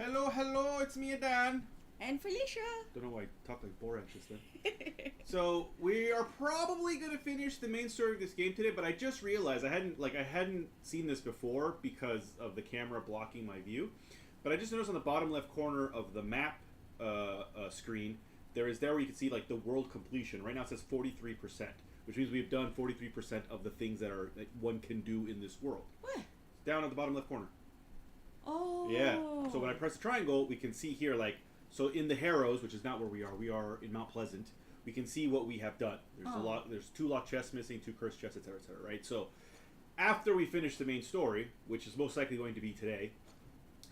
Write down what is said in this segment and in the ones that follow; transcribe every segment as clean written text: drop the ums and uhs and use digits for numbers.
Hello, hello, it's me, Dan. And Felicia. Don't know why I talk like Borat just then. So we are probably going to finish the main story of this game today, but I just realized I hadn't seen this before because of the camera blocking my view. But I just noticed on the bottom left corner of the map screen, there where you can see like the world completion. Right now it says 43%, which means we've done 43% of the things that one can do in this world. What? It's down at the bottom left corner. Oh. Yeah. So when I press the triangle, we can see here, like, so in the Harrows, which is not where we are in Mount Pleasant, we can see what we have done. There's 2 locked chests missing, 2 cursed chests, etc., right? So after we finish the main story, which is most likely going to be today,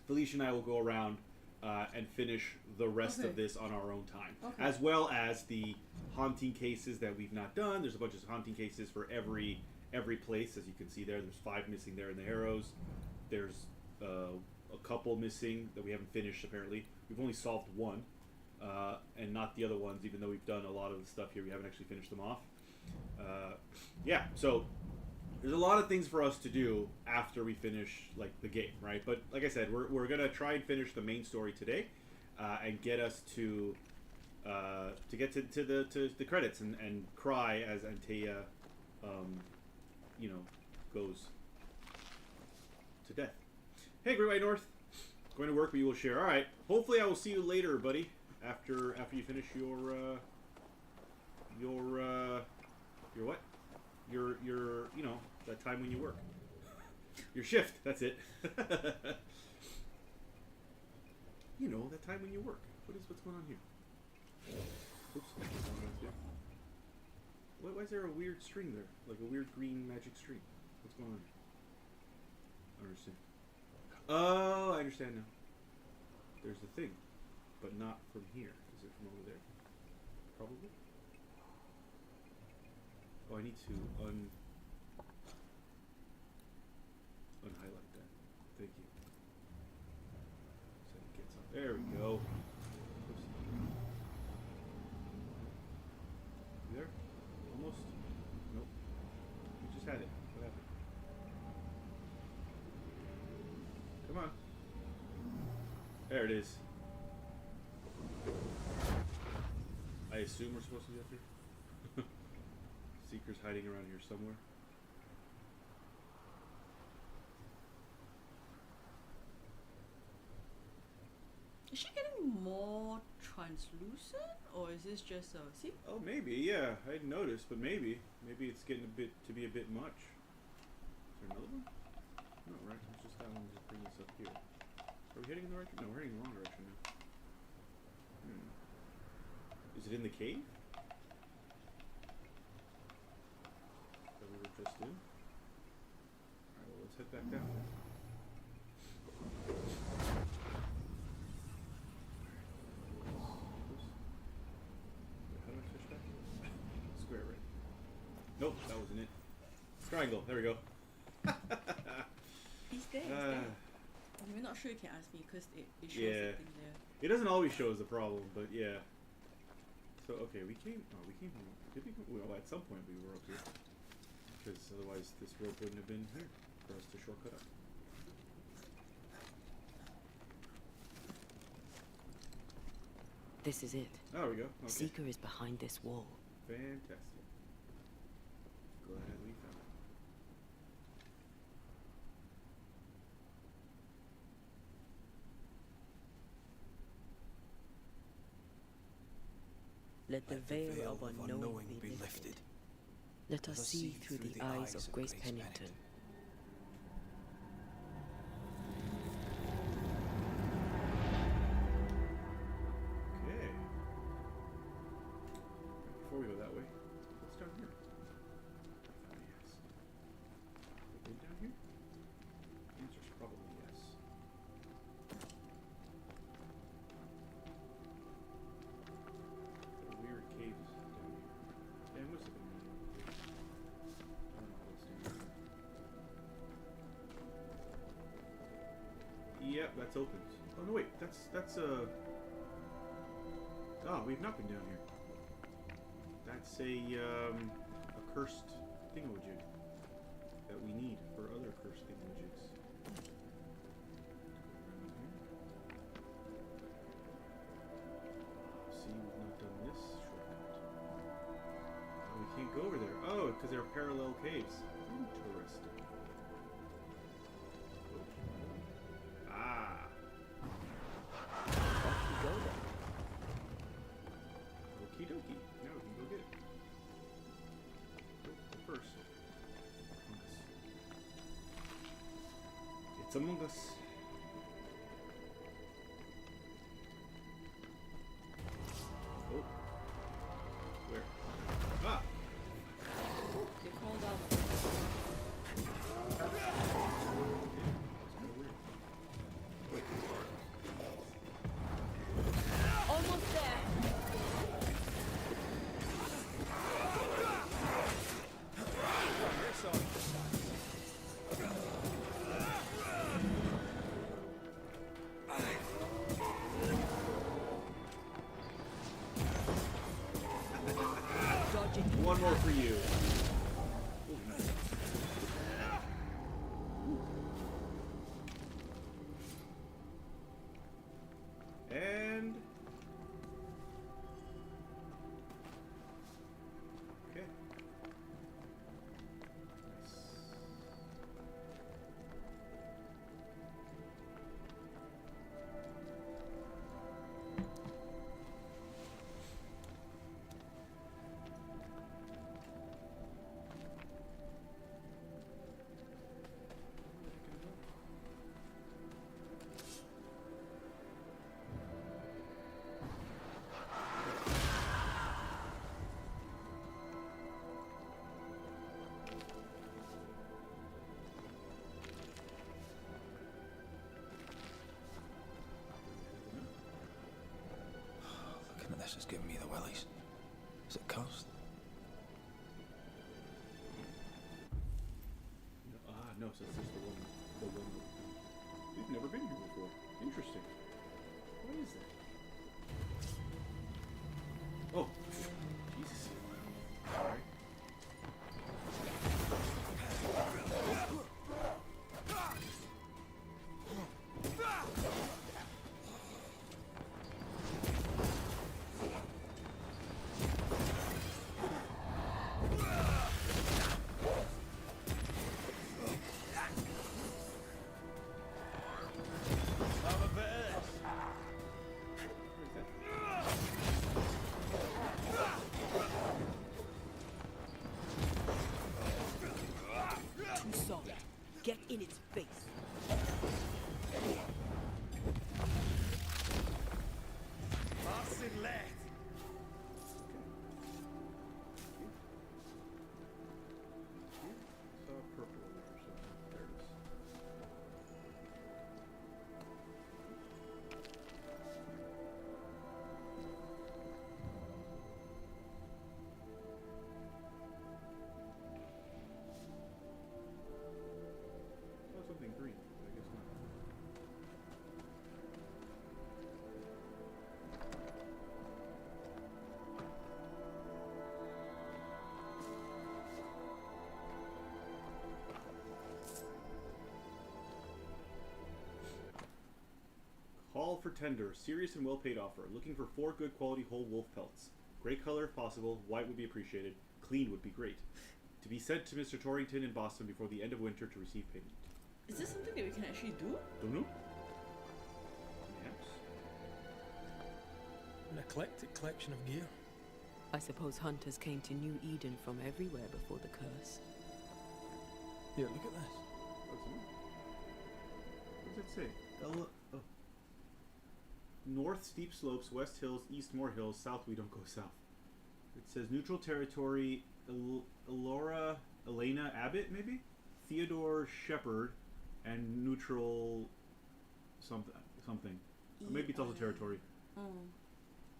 Felicia and I will go around and finish the rest of this on our own time. Okay. As well as the haunting cases that we've not done. There's a bunch of haunting cases for every place, as you can see there. There's 5 missing there in the Harrows. There's a couple missing that we haven't finished, apparently. We've only solved 1, and not the other ones, even though we've done a lot of the stuff here. We haven't actually finished them off. Yeah, so there's a lot of things for us to do after we finish, like, the game, right? But like I said, we're going to try and finish the main story today and get us to get to the credits and cry as Antea, goes to death. Hey, Great White North. Going to work, but you will share. All right. Hopefully, I will see you later, buddy. After you finish your what? Your that time when you work. Your shift. That's it. That time when you work. What's going on here? Oops. What's going on here? Why is there a weird string there? Like a weird green magic string. What's going on here? I don't understand. Oh, I understand now. There's the thing, but not from here. Is it from over there? Probably. Oh, I need to unhighlight that. Thank you. So it gets on. There we go. Oops. You there? Almost? Nope. We just had it. What happened? Come on. There it is. I assume we're supposed to be up here. Seeker's hiding around here somewhere. Is she getting more translucent, or is this just a see? Oh, maybe. Yeah, I hadn't noticed, but maybe it's getting to be a bit much. Is there another one? No, right? It's just that one. Just bring this up here. Are we heading in the right direction? No, we're heading in the wrong direction now. Is it in the cave that we were just in? Alright, well, let's head back down. How do I switch back? Square, right? Nope, that wasn't it. Triangle, there we go. He's there. We're not sure you can ask me because it shows the thing there. It doesn't always show us the problem, but yeah. So, okay, we came from... Did we come? Well, at some point we were up here. Because otherwise this rope wouldn't have been here for us to shortcut up. This is it. Oh, there we go. Okay. Seeker is behind this wall. Fantastic. Glad we found it. Let the veil of unknowing be lifted. Let us see through the eyes of Grace Pennington. Okay. Before we go that way, what's down here? Yes. Have we been down here? The answer's probably yes. Weird caves down here. Yeah, it must have been down here. I don't know what's down here. Yep, that's opened. Oh no, wait, that's oh, we've not been down here. That's a cursed thingamajig that we need for other cursed thingamajigs. because they're parallel caves. Interesting. Ah. Off you go then. Okie dokie. Now we can go get it. But first, It's Among Us. Oh. Where? Ah! They called out. Wait. Almost there. One more for you. And okay. Nice. Looking at this is giving me the willies. Is it cursed? No, so it's just the one. We've never been here before. Interesting. What is that? Oh, Jesus. All right. Too soft. Get in its face. Saw purple in there or something. There it is. Oh, something green. I guess not. Call for tender. Serious and well-paid offer. Looking for 4 good quality whole wolf pelts. Gray color if possible. White would be appreciated. Clean would be great. To be sent to Mr. Torrington in Boston before the end of winter to receive payment. Is this something that we can actually do? Don't know. Perhaps. An eclectic collection of gear. I suppose hunters came to New Eden from everywhere before the curse. Yeah, look at this. What's it? What does it say? Oh. North steep slopes, west hills, east more hills, south we don't go south. It says neutral territory. Elena Abbott, maybe? Theodore Shepard, and neutral something. Or maybe it's also territory.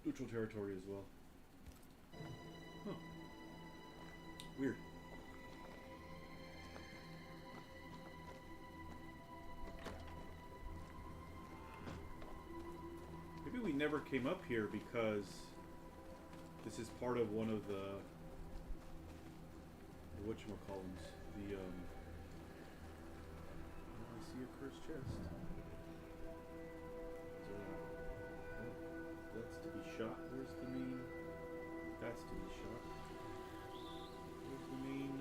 Neutral territory as well. Huh. Weird. Maybe we never came up here because this is part of one of the whatchamacallums. The I see a cursed chest. That's to be shot. Where's the main? That's to be shot. Where's the main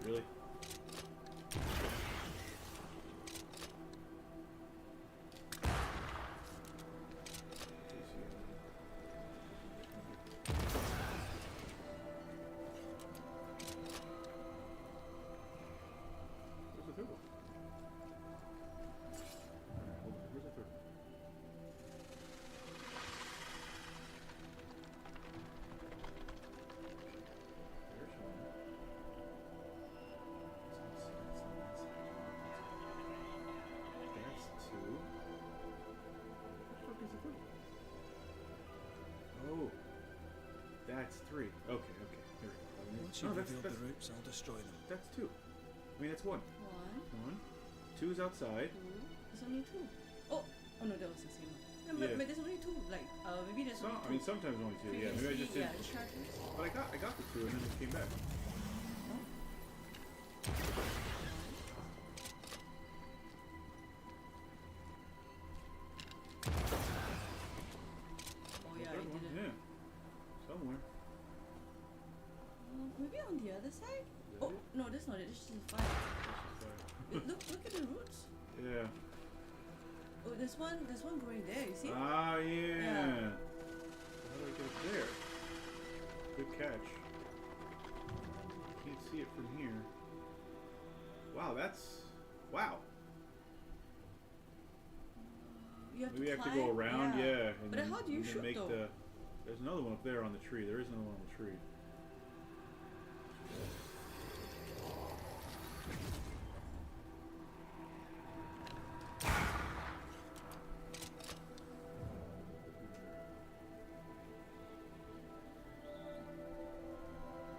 really? Where's the third one? Alright, hold on. Where's the third one? There's one. That's two. Where the fuck is the third one? Oh. That's three. Okay, okay. Here we go. Once you've that's, revealed that's, the roots, I'll destroy them. that's two. I mean, that's one. One, One. Two is outside. two. There's only two. Oh no, that was the same one. Yeah, but, Yeah. but there's only two. Like, maybe there's So, only I two. mean, sometimes only two. Yeah, maybe I just Previously, did. the chargers. But I got the two and then it came back. Oh yeah, I Third one, didn't. yeah. Somewhere. Maybe on the other side. Is that Oh it? no, that's not it. This is fine. Look at the roots. Yeah. Oh, there's one growing there. You see? Ah, yeah. Yeah. How do I get it there? Good catch. Can't see it from here. Wow, that's... Wow. You have Maybe to I have to climb? go around, yeah. And But then how do you and then shoot make though? There's another one up there on the tree. There is another one on the tree.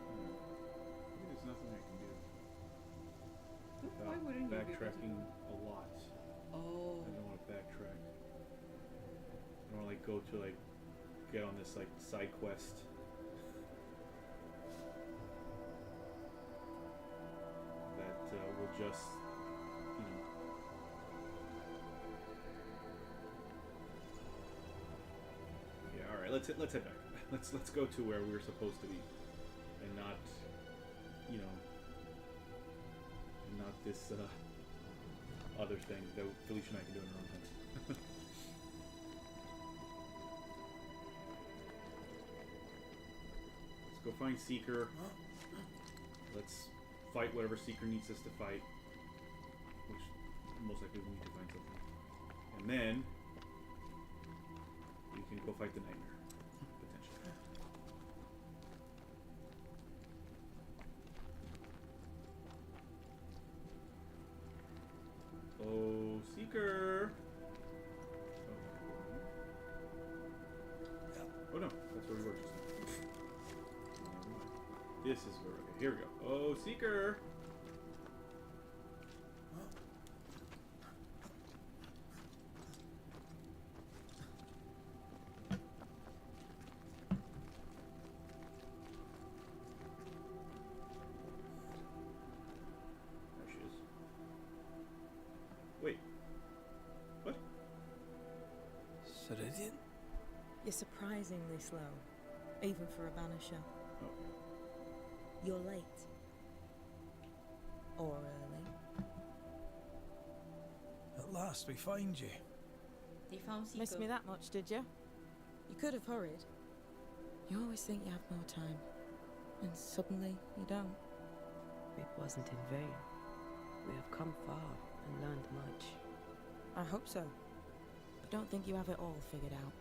Maybe there's nothing I can do Why without wouldn't you be able to? backtracking a lot. Oh. I don't want to backtrack. I don't want to like go to like get on this like side quest. That will just, you know. Yeah. All right. Let's head back. Let's go to where we were supposed to be, and not, you know, and not this other thing that Felicia and I can do in our own time. Let's go find Seeker. Let's fight whatever Seeker needs us to fight. Which, most likely we need to find something. And then, we can go fight the nightmare. Potentially. Oh, Seeker! Oh no, that's where we were just now. Never mind. This is where, okay, here we go. Oh, Seeker! There she is. Wait. What? Ceridian? You're surprisingly slow, even for a banisher. Oh. You're late. Or early. At last we find you. They found Seeker. Missed me that much, did you? You could have hurried. You always think you have more time, and suddenly you don't. It wasn't in vain. We have come far and learned much. I hope so. But don't think you have it all figured out.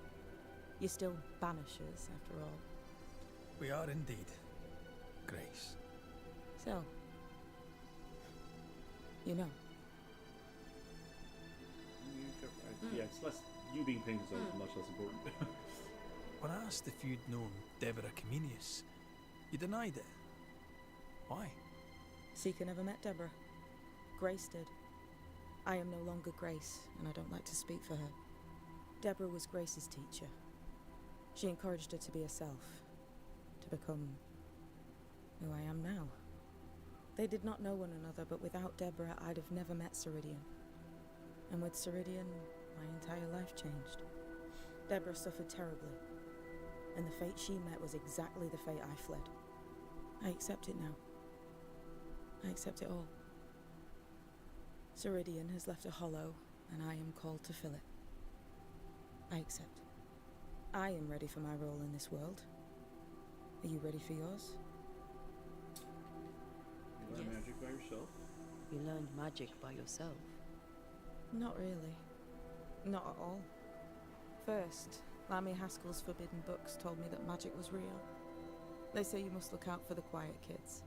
You're still banishers, after all. We are indeed. Grace. So, you know. Yeah, it's less. You being paying yourself is much less important. When I asked if you'd known Deborah Comenius, you denied it. Why? Seeker never met Deborah. Grace did. I am no longer Grace, and I don't like to speak for her. Deborah was Grace's teacher. She encouraged her to be herself, to become who I am now. They did not know one another, but without Deborah, I'd have never met Ceridian. And with Ceridian, my entire life changed. Deborah suffered terribly, and the fate she met was exactly the fate I fled. I accept it now. I accept it all. Ceridian has left a hollow, and I am called to fill it. I accept. I am ready for my role in this world. Are you ready for yours? You learn Yes. magic by yourself. You learned magic by yourself. Not really. Not at all. First, Lammy Haskell's forbidden books told me that magic was real. They say you must look out for the quiet kids.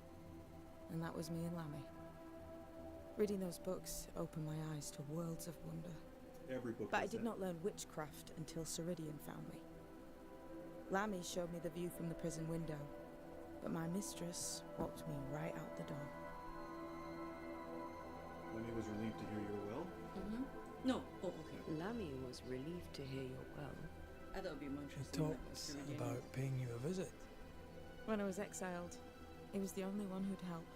And that was me and Lammy. Reading those books opened my eyes to worlds of wonder. Every book. But I does did that. not learn witchcraft until Ceridian found me. Lammy showed me the view from the prison window, but my mistress walked me right out the door. Lemmy was relieved to hear you were well. Mm-hmm. No. Oh, okay. Lammy was relieved to hear you're well. I thought it'd be more He interesting. like, talks Ceridian. about paying you a visit. When I was exiled, he was the only one who'd help.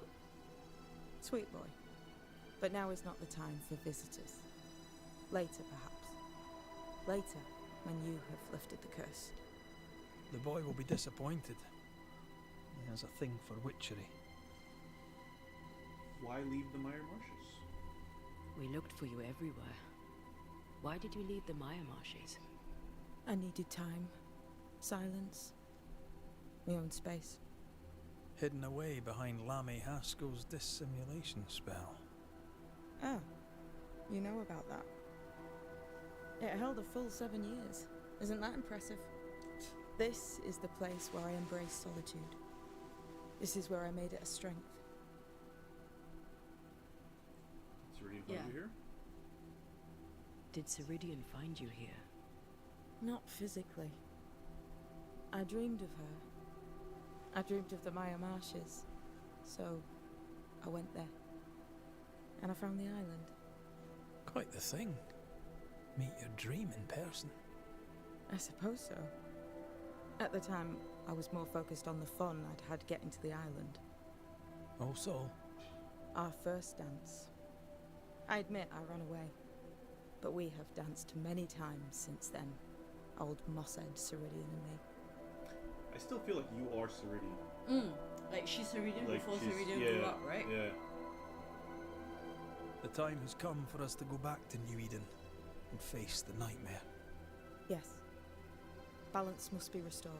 Sweet boy. But now is not the time for visitors. Later, perhaps. Later, when you have lifted the curse. The boy will be disappointed. He has a thing for witchery. Why leave the Mire Marshes? We looked for you everywhere. Why did you leave the Maya Marshes? I needed time, silence, my own space. Hidden away behind Lammy Haskell's dissimulation spell. Ah, you know about that. It held a full 7 years. Isn't that impressive? This is the place where I embraced solitude. This is where I made it a strength. Ceridian find Yeah. you here? Did Ceridian find you here? Not physically. I dreamed of her. I dreamed of the Maya Marshes. So, I went there. And I found the island. Quite the thing. Meet your dream in person. I suppose so. At the time, I was more focused on the fun I'd had getting to the island. Also, Our first dance. I admit I ran away. But we have danced many times since then. Old Mosshead, Ceridian and me. I still feel like you are Ceridian. Like she's Ceridian Like before she's- Ceridian yeah, grew up, right? Yeah. the time has come for us to go back to New Eden and face the nightmare. Yes. Balance must be restored.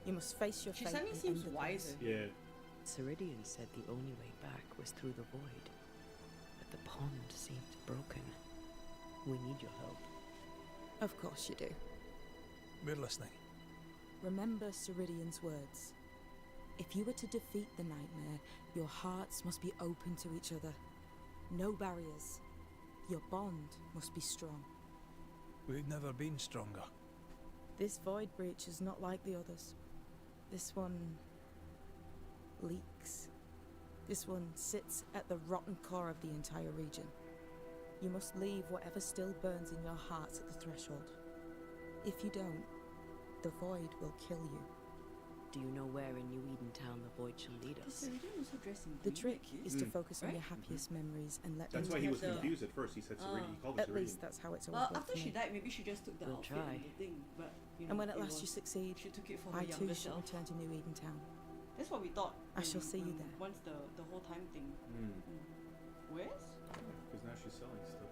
You must face your She fate suddenly and seems end the wiser. curse. Yeah. Ceridian said the only way back was through the void. But the pond seemed broken. We need your help. Of course you do. We're listening. Remember Ceridian's words. If you were to defeat the nightmare, your hearts must be open to each other. No barriers. Your bond must be strong. We've never been stronger. This void breach is not like the others. This one leaks. This one sits at the rotten core of the entire region. You must leave whatever still burns in your hearts at the threshold. If you don't, the void will kill you. Do you know where in New Eden Town the void shall lead Does us? Ceridian also dress in The green trick like is you? to focus on Right? your happiest memories and let That's them why he have was the- confused at first. He said Ceridian. He called it At Ceridian. least that's how it's always Well, worked after for she me. died, maybe she just took the We'll outfit try. and the thing. But you know, And when at it last you was- succeed, she took it for her I younger too shall self. return to New Eden Town. That's what we thought. I shall see you there. Once the whole time thing. Where's? Because now she's selling stuff.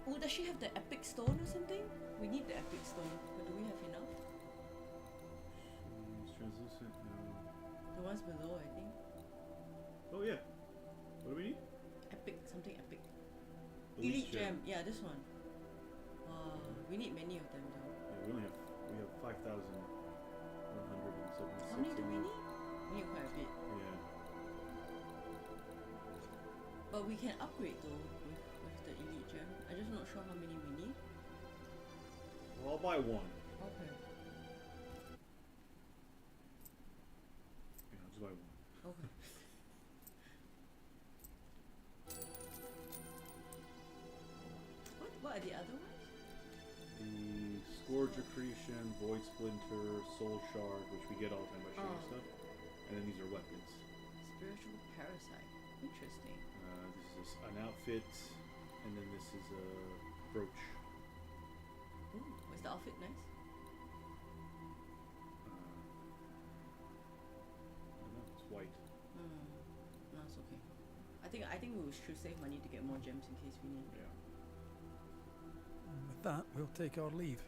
Oh, does she have the epic stone or something? We need the epic stone, but do we have enough? She's translucent. No. The ones below, I think. Oh yeah. What do we need? Epic, something epic. Elite Elite gem. Yeah, this one. We need many of them though. Yeah, we have 5,176. How many do we need? We need quite a bit. Yeah. But we can upgrade though with the elite gem. I'm just not sure how many we need. Well, I'll buy one. Okay. Yeah, I'll just buy one. Okay. What are the other ones? The Scourge Accretion, Void Splinter, Soul Shard, which we get all the time by sharing Oh. stuff. And then these are weapons. Spiritual parasite. Interesting. This is an outfit, and then this is a brooch. Ooh, was the outfit nice? I don't know, it's white. I think we should save money to get more gems in case we need. Yeah. And with that, we'll take our leave.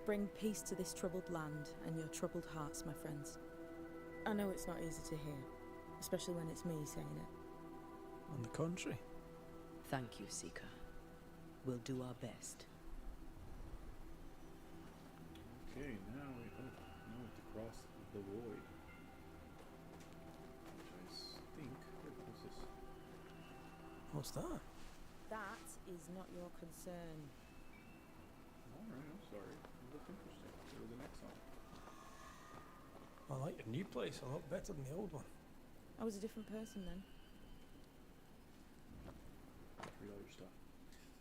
Bring peace to this troubled land and your troubled hearts, my friends. I know it's not easy to hear, especially when it's me saying it. On the contrary. Thank you, Seeker. We'll do our best. Okay, now we have to cross the void. Which I think. What's this? What's that? That is not your concern. Alright, I'm sorry. It looked interesting. There was an X on it. I like your new place a lot better than the old one. I was a different person then. Read all your stuff.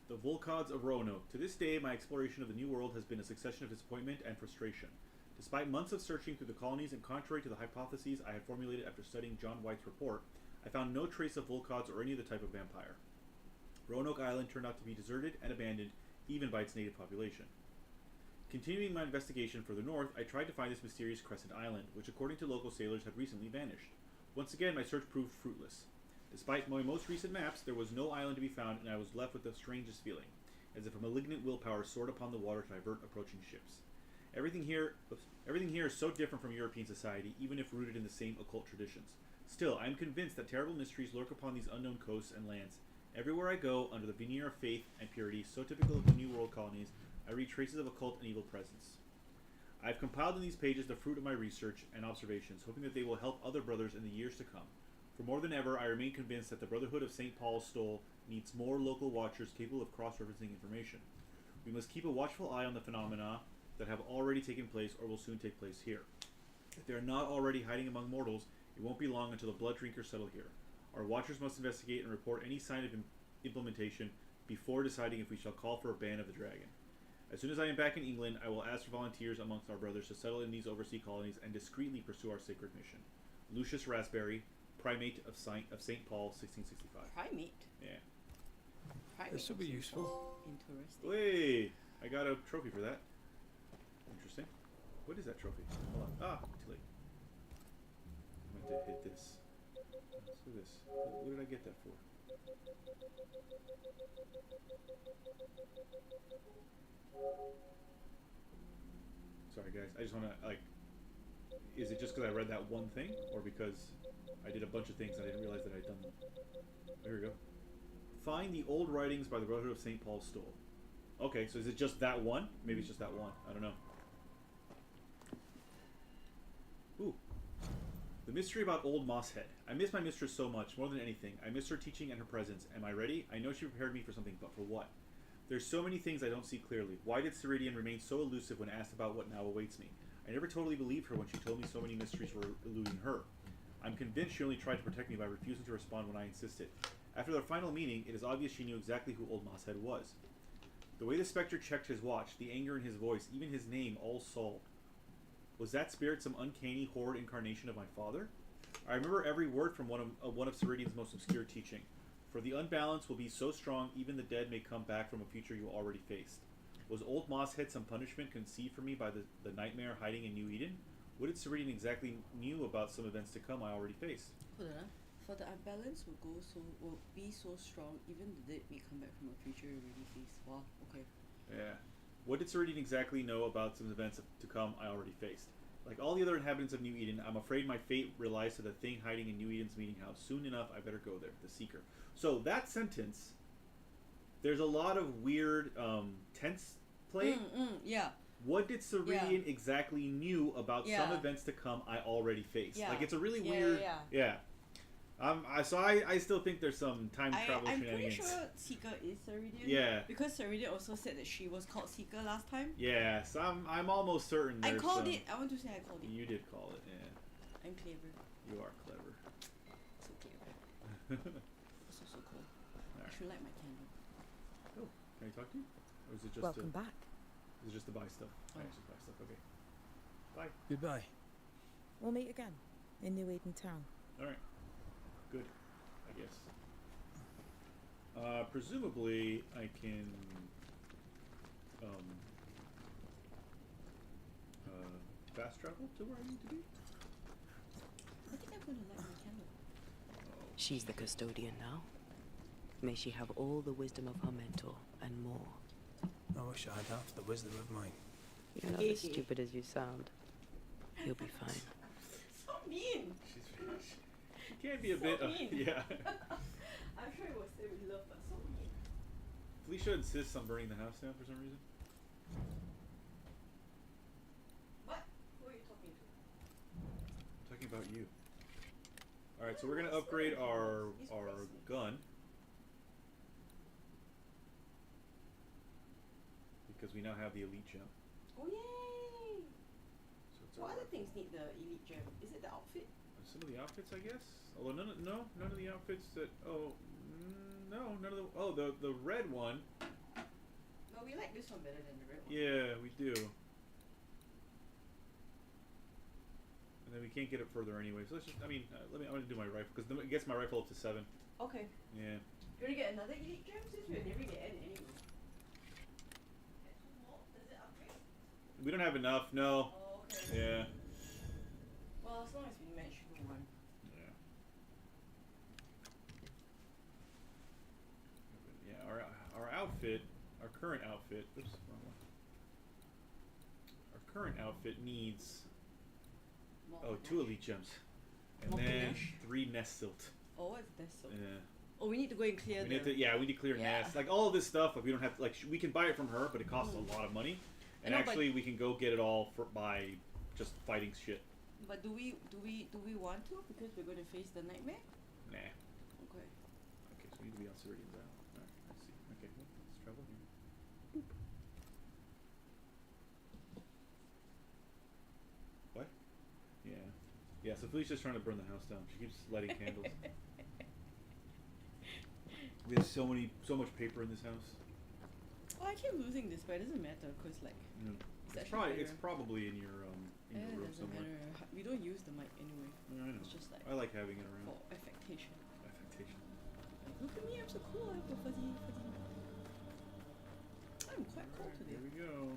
The Volcods of Roanoke. To this day, my exploration of the New World has been a succession of disappointment and frustration. Despite months of searching through the colonies and contrary to the hypotheses I had formulated after studying John White's report, I found no trace of Volcods or any of the type of vampire. Roanoke Island turned out to be deserted and abandoned, even by its native population. Continuing my investigation further north, I tried to find this mysterious Crescent Island, which according to local sailors had recently vanished. Once again, my search proved fruitless. Despite my most recent maps, there was no island to be found, and I was left with the strangest feeling, as if a malignant willpower soared upon the water to divert approaching ships. Everything here is so different from European society, even if rooted in the same occult traditions. Still, I am convinced that terrible mysteries lurk upon these unknown coasts and lands. Everywhere I go, under the veneer of faith and purity, so typical of the New World colonies, I read traces of occult and evil presence. I have compiled in these pages the fruit of my research and observations, hoping that they will help other brothers in the years to come. For more than ever, I remain convinced that the Brotherhood of St. Paul's Stole needs more local watchers capable of cross-referencing information. We must keep a watchful eye on the phenomena that have already taken place or will soon take place here. If they are not already hiding among mortals, it won't be long until the blood drinkers settle here. Our watchers must investigate and report any sign of implementation before deciding if we shall call for a ban of the dragon. As soon as I am back in England, I will ask for volunteers amongst our brothers to settle in these overseas colonies and discreetly pursue our sacred mission. Lucius Raspberry, Primate of St. Paul, 1665. Primate. Yeah. Primate. This will be useful. Interesting. Hey, I got a trophy for that. Interesting. What is that trophy? Hold on. Ah, too late. I meant to hit this. Let's do this. What did I get that for? Sorry guys, I just want to, like, is it just because I read that one thing, or because I did a bunch of things and I didn't realize that I'd done them? There we go. Find the old writings by the Brotherhood of St. Paul's Stole. Okay, so is it just that one? Maybe it's just that one. I don't know. Ooh. The mystery about Old Mosshead. I miss my mistress so much, more than anything. I miss her teaching and her presence. Am I ready? I know she prepared me for something, but for what? There's so many things I don't see clearly. Why did Ceridian remain so elusive when asked about what now awaits me? I never totally believed her when she told me so many mysteries were eluding her. I'm convinced she only tried to protect me by refusing to respond when I insisted. After their final meeting, it is obvious she knew exactly who Old Mosshead was. The way the Spectre checked his watch, the anger in his voice, even his name, all solved. Was that spirit some uncanny, horrid incarnation of my father? I remember every word from one of Ceridian's most obscure teaching. For the unbalance will be so strong, even the dead may come back from a future you already faced. Was Old Mosshead some punishment conceived for me by the nightmare hiding in New Eden? What did Ceridian exactly knew about some events to come I already faced? Hold on. For the unbalance will be so strong, even the dead may come back from a future you already faced. Wow. Okay. Yeah. What did Ceridian exactly know about some events to come I already faced? Like all the other inhabitants of New Eden, I'm afraid my fate relies to the thing hiding in New Eden's meeting house. Soon enough, I better go there. The Seeker. So that sentence, there's a lot of weird tense play. Yeah. What did Ceridian exactly knew about some events to come I already faced? Yeah. Like it's a really weird. Yeah. I still think there's some time travel I'm shenanigans. pretty sure Seeker is Ceridian. Yeah. Because Ceridian also said that she was called Seeker last time. Yeah, so I'm almost certain I there's called it. I want to say I called it. You did call it, yeah. I'm clever. You are clever. So clever. Also so cool. I should light my candle. Oh, can I talk to you? Or is it just Welcome back. Is it just to buy stuff? Oh. I actually buy stuff. Okay. Bye. Goodbye. We'll meet again in New Eden Town. All right. Good. I guess. Presumably, I can fast travel to where I need to be. I think I'm gonna light my candle. Oh. She's the custodian now. May she have all the wisdom of her mentor and more. I wish I had half the wisdom of mine. You're not as stupid as you sound. You'll be fine. So mean. She can be a So bit. mean. Yeah. I'm sure it was said with love, but so mean. Felicia insists on burning the house down for some reason. What? Who are you talking to? I'm talking about you. All right, so we're gonna upgrade our gun because we now have the elite gem. Oh yay! So it's What our, other things need the elite gem? Is it the outfit? some of the outfits, I guess. Although none of the outfits that. Oh, no, none of the. Oh, the red one. No, we like this one better than the red one. Yeah, we do. And then we can't get it further anyway. So let's just. I mean, I'm gonna do my rifle because it gets my rifle up to 7. Okay. Yeah. You wanna get another elite gem since we're nearing the end anyway? Get 2 more? Does it upgrade? We don't have enough. No. Oh, okay. Yeah. Well, as long as we manage to do one. Yeah. Yeah. Our outfit, our current outfit. Oops, wrong one. Our current outfit needs. More 2 elite gems, and More then panache? 3 nest silt. Oh, what's this? So? Yeah. Oh, we need to go and clear We the... need to, we need to clear Yeah. nest. Like all of this stuff, like we don't have to, like we can buy it from her, but it costs a lot of money. And I know, but- actually, we can go get it all by just fighting shit. But do we want to? Because we're going to face the nightmare? Nah. Okay. Okay, so we need to be on Ceridian's Isle. Alright, let's see. Okay, well, let's travel here. Boop. What? Yeah. Yeah, so Felicia's trying to burn the house down. She keeps lighting candles. We have so much paper in this house. Oh, I keep losing this, but it doesn't matter because like Mm. It's It's actually probably in your it room doesn't somewhere. matter. We don't use the mic anyway. Yeah, I know. It's just like I like having it around. for affectation. Affectation. Like, look at me, I'm so cool. I have a fuzzy mic. I'm quite cool Alright, today. here we go.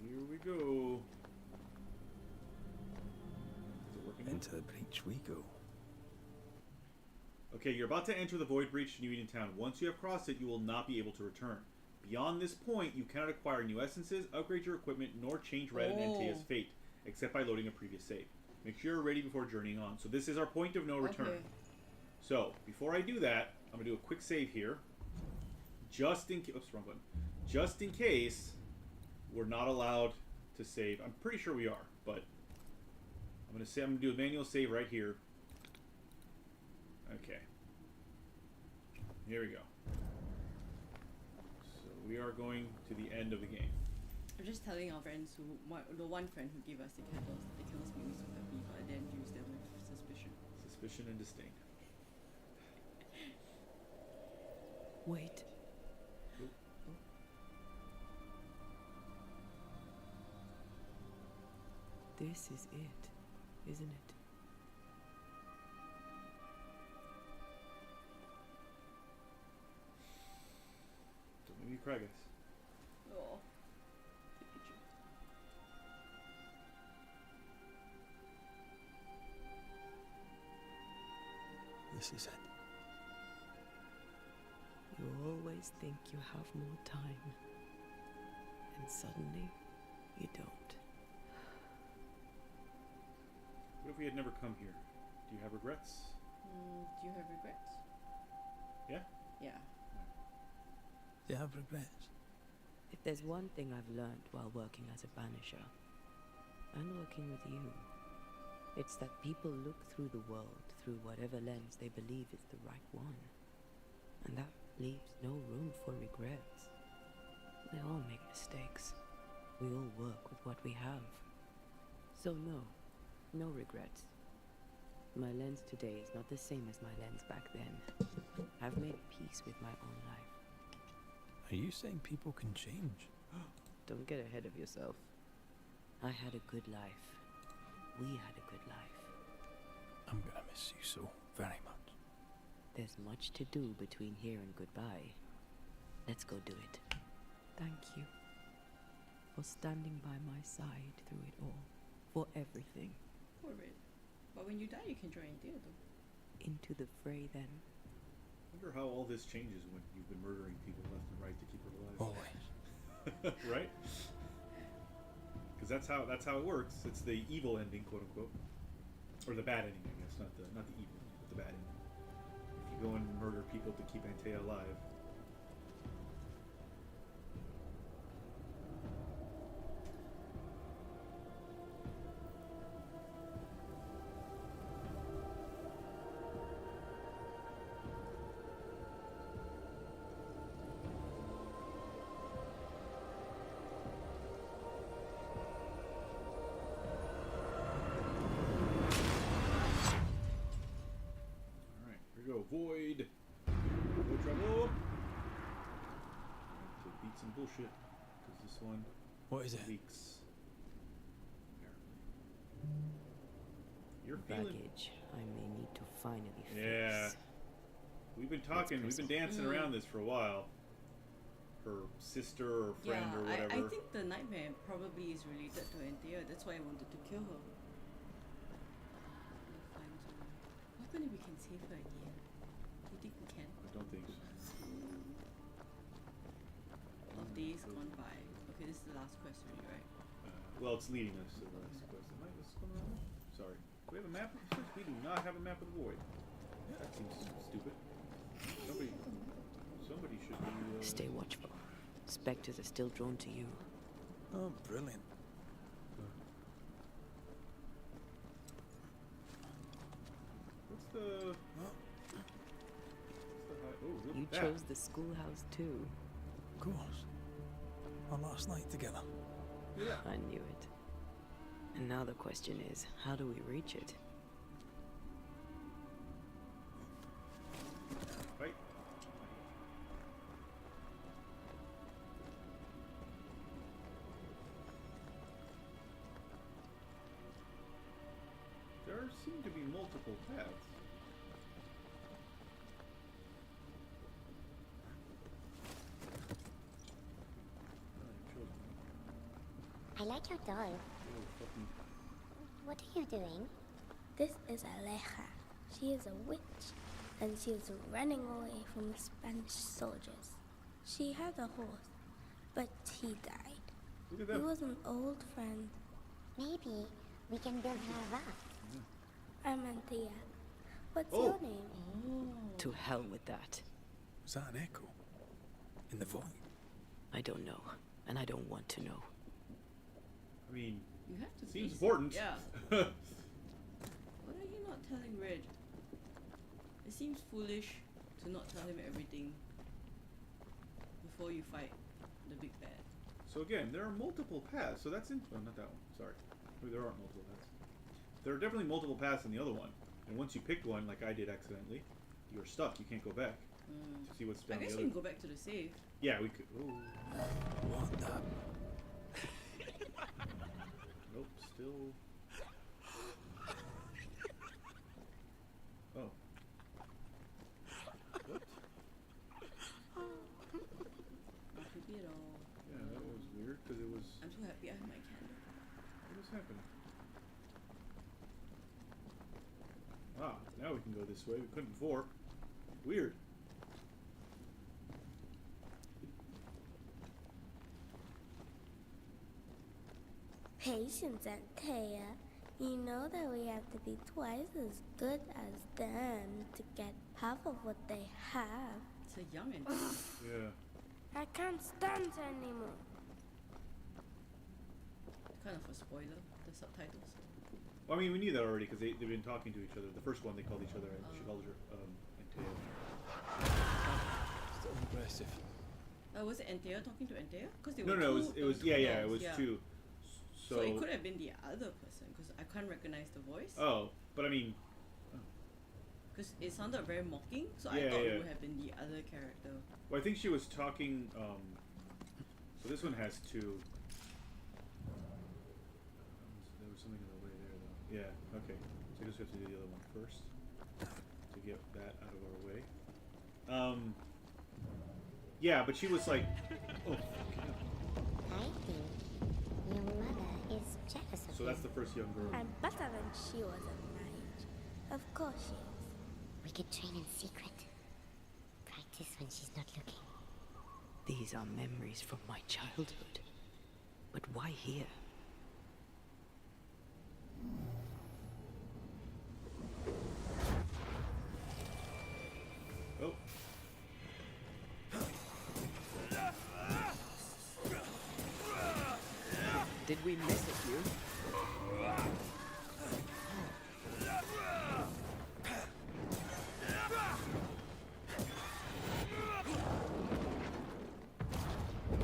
Here we go. Is it working? Into the breach we go. Okay, you're about to enter the Void Breach in New Eden Town. Once you have crossed it, you will not be able to return. Beyond this point, you cannot acquire new essences, upgrade your equipment, nor change Red and Antea's fate, except by loading a previous save. Make sure you're ready before journeying on. So this is our point of no return. Okay. So, before I do that, I'm going to do a quick save here. Just in case... Oops, wrong button. Just in case we're not allowed to save. I'm pretty sure we are, but... I'm going to do a manual save right here. Okay. Here we go. So we are going to the end of the game. I'm just telling our friends the one friend who gave us the candles, the candles made me so happy, but I then use them with suspicion. Suspicion and disdain. Wait. This is it, isn't it? Don't make me cry, guys. Oh. The picture. This is it. You always think you have more time, and suddenly you don't. What if we had never come here? Do you have regrets? Do you have regrets? Yeah? Yeah. Do you have regrets? If there's one thing I've learned while working as a banisher, and working with you, it's that people look through the world through whatever lens they believe is the right one. And that leaves no room for regrets. We all make mistakes. We all work with what we have. So no regrets. My lens today is not the same as my lens back then. I've made peace with my own life. Are you saying people can change? Don't get ahead of yourself. I had a good life. We had a good life. I'm gonna miss you so very much. There's much to do between here and goodbye. Let's go do it. Thank you for standing by my side through it all. For everything. Poor Red. But when you die, you can join Antea though. Into the fray then. I wonder how all this changes when you've been murdering people left and right to keep her alive. Always. Right? Because that's how it works. It's the evil ending, quote unquote, or the bad ending, I guess, not the evil ending, but the bad ending. If you go and murder people to keep Antea alive. Void. No trouble. To beat some bullshit. Because this one What is it? leaks. Apparently. You're feeling. Baggage I may need to finally fix. Yeah. We've been talking, we've been dancing around this for a while. Her sister or friend or whatever. I think the nightmare probably is related to Antea. That's why I wanted to kill her. What happens if we can save her at the end? Do you think we can? I don't think so. Of days gone by. Okay, this is the last question, right? Well, it's leading us to the last question. Wait, what's going on? Sorry. Do we have a map of the Void? We do not have a map of the Void. That seems stupid. Somebody should be. Stay watchful. Spectres are still drawn to you. Oh, brilliant. What's the? Oh, look You at that. chose the schoolhouse too. Of course. Our last night together. Yeah. I knew it. And now the question is, how do we reach it? Right. There seem to be multiple paths. I like your dog. Oh, fucking. What are you doing? This is Aleja. She is a witch, and she is running away from the Spanish soldiers. She had a horse, but he died. Look at He that. was an old friend. Maybe we can build her a raft. I'm Antea. What's Oh. your name? To hell with that. Was that an echo? In the void? I don't know, and I don't want to know. I mean, You have to seems face important. It. Yeah. What are you not telling Red? It seems foolish to not tell him everything before you fight the big bad. So again, there are multiple paths. So that's in. Oh, not that one. Sorry. Maybe there aren't multiple paths. There are definitely multiple paths in the other one. And once you picked one, like I did accidentally, you're stuck. You can't go back to see what's I down guess the we other. can go back to the save. Yeah, we could. Ooh. What the? Nope. Still. Oh. What? Not creepy at all. Yeah, that was weird because it was. I'm so happy I have my candle. What is happening? Ah, now we can go this way. We couldn't before. Weird. Patience, Antea. You know that we have to be twice as good as them to get half of what they have. It's a young and Yeah. I can't stand anymore. kind of a spoiler, the subtitles. Well, I mean, we knew that already because they've been talking to each other. The first one, they called each other. She called her Antea. Still impressive. Was it Antea talking to Antea? Because they No, were no, two, it was two yeah, it girls, was two. So it could have been the other person because I can't recognize the voice. Oh, but I mean, Because it sounded very mocking, so Yeah, I thought yeah. it would have been the other character. well, I think she was talking. So this one has two. There was something in the way there, though. Yeah. Okay. So I guess we have to do the other one first to get that out of our way. Yeah, but she was like, oh. I think your mother is jealous of So that's the first young girl. I'm better than she was at night. Of course she is. We could train in secret. Practice when she's not looking. These are memories from my childhood. But why here? Oh. Did we miss it, you?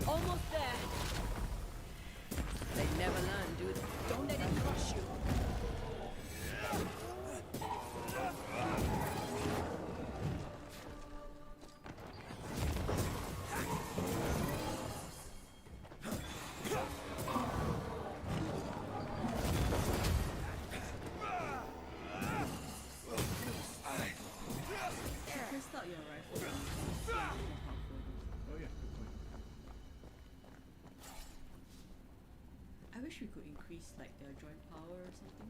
Almost there. They never learn, dude. Don't let it crush you. Test out your rifle. See how powerful it is. Oh yeah, good point. I wish we could increase like their joint power or something.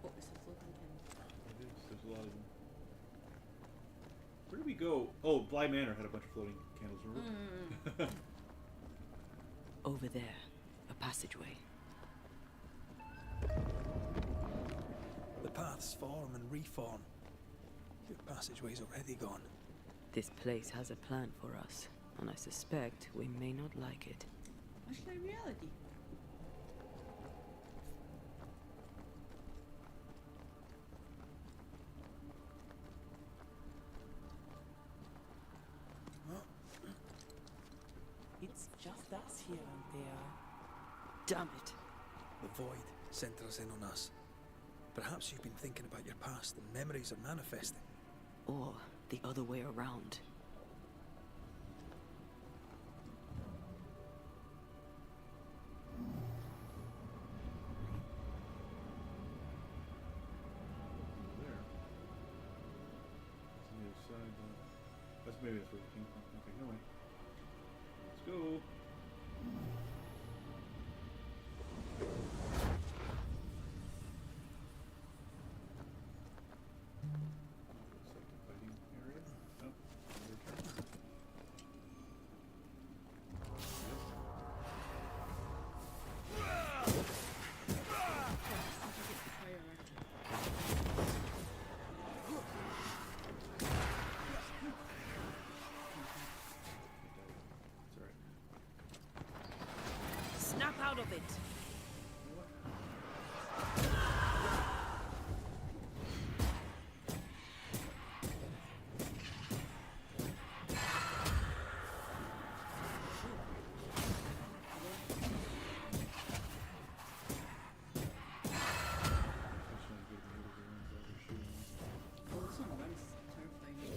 Oh, it's a floating cannon. It is. There's a lot of them. Where did we go? Oh, Bligh Manor had a bunch of floating candles, remember? Over there, a passageway. The paths form and reform. Your passageway's already gone. This place has a plan for us, and I suspect we may not like it. Much like reality. It's just us here and there. Damn it! The void centers in on us. Perhaps you've been thinking about your past and memories are manifesting. Or the other way around. There. That's on the other side. That's maybe that's where we came from. Okay, no way. Let's go. Looks like a fighting area. Oh, another camera. Try your rifle. It's alright. Snap out of it! Oh, this one runs terrifying.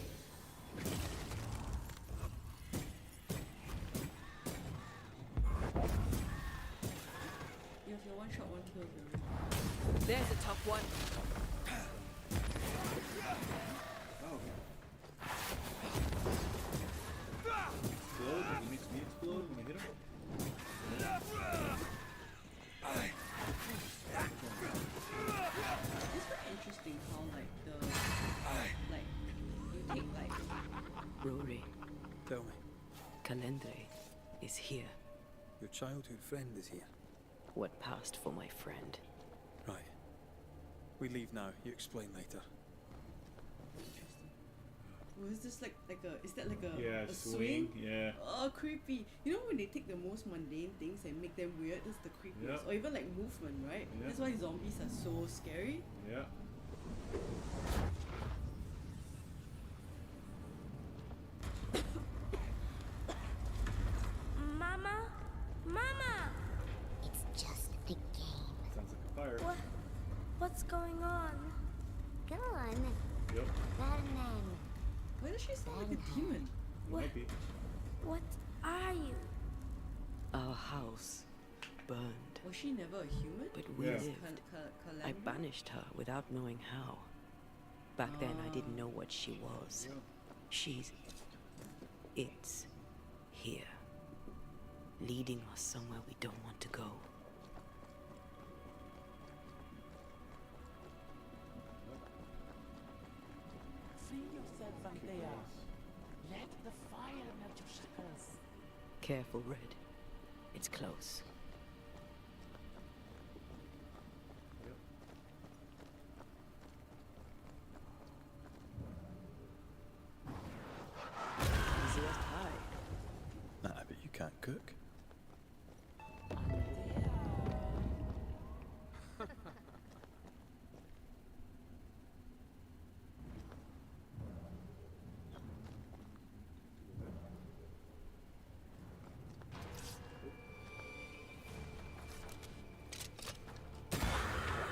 You have your one shot, one kill already. There's a tough one. Oh. Explode? It makes me explode when I hit him? It's very interesting how like the like you take like Rory, Tell me, Calendre is here. your childhood friend is here. What passed for my friend? Right. We leave now. You explain later. was this like a is that like a Yeah, a swing. Yeah. Oh, creepy. You know when they take the most mundane things and make them weird, that's the creepiest. Yeah. Or even like movement, right? Yeah. That's why zombies are so scary. Yeah. Mama? Mama! It's just a game. Sounds like a fire. What's going on? Go on. Yep. Batman. Why does she sound like a demon? It might be. What are you? Our house burned, Was she never a human? but we Yeah. lived. I Calamity? banished her without knowing how. Back then, I didn't know what she was. Yeah. She's... It's here. Leading us somewhere we don't want to go. Antea. Let the fire melt your shackles. Careful, Red. It's close. Yep. Easiest high. Nah, but you can't cook.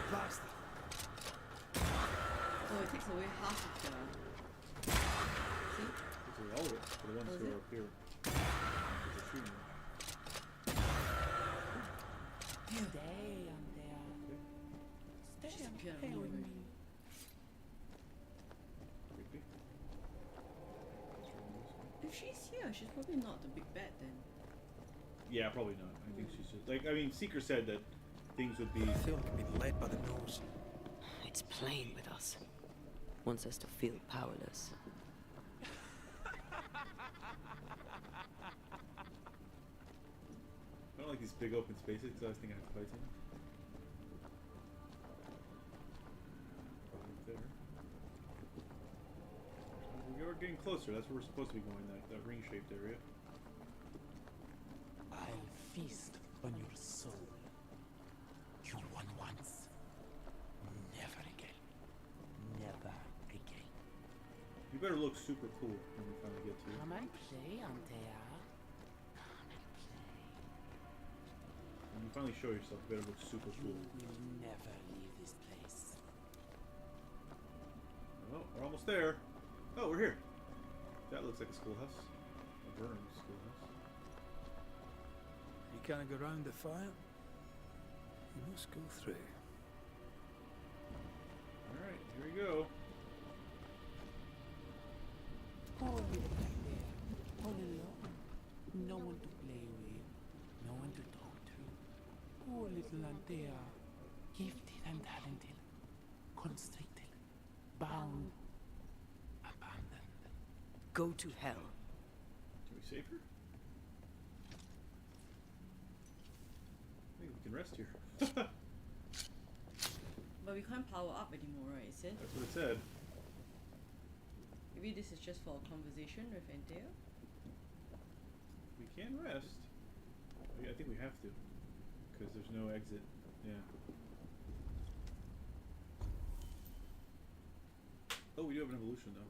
Blast it. Oh, it takes away half of the. See? It's all of it for the ones Oh, is who it? are up here. It's a shooting. Stay, Antea. She's Stay and appeared out play of with nowhere. me. Creepy. If she's here, she's probably not the big bad then. Yeah, probably not. I think she's just like, I mean, Seeker said that things would be. I feel like I'm being led by the nose. It's playing with us. Wants us to feel powerless. I don't like these big open spaces because I was thinking I have to fight him. Right there. We are getting closer. That's where we're supposed to be going. That ring-shaped area. I'll feast on your soul. You won once. Never again. Never again. You better look super cool when we finally get to you. Come and play, Antea. Come and play. When you finally show yourself, you better look super You cool. will never leave this place. Oh, we're almost there. Oh, we're here. That looks like a schoolhouse. A burned schoolhouse. You can't go round the fire. You must go through. Alright, here we go. Oh, little Antea. All alone. No one to play with. No one to talk to. Oh, little Antea. Gifted and talented. Constricted. Bound. Abandoned. Go to hell. Can we save her? I think we can rest here. But we can't power up anymore, right? It said. That's what it said. Maybe this is just for a conversation with Antea. We can rest. I think we have to. Because there's no exit. Yeah. Oh, we do have an evolution though.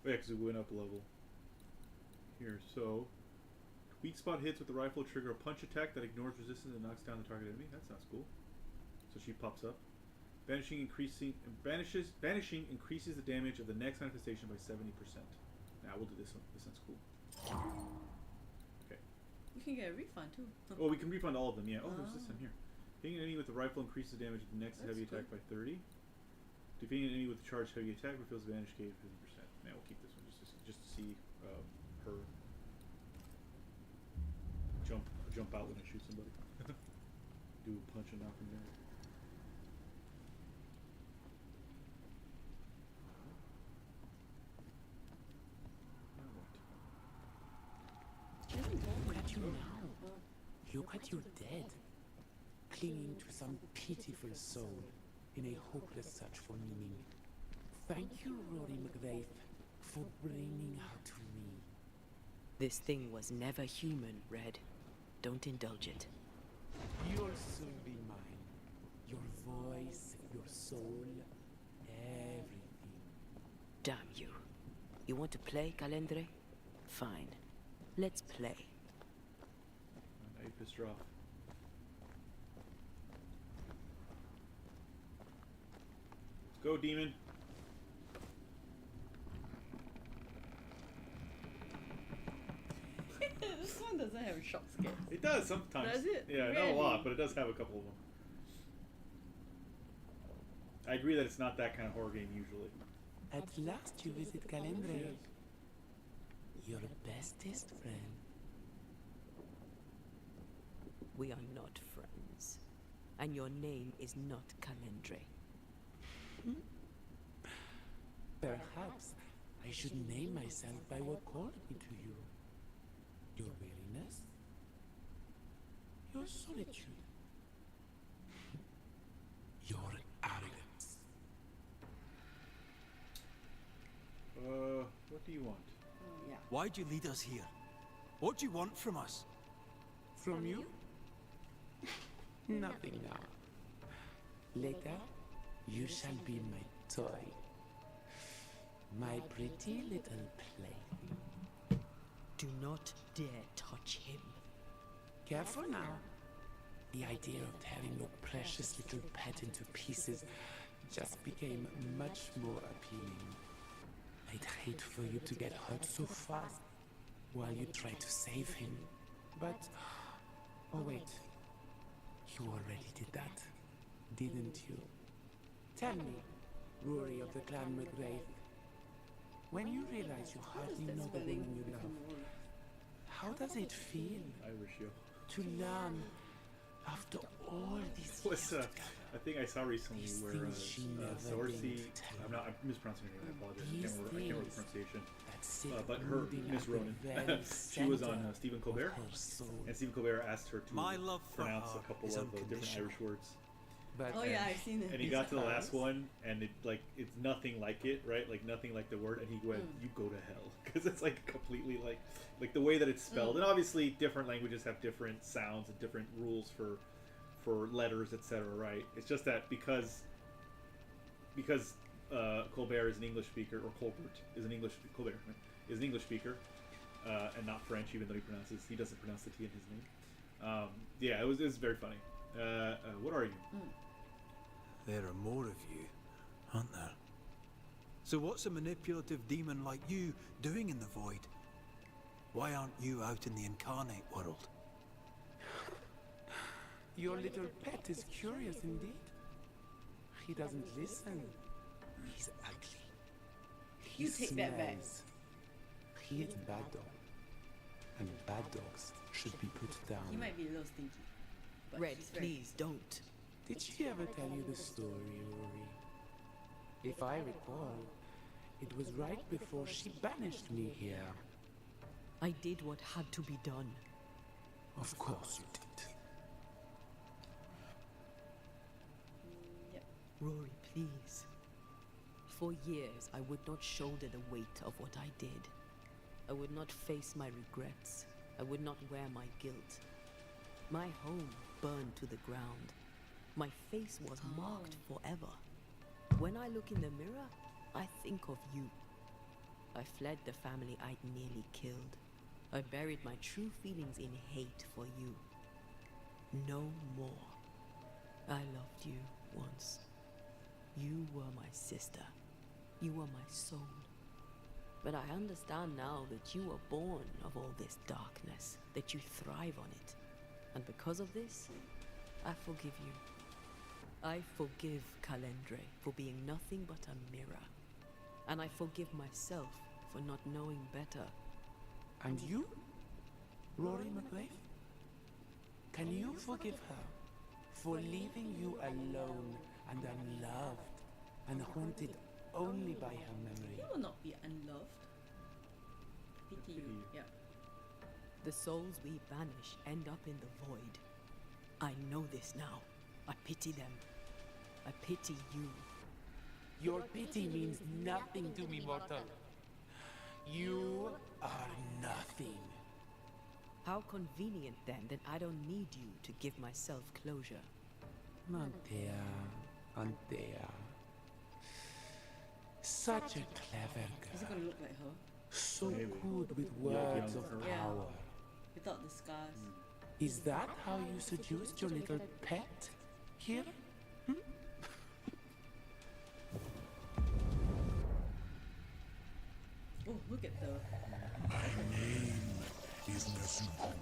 Yeah, because we went up a level. Here, so weak spot hits with the rifle trigger a punch attack that ignores resistance and knocks down the target enemy. That sounds cool. So she pops up. Banishing increases the damage of the next manifestation by 70%. Now we'll do this one. This sounds cool. Okay. We can get a refund too. Oh, we can refund all of them. Yeah. Oh, there's this Ah. one here. Hitting an enemy with the rifle increases the damage of the next That's heavy good. attack by 30. Defeating an enemy with a charged heavy attack refills the vanish gauge 50%. Now we'll keep this one just to see her jump out when I shoot somebody. Do a punch and knock him down. Now what? She hasn't gone Look at you yet. now. Look at you dead. Clinging to some pitiful soul in a hopeless search for meaning. Thank you, Rory McVeigh, for bringing her to me. This thing was never human, Red. Don't indulge it. You'll soon be mine. Your voice, your soul, everything. Damn you. You want to play, Calendre? Fine. Let's play. Now you pissed her off. Let's go, demon. This one doesn't have shock scares. It does sometimes. Does it? Yeah, not a Really? lot, but it does have a couple of them. I agree that it's not that kind of horror game usually. At last you visit Calendre, your bestest friend. We are not friends. And your name is not Calendre. Perhaps I should name myself by what called me to you. Your weariness, your solitude, your arrogance. What do you want? Yeah. Why'd you lead us here? What do you want from us? From you? Nothing now. Later, you shall be my toy. My pretty little plaything. Do not dare touch him. Careful now. The idea of tearing your precious little pet into pieces just became much more appealing. I'd hate for you to get hurt so fast while you try to save him. But, oh wait, you already did that, didn't you? Tell me, Rory of the Clan McGrath, when you realize you hardly know the woman you love, how does it feel Irish, yo. to learn after all these What's years I think I saw recently These where things she never Dorsey. didn't tell I'm mispronouncing her name. I apologize. I These can't remember the things pronunciation. that sit But her, brooding Miss at the Ronan, very she was on center Stephen of Colbert, her soul. and Stephen Colbert asked her to My love for pronounce her a couple is of different unconditional. Irish words. But Oh yeah, I've seen it. And he got to the last one, and it's nothing like it, right? Like nothing like the word, and he went, "You go to hell," because it's like completely like the way that it's spelled. And obviously, different languages have different sounds and different rules for letters, etc. Right? It's just that because Colbert is an English speaker, or Colbert is an English speaker, and not French, even though he doesn't pronounce the T in his name. Yeah, it was very funny. What are you? There are more of you, aren't there? So what's a manipulative demon like you doing in the void? Why aren't you out in the incarnate world? your little pet is curious indeed. He doesn't listen. He's ugly. He You take that back. smells. He is bad dog. And bad dogs should be put down. He might be a little stinky. But Red, she's very please don't. Did she ever tell you the story, Rory? If I recall, it was right before she banished me here. I did what had to be done. Of course you did. Yep. Rory, please. For years, I would not shoulder the weight of what I did. I would not face my regrets. I would not wear my guilt. My home burned to the ground. My face was marked forever. When I look in the mirror, I think of you. I fled the family I'd nearly killed. I buried my true feelings in hate for you. No more. I loved you once. You were my sister. You were my soul. But I understand now that you were born of all this darkness, that you thrive on it. And because of this, I forgive you. I forgive Calendre for being nothing but a mirror. And I forgive myself for not knowing better. And you, Rory McGrath? Can you forgive her for leaving you alone and unloved and haunted only by her memory? You will not be unloved. Pity you. Yeah. The souls we banish end up in the void. I know this now. I pity them. I pity you. Your pity means nothing to me, mortal. You are nothing. How convenient then that I don't need you to give myself closure. Antea, Antea. Such a clever Is it girl. gonna look like her? So Maybe. good with Yeah, words yeah. of Yeah. power. Without the scars. Is that how you seduced your little pet here? Oh, look at the. My name is Nasuku,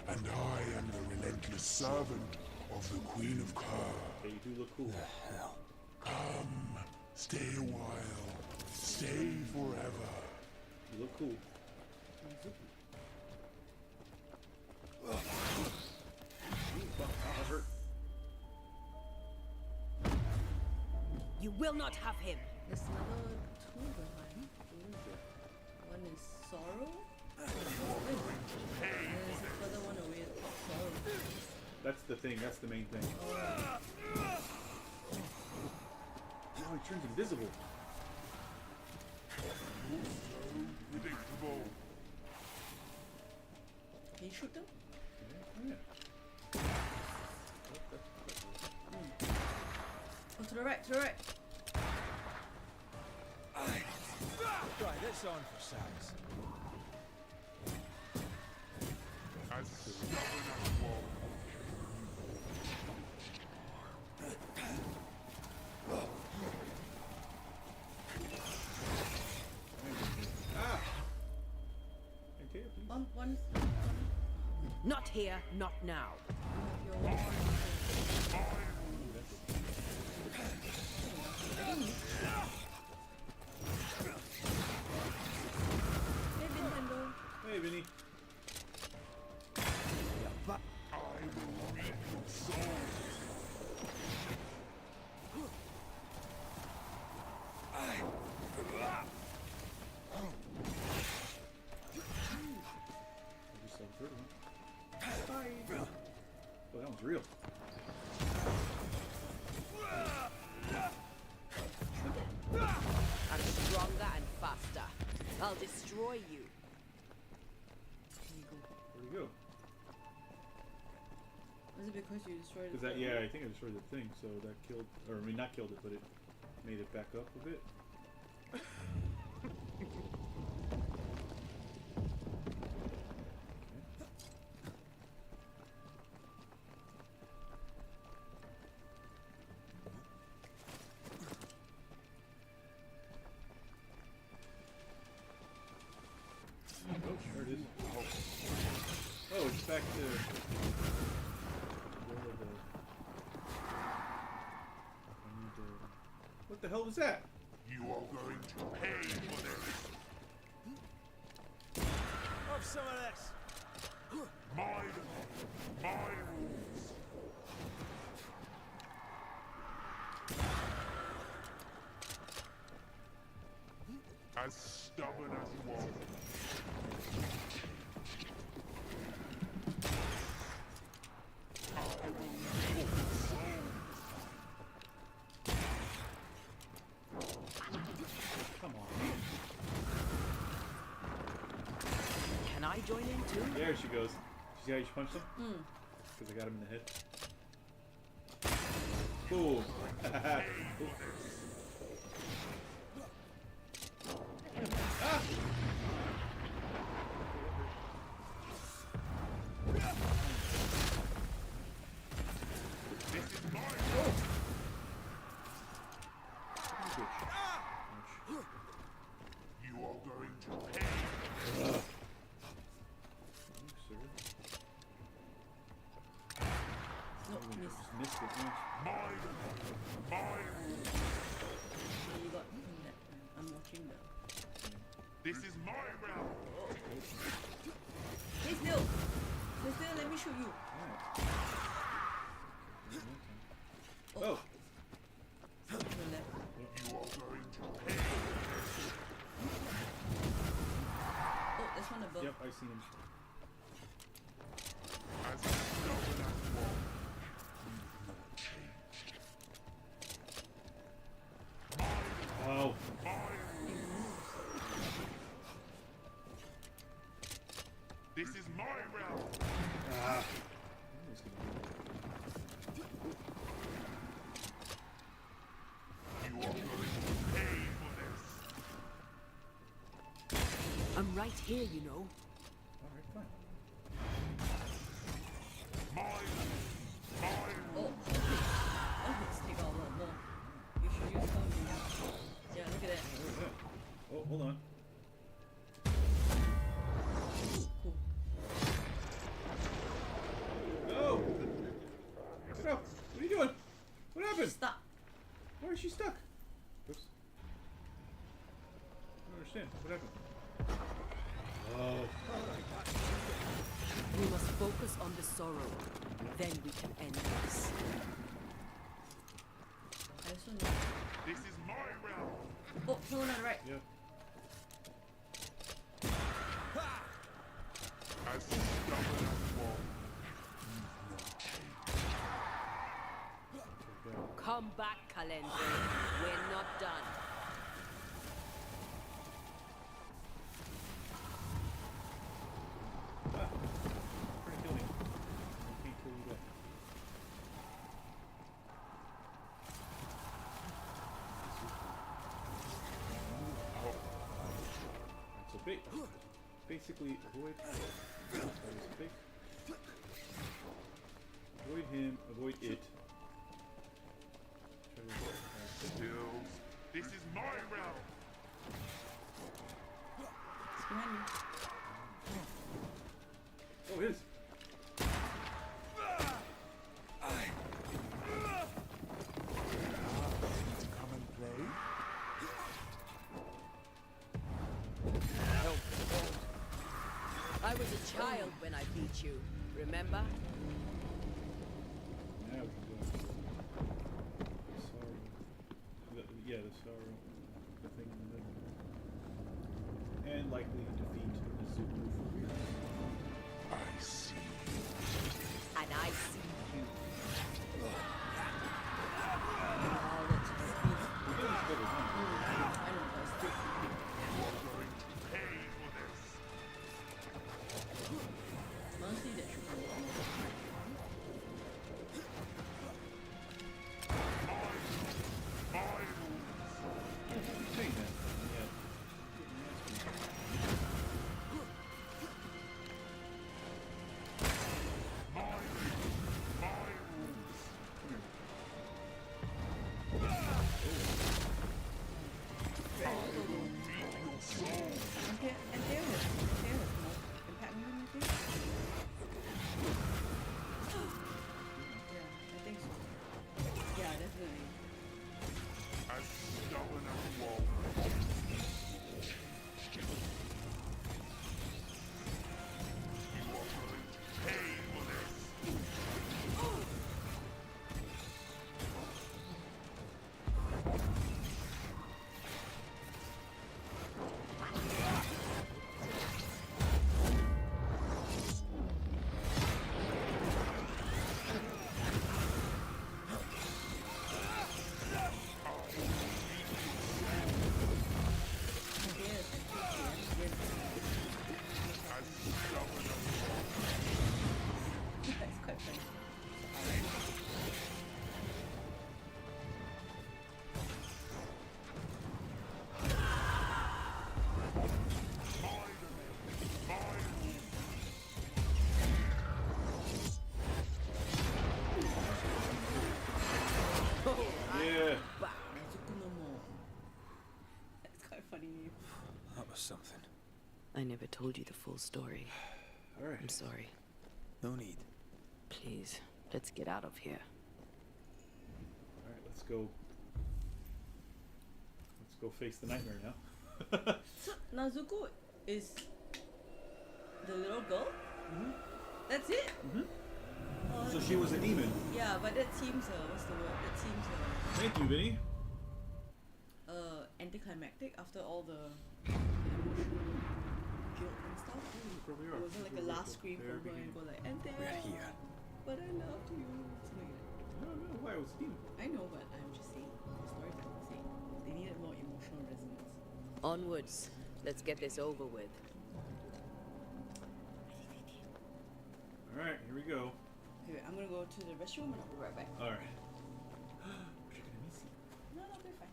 and I am the relentless servant of the Queen of Kerr. Okay, you do look cool. Come, stay a while, stay forever. You look cool. That hurt. You will not have him! There's another two behind. What is it? One is sorrow. And there's a further one away called sorrow. That's the thing. That's the main thing. Oh, he turns invisible. Predictable. Can you shoot them? Yeah. Oh, to the right, to the right. Try this on for size. As stubborn as wall. Ah! Okay, please. One. Not here, not now. Your one. Hey, Nintendo. Hey, Vinny. I will reap your soul. I just saw the third one. Bye. Oh, that one's real. I'm stronger and faster. I'll destroy you. Where'd he go? Was it because you destroyed Because the that, third yeah, one? I think I destroyed the thing, so that killed, or I mean, not killed it, but it made it back up a bit. Oh, there it is. Oh, it's back to where the. I need to. What the hell was that? You are going to pay for this. Have some of this. My rules. As stubborn as you are. I will reap your soul. Come on. Can I join in too? There she goes. See how you punched him? Hmm. Because I got him in the head. Boom. Ah! This is mine. You are going to pay. Nope, miss. Missed it. Yeah. Mine. So you got him that time. I'm watching the. This is my round. Stay still! Stay still, let me shoot you. Oh. Something to the left. You are going to pay. Oh, there's one above. Yep, I seen him. As stubborn as you are. Oh. This is my round. Ah. You are going to pay for this. I'm right here, you know. Alright, fine. Mine. Oh, okay. Oh, let's take out a lot more. You should use something else. Yeah, look at that. What was that? Oh, hold on. Cool. No! Get up! What are you doing? What happened? Stop. Why is she stuck? Oops. I don't understand. What happened? Oh. We must focus on the sorrow. Then we can end this. I also know. This is my round. Oh, someone on the right. Yep. As stubborn as one. Come back, Calendar. We're not done. Trying to kill me. I can't kill you back. Alright, so basically avoid avoid him, avoid it. Stills. This is my realm. It's behind you. Oh, it is. Come and play. I was a child when I beat you. Remember? Now we can go. Sorrow. Yeah, the sorrow. The thing in the middle. And likely defeat the Zubu. I see. And I see you. Oh, that's just me. We're getting better, huh? I know, guys. You are going to pay for this. Honestly, that should be My Yeah, keep saying that. Yeah. And there was more impact on him, I think. Yeah, I think so. Yeah, definitely. as stubborn as wall. You are going to pay for this. As stubborn as wall. That's quite funny. Yeah. That's quite funny. That was something. I never told you the full story. Alright. I'm sorry. No need. Please, let's get out of here. Alright, let's go. Let's go face the nightmare now. So Nazuko is the little girl? Mhm. That's it? Mhm. Oh, So she was a demon. yeah, but that seems what's the word? That seems Thank you, Vinny. anticlimactic after all the emotional guilt and stuff. Probably It are. wasn't like a last scream from her and go like, and there, We're here. but I love you. Something like that. No, why it was a demon. I know, but I'm just saying. The story for the sake. They needed more emotional resonance. Onwards. Let's get this over with. Alright, here we go. Okay, wait, I'm gonna go to the restroom and I'll be right back. Alright. We're gonna miss you. No, they're fine.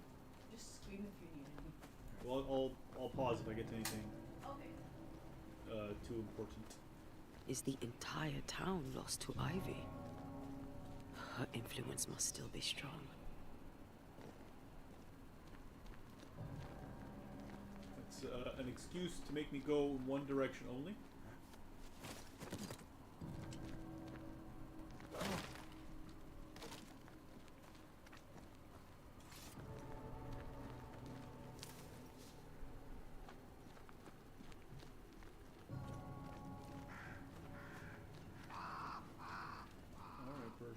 Just scream if you need anything. Well, I'll pause if I get to anything Okay. too important. Is the entire town lost to Ivy? Her influence must still be strong. It's an excuse to make me go in one direction only. Alright, bird.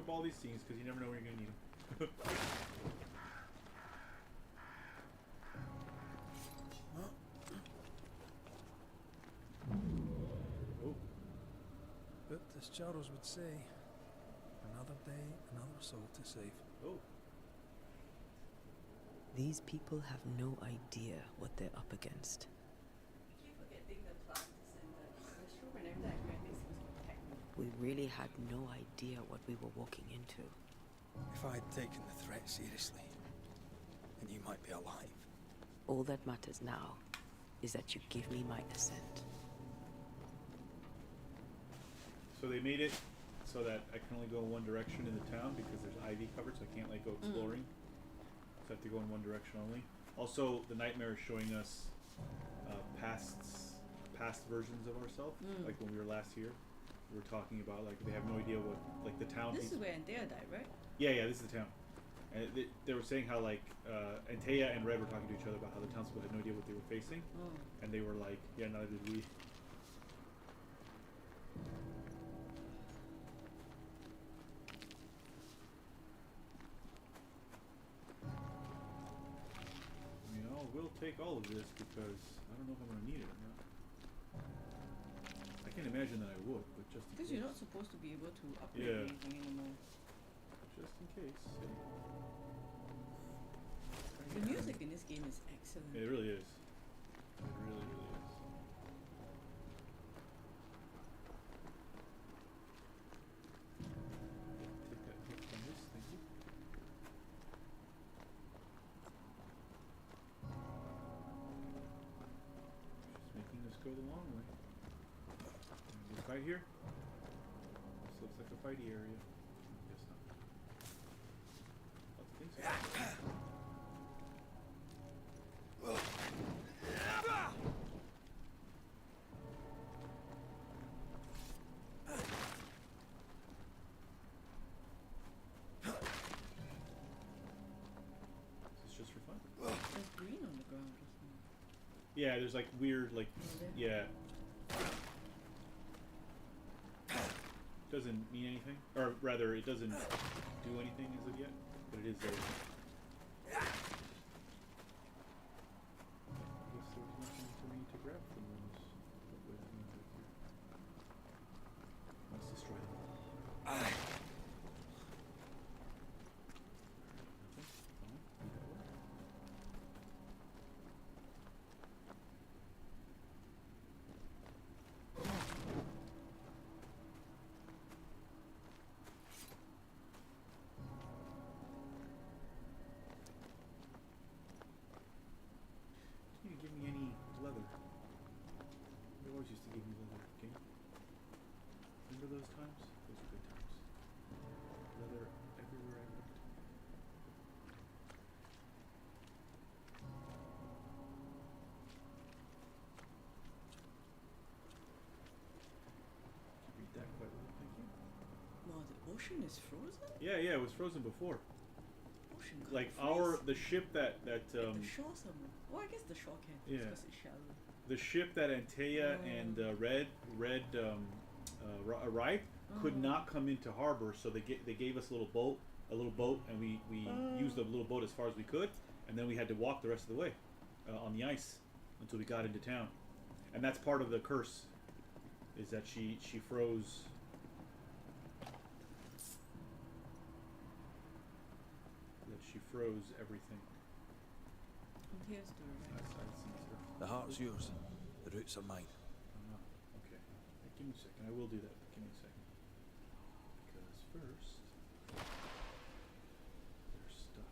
up all these things because you never know where you're gonna need them. Oh. But as Charles would say, another day, another soul to save. Oh. These people have no idea what they're up against. I keep forgetting the plant is in the restroom, and every time I go in, they seem to attack me. We really had no idea what we were walking into. If I had taken the threat seriously, then you might be alive. All that matters now is that you give me my assent. So they made it so that I can only go in one direction in the town because there's ivy covered, so I can't like go exploring. So I have to go in one direction only. Also, the nightmare is showing us past versions of ourselves. Like when we were last here, we were talking about like they have no idea what like the town. This is where Anthea died, right? Yeah, this is the town. And they were saying how like Antea and Red were talking to each other about how the townspeople had no idea what they were facing, and they were like, "Yeah, neither did we." We'll take all of this because I don't know if I'm going to need it or not. I can't imagine that I would, but just in Because case. you're not supposed to be able to upgrade anything anymore. Just in case. The music in this game is excellent. It really is. It really, really is. Take that hit from this, thank you. Just making us go the long way. This right here. This looks like a fighty area. Guess not. Lots of things here. Just for fun. There's green on the ground just now. Yeah, there's like weird, like, yeah. Doesn't mean anything, or rather, it doesn't do anything as of yet, but it is a. I guess there was nothing for me to grab from those. Let's destroy them. Nothing? Can you give me any leather? They always used to give me leather, okay? Remember those times? Those were good times. Leather everywhere I looked. Read that quite well, thank you. Wow, the ocean is frozen? Yeah, it was frozen before. Ocean can't Like freeze. the ship that The shore somewhere. Oh, I guess the shore can. Yeah. Because it's shallow. the ship that Antea and Red arrived could not come into harbor, so they gave us a little boat, and we used the little boat as far as we could, and then we had to walk the rest of the way on the ice until we got into town, and that's part of the curse, is that she froze. That she froze everything. And here's the right. The heart's yours. The roots are mine. Okay. Give me a second. I will do that. Give me a second. Because first, there's stuff.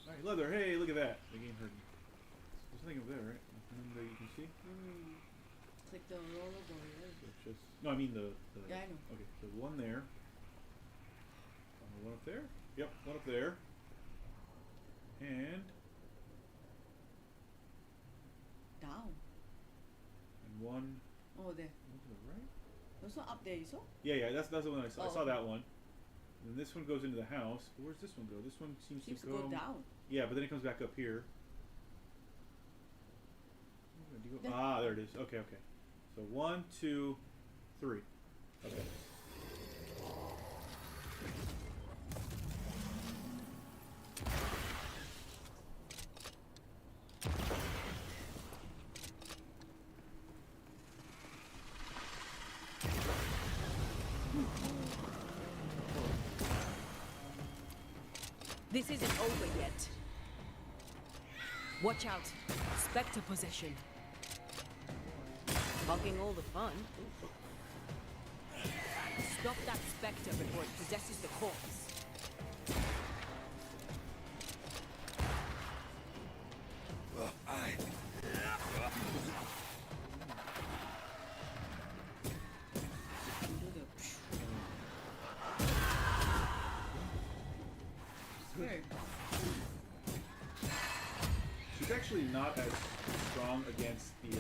Alright, leather. Hey, look at that. The game heard me. There's nothing over there, right? Nothing that you can see? It's like the roller boy, Just, no, I mean the Yeah, I know. Okay, so one there. One up there? Yep, one up there. And down. one Oh, there. to the right? That's not up there, you saw? Yeah, that's the one I saw. I saw okay. that one. And this one goes into the house. Where's this one go? This one seems Seems to to go down. Yeah, but then it comes back up here. Do you go- There. there it is. Okay, okay. So 1, 2, 3. Okay. This isn't over yet. Watch out. Spectre possession. Hogging all the fun. Stop that spectre before it possesses the corpse. Here. She's actually not as strong against the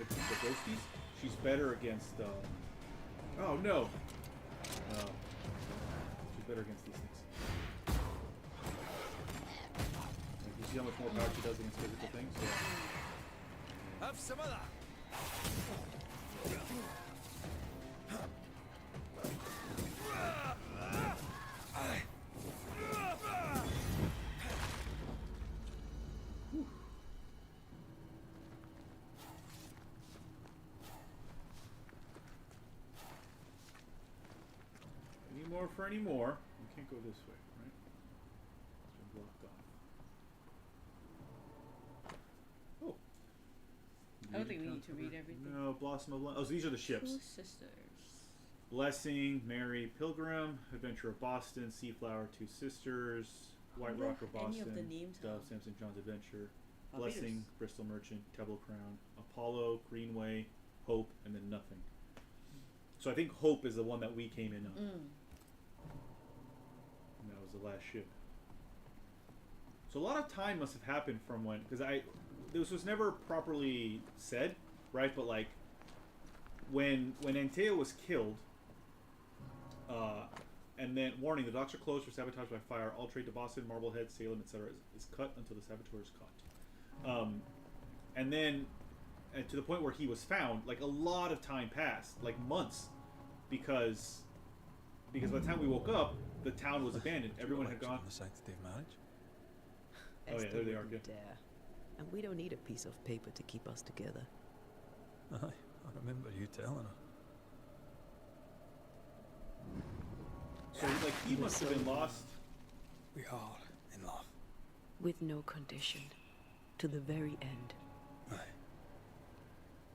ghosties. She's better against oh no. She's better against these things. Like, you see how much more power she does against physical things? Yeah. Have some of that. Any more for any more? We can't go this way, right? It's been blocked off. Oh. I don't think we need to read everything. No, Blossom of Light. Oh, so these are the ships. Two sisters. Blessing, Mary Pilgrim, Adventure of Boston, Seaflower, Two Sisters, White wonder Rock of if any Boston, of the names Dove, have Samson, John's Adventure, Barbados. Blessing, Bristol Merchant, Tebble Crown, Apollo, Greenway, Hope, and then Nothing. So I think Hope is the one that we came in on. Mm. And that was the last ship. So a lot of time must have happened from when, because this was never properly said, right? But like, when Anteo was killed, and then warning: the docks are closed for sabotage by fire. All trade to Boston, Marblehead, Salem, etc. is cut until the saboteur is caught. And then, to the point where he was found, like a lot of time passed, like months, because by the time we woke up, the town was abandoned. Everyone had gone. The sanctity of marriage. Oh yeah, there they are. Yeah. Dare. And we don't need a piece of paper to keep us together. Aye, I remember you telling her. So like he must have been lost. We are in love. With no condition. To the very end. Aye.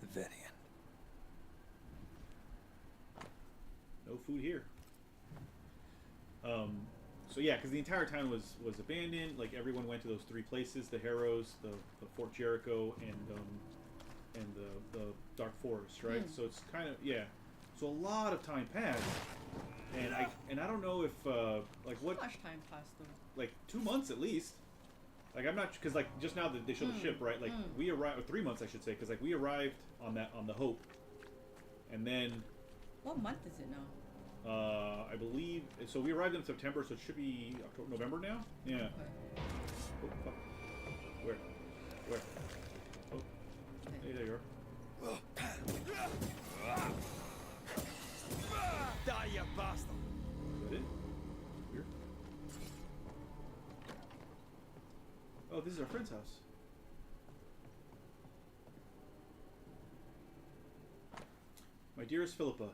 The very end. No food here. So yeah, because the entire town was abandoned. Like everyone went to those 3 places: the Harrows, the Fort Jericho, and the Dark Forest, right? So it's kind of So a lot of time passed, and I don't know if like what How much time passed though? like 2 months at least. Like I'm not, because like just now that they show the ship, right? Like we arrived, or 3 months I should say, because like we arrived on the Hope, and then What month is it now? I believe so. We arrived in September, so it should be October, November now. Yeah. Okay. Oh, fuck. Where? Oh, hey, there you are. Die, you bastard! Is that it? Weird. Oh, this is our friend's house. My dearest Philippa,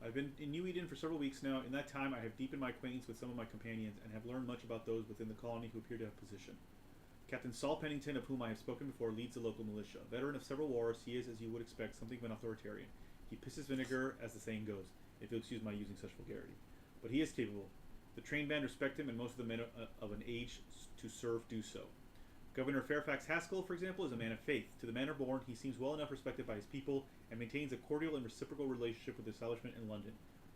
I've been in New Eden for several weeks now. In that time, I have deepened my acquaintance with some of my companions and have learned much about those within the colony who appear to have position. Captain Saul Pennington, of whom I have spoken before, leads the local militia. Veteran of several wars, he is, as you would expect, something of an authoritarian. He pisses vinegar, as the saying goes, if you'll excuse my using such vulgarity. But he is capable. The trained band respect him, and most of the men of an age to serve do so. Governor Fairfax Haskell, for example, is a man of faith. To the manner born, he seems well enough respected by his people and maintains a cordial and reciprocal relationship with the establishment in London.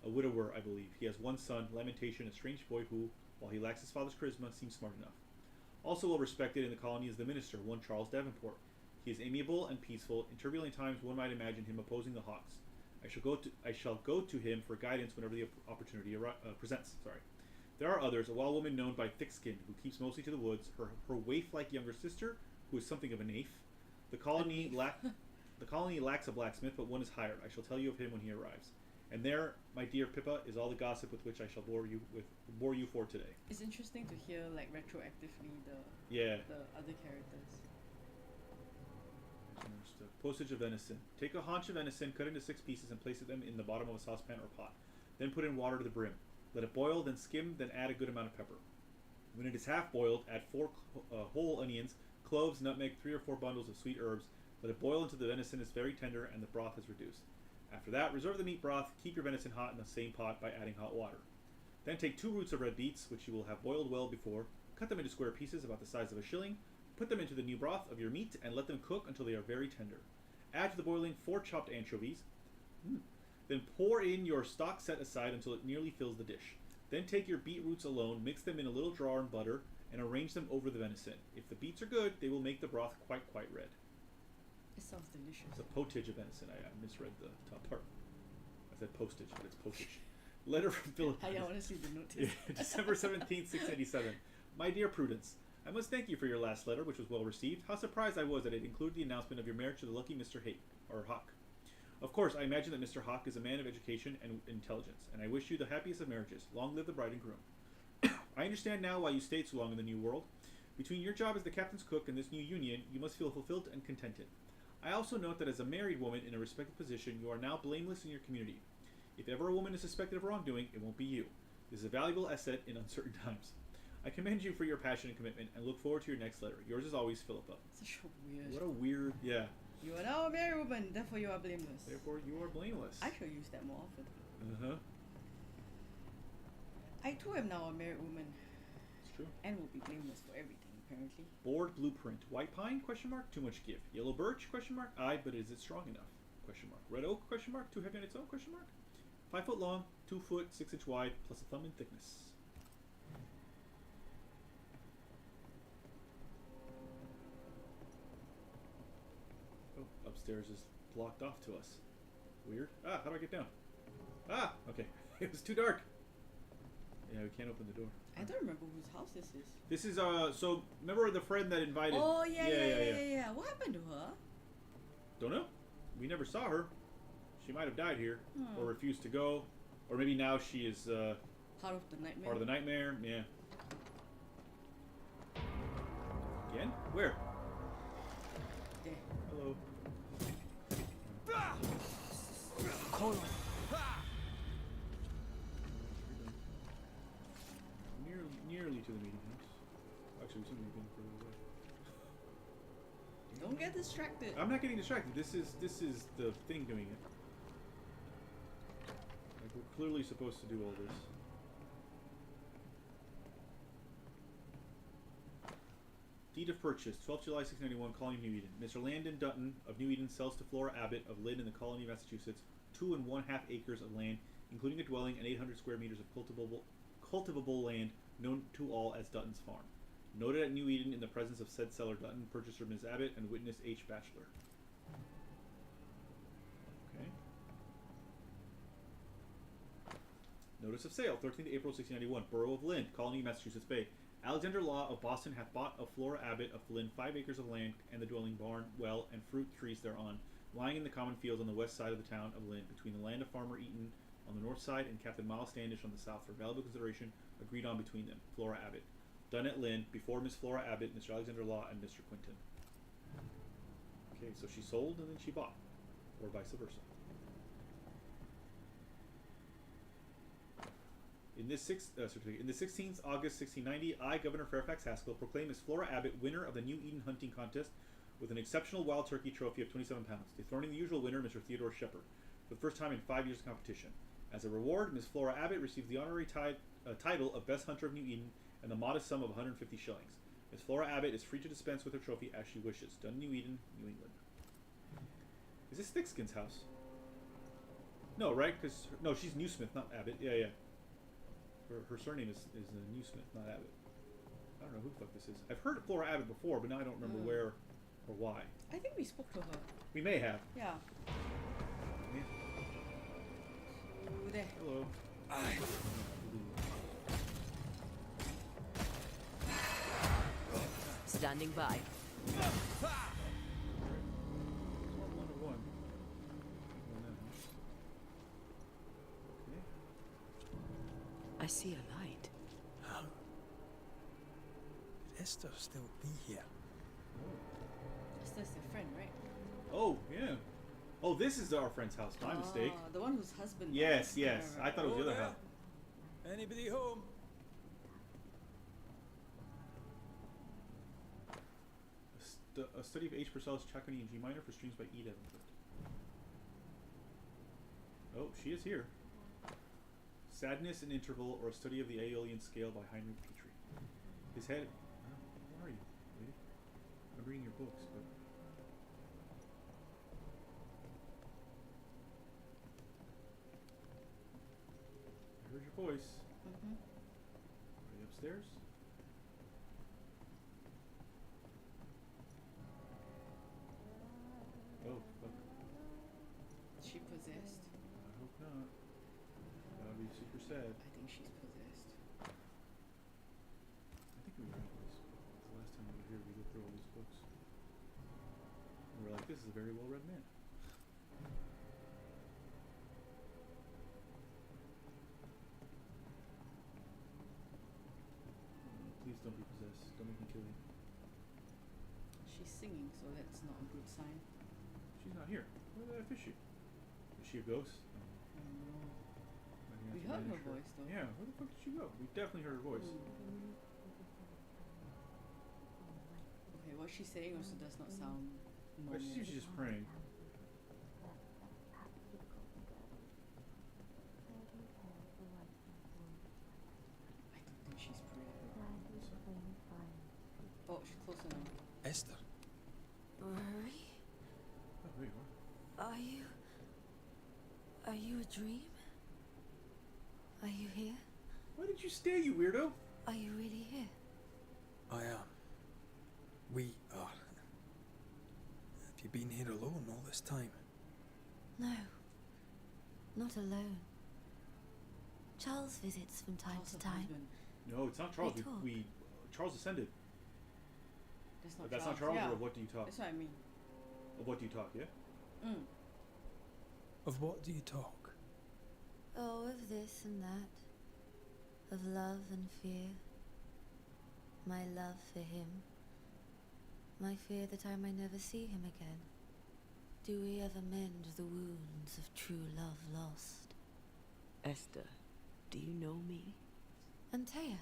A widower, I believe. He has one son, Lamentation, a strange boy who, while he lacks his father's charisma, seems smart enough. Also well respected in the colony is the minister, one Charles Davenport. He is amiable and peaceful. In turbulent times, one might imagine him opposing the Hawks. I shall go to him for guidance whenever the opportunity presents. Sorry. There are others, a wild woman known by Thickskin, who keeps mostly to the woods, her waif-like younger sister, who is something of a naif. The colony lacks a blacksmith, but one is hired. I shall tell you of him when he arrives. And there, my dear Pippa, is all the gossip with which I shall bore you for today. It's interesting to hear like retroactively the other characters. Postage of venison. Take a haunch of venison, cut into 6 pieces, and place them in the bottom of a saucepan or pot. Then put in water to the brim. Let it boil, then skim, then add a good amount of pepper. When it is half boiled, add 4 whole onions, cloves, nutmeg, 3 or 4 bundles of sweet herbs. Let it boil until the venison is very tender and the broth is reduced. After that, reserve the meat broth. Keep your venison hot in the same pot by adding hot water. Then take 2 roots of red beets, which you will have boiled well before. Cut them into square pieces about the size of a shilling. Put them into the new broth of your meat and let them cook until they are very tender. Add to the boiling 4 chopped anchovies. Then pour in your stock set aside until it nearly fills the dish. Then take your beetroots alone, mix them in a little jar in butter, and arrange them over the venison. If the beets are good, they will make the broth quite red. It sounds delicious. It's a potage of venison. I misread the top part. I said postage, but it's potage. Letter from Philip. I want to see the notice. December 17th, 687. My dear Prudence, I must thank you for your last letter, which was well received. How surprised I was that it included the announcement of your marriage to the lucky Mr. Hawk. Of course, I imagine that Mr. Hawk is a man of education and intelligence, and I wish you the happiest of marriages. Long live the bride and groom. I understand now why you stayed so long in the New World. Between your job as the captain's cook and this new union, you must feel fulfilled and contented. I also note that as a married woman in a respected position, you are now blameless in your community. If ever a woman is suspected of wrongdoing, it won't be you. This is a valuable asset in uncertain times. I commend you for your passion and commitment, and look forward to your next letter. Yours as always, Philippa. Such a weird. What a weird, yeah. You are now a married woman, therefore you are blameless. Therefore you are blameless. I shall use that more often. Uh-huh. I too am now a married woman. It's true. And will be blameless for everything, apparently. Board blueprint. White pine? Question mark. Too much give. Yellow birch? Question mark. Aye, but is it strong enough? Question mark. Red oak? Question mark. Too heavy on its own? Question mark. 5 foot long, 2 foot, 6 inch wide, plus a thumb in thickness. Oh, upstairs is blocked off to us. Weird. Ah, how do I get down? Ah, okay. It was too dark. Yeah, we can't open the door. I don't remember whose house this is. This is, so, remember the friend that invited? Oh, yeah. What happened to her? Don't know. We never saw her. She might have died here, or refused to go, or maybe now she is, part of the nightmare? Part of the nightmare, yeah. Again? Where? There. Hello. Colon. Nearly to the meeting house. Actually, we seem to be going further away. Don't get distracted. I'm not getting distracted. This is the thing doing it. Like, we're clearly supposed to do all this. Deed of purchase, 12 July 691, Colony of New Eden. Mr. Landon Dutton of New Eden sells to Flora Abbott of Lynn in the Colony of Massachusetts 2 1/2 acres of land, including a dwelling and 800 square meters of cultivable land known to all as Dutton's Farm. Noted at New Eden in the presence of said seller Dutton, purchaser Ms. Abbott, and witness H. Batchelor. Okay. Notice of sale, 13th April 1691, Borough of Lynn, Colony, Massachusetts Bay. Alexander Law of Boston hath bought of Flora Abbott of Lynn 5 acres of land and the dwelling, barn, well, and fruit trees thereon, lying in the common fields on the west side of the town of Lynn, between the land of Farmer Eaton on the north side and Captain Miles Standish on the south, for valuable consideration agreed on between them. Flora Abbott. Done at Lynn, before Miss Flora Abbott, Mr. Alexander Law, and Mr. Quinton. Okay, so she sold and then she bought, or vice versa. In this 16th August 1690, I, Governor Fairfax Haskell, proclaim Miss Flora Abbott winner of the New Eden hunting contest with an exceptional wild turkey trophy of 27 pounds, dethroning the usual winner, Mr. Theodore Shepard, for the first time in 5 years of competition. As a reward, Miss Flora Abbott receives the honorary title of Best Hunter of New Eden and the modest sum of 150 shillings. Miss Flora Abbott is free to dispense with her trophy as she wishes. Done, New Eden, New England. Is this Thickskin's house? No, right? Because no, she's Newsmith, not Abbott. Yeah. Her surname is Newsmith, not Abbott. I don't know who the fuck this is. I've heard of Flora Abbott before, but now I don't remember where or why. I think we spoke to her. We may have. Yeah. Who there? Hello. Standing by. One. I see a light. How? Could Esther still be here? That's their friend, right? Oh, yeah. Oh, this is our friend's house. My mistake. The one whose husband Yes, died. yes. Right. I thought it was the other there. house. Anybody home? A study of H. Purcell's Chacony in G minor for strings by E. Davenport. Oh, she is here. Sadness and Interval, or a study of the Aeolian scale by Heinrich Petrie. His head. Where are you, lady? I'm reading your books, but. I heard your voice. Mm-hmm. Are you upstairs? Oh, fuck. Is she possessed? I hope not. That would be super sad. I think she's possessed. I think we were always. The last time we were here, we looked through all these books. And we were like, this is a very well read man. Please don't be possessed. Don't make me kill you. She's singing, so that's not a good sign. She's not here. Where the F is she? Is she a ghost? I don't know. I think We that's a heard her Banisher. voice, though. Yeah, where the fuck did she go? We definitely heard her voice. Okay, what she's saying also does not sound I normal. see she's just praying. I don't think she's praying. Oh, she's close enough. Esther? Rory? Oh, wait, what? Are you a dream? Are you here? Why did you stay, you weirdo? Are you really here? I am. We are. Have you been here alone all this time? No. Not alone. Charles visits from time Charles to her time. husband. No, it's not Charles. They talk. We Charles ascended. That's not That's Charles. not Charles, Yeah. or of what do you talk? That's what I mean. Of what do you talk, yeah? Mm. Of what do you talk? Oh, of this and that. Of love and fear. My love for him. My fear that I may never see him again. Do we ever mend the wounds of true love lost? Esther, do you know me? Antea?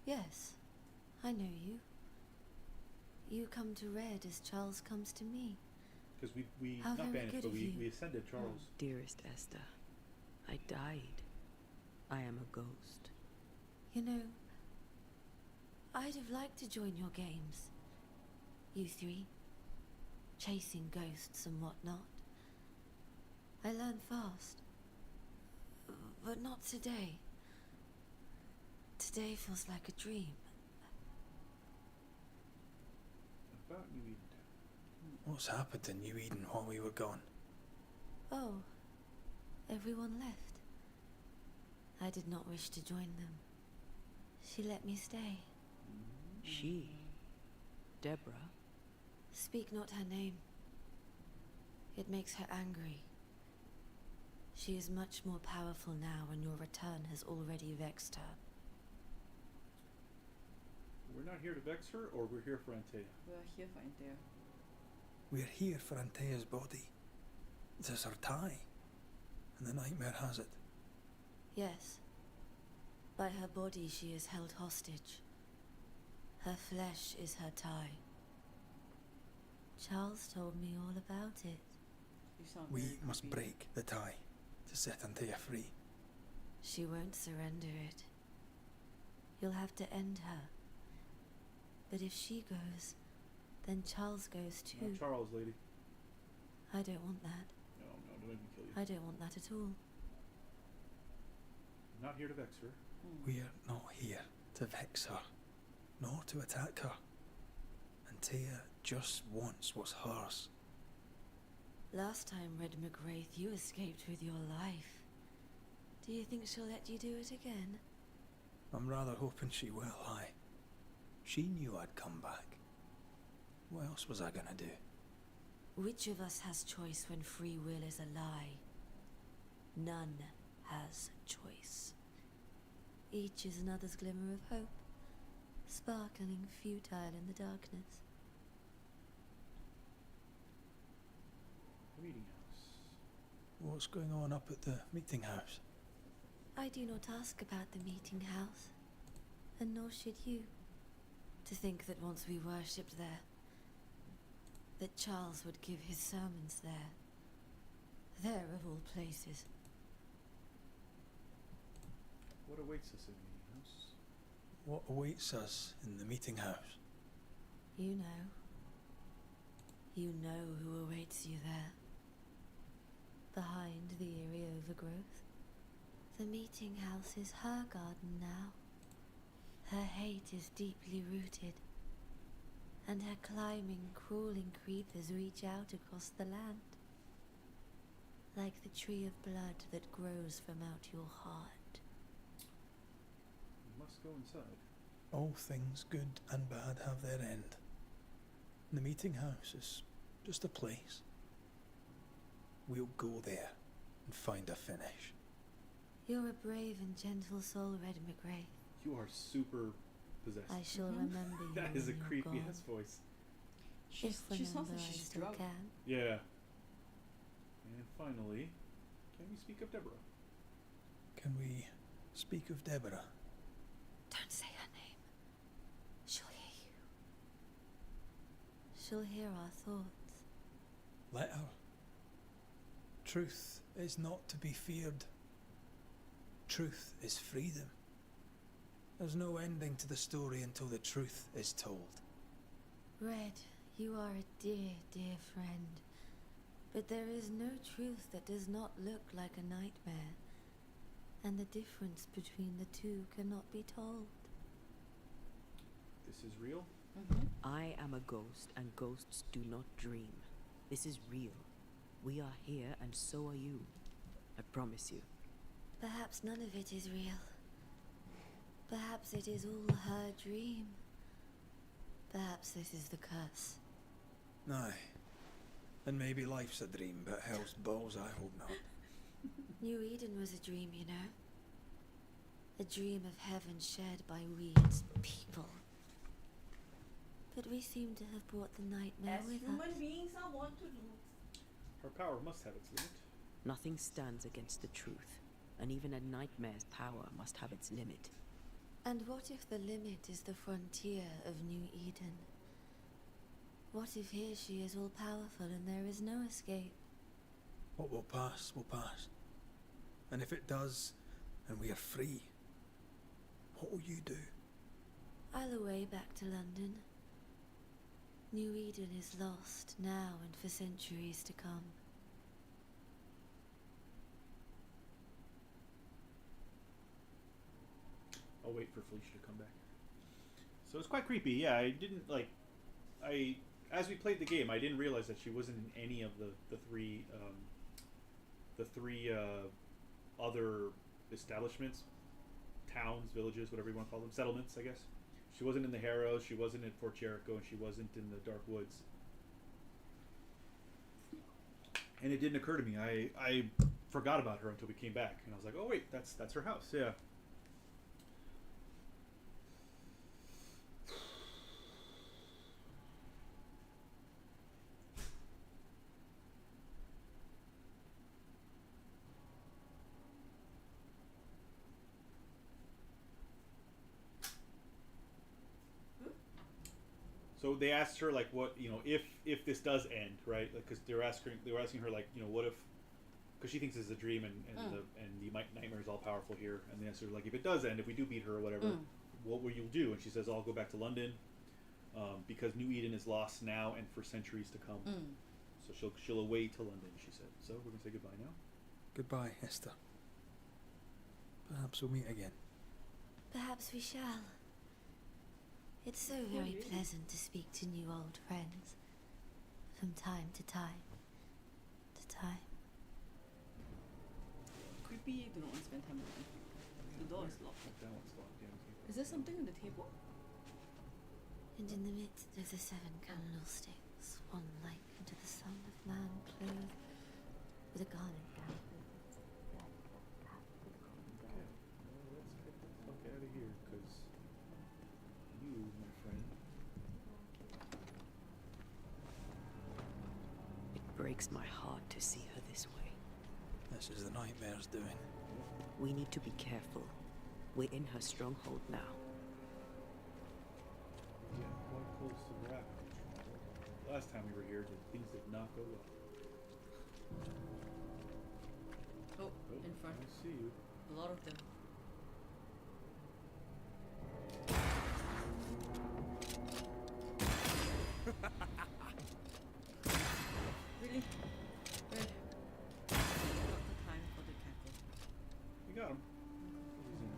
Yes, I know you. You come to Red as Charles comes to me. Because we How not very banished, good but of we you. ascended Charles. Dearest Esther, I died. I am a ghost. You know, I'd have liked to join your games. You three. Chasing ghosts and whatnot. I learn fast. But not today. Today feels like a dream. About New Eden. What's happened in New Eden while we were gone? Oh, everyone left. I did not wish to join them. She let me stay. She? Deborah? Speak not her name. It makes her angry. She is much more powerful now, and your return has already vexed her. We're not here to vex her, or we're here for Antea. We're here for Antea. We're here for Antea's body. It is her tie. And the nightmare has it. Yes. By her body she is held hostage. Her flesh is her tie. Charles told me all about it. You sound We very must creepy. break the tie to set Antea free. She won't surrender it. You'll have to end her. But if she goes, then Charles goes too. Not Charles, lady. I don't want that. No, don't make me kill you. I don't want that at all. I'm not here to vex her. We're not here to vex her, nor to attack her. Antea just wants what's hers. Last time, Red McWraith, you escaped with your life. Do you think she'll let you do it again? I'm rather hoping she will, aye. She knew I'd come back. What else was I gonna do? Which of us has choice when free will is a lie? None has choice. Each is another's glimmer of hope, sparkling futile in the darkness. Meeting house. What's going on up at the meeting house? I do not ask about the meeting house, and nor should you. To think that once we worshipped there, that Charles would give his sermons there. There of all places. What awaits us in the meeting house? What awaits us in the meeting house? You know. You know who awaits you there. Behind the eerie overgrowth. The meeting house is her garden now. Her hate is deeply rooted, and her climbing, crawling creepers reach out across the land, like the tree of blood that grows from out your heart. We must go inside. All things good and bad have their end. The meeting house is just a place. We'll go there and find a finish. You're a brave and gentle soul, Red McRae. You are super possessed. I shall remember you. That is a when you're creepy gone. ass voice. She If sounds remember like I she's still drunk. can. Yeah. And finally, can we speak of Deborah? Can we speak of Deborah? Don't say her name. She'll hear you. She'll hear our thoughts. Let her. Truth is not to be feared. Truth is freedom. There's no ending to the story until the truth is told. Red, you are a dear, dear friend. But there is no truth that does not look like a nightmare. And the difference between the two cannot be told. This is real? I am a ghost, and ghosts do not dream. This is real. We are here, and so are you. I promise you. Perhaps none of it is real. Perhaps it is all her dream. Perhaps this is the curse. Aye. And maybe life's a dream, but hell's balls, I hope not. New Eden was a dream, you know. A dream of heaven shared by we, its people. But we seem to have brought the nightmare As with human us. beings, I want to do. Her power must have its limit. Nothing stands against the truth, and even a nightmare's power must have its limit. And what if the limit is the frontier of New Eden? What if here she is all powerful and there is no escape? What will pass, will pass. And if it does, and we are free, what will you do? I'll away back to London. New Eden is lost now and for centuries to come. I'll wait for Felicia to come back. So it's quite creepy. Yeah, I didn't as we played the game, I didn't realize that she wasn't in any of the three other establishments, towns, villages, whatever you want to call them, settlements, I guess. She wasn't in the Harrows, she wasn't in Fort Jericho, and she wasn't in the Dark Woods. And it didn't occur to me. I forgot about her until we came back, and I was like, oh wait, that's her house. Yeah. So they asked her like, what, you know, if this does end, right? Like, because they were asking her like, you know, what if, because she thinks it's a dream and the nightmare is all powerful here, and they asked her like, if it does end, if we do beat her or whatever, what will you do? And she says, I'll go back to London, because New Eden is lost now and for centuries to come. So she'll away to London, she said. So we're gonna say goodbye now. Goodbye, Esther. Perhaps we'll meet again. Perhaps we shall. It's so very pleasant to speak to new old friends. From time to time. To time. Creepy be do not want to spend time with them. The door is locked. That one's locked. Yeah, okay. Is there something on the table? And in the midst of the 7 candlesticks, one like unto the Son of Man, clothed with a garment gown. Okay, well, let's get the fuck out of here, because you, my friend. It breaks my heart to see her this way. This is the nightmare's doing. We need to be careful. We're in her stronghold now. Yeah, quite close to the raft. Last time we were here, things did not go well. Oh, in front. I see you. A lot of them. Really? Red. Not the time for the cackle. You got him. He's in.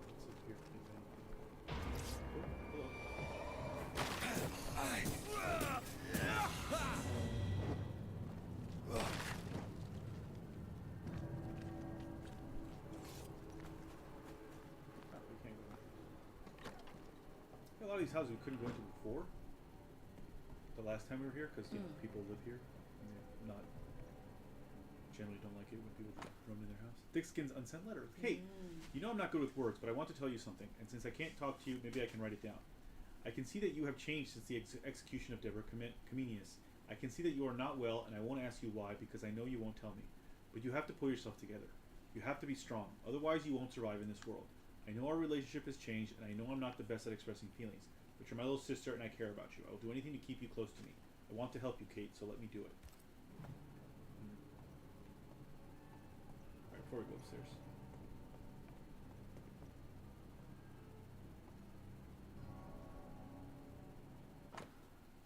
Let's look here. Oh, hello. We can't go in. A lot of these houses we couldn't go into before. The last time we were here, because people live here, and they're not generally don't like it when people roam in their house. Thick Skin's unsent letter. Hey, you know I'm not good with words, but I want to tell you something. And since I can't talk to you, maybe I can write it down. I can see that you have changed since the execution of Deborah Comenius. I can see that you are not well, and I won't ask you why, because I know you won't tell me. But you have to pull yourself together. You have to be strong. Otherwise, you won't survive in this world. I know our relationship has changed, and I know I'm not the best at expressing feelings. But you're my little sister, and I care about you. I will do anything to keep you close to me. I want to help you, Kate, so let me do it. Alright, before we go upstairs.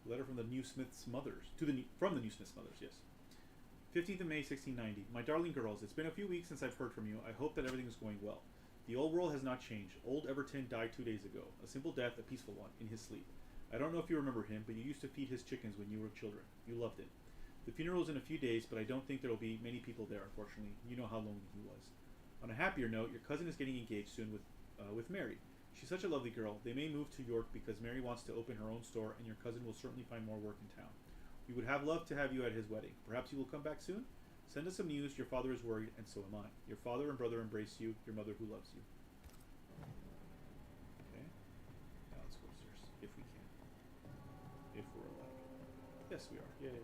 Letter from the New Smith's mothers. From the New Smith's mothers, yes. 15th of May, 1690. My darling girls, it's been a few weeks since I've heard from you. I hope that everything is going well. The old world has not changed. Old Everton died 2 days ago. A simple death, a peaceful one, in his sleep. I don't know if you remember him, but you used to feed his chickens when you were children. You loved it. The funeral is in a few days, but I don't think there will be many people there, unfortunately. You know how lonely he was. On a happier note, your cousin is getting engaged soon with Mary. She's such a lovely girl. They may move to York because Mary wants to open her own store, and your cousin will certainly find more work in town. We would have loved to have you at his wedding. Perhaps you will come back soon? Send us some news. Your father is worried, and so am I. Your father and brother embrace you. Your mother who loves you. Okay. Now let's go upstairs, if we can. If we're allowed. Yes, we are. Yay.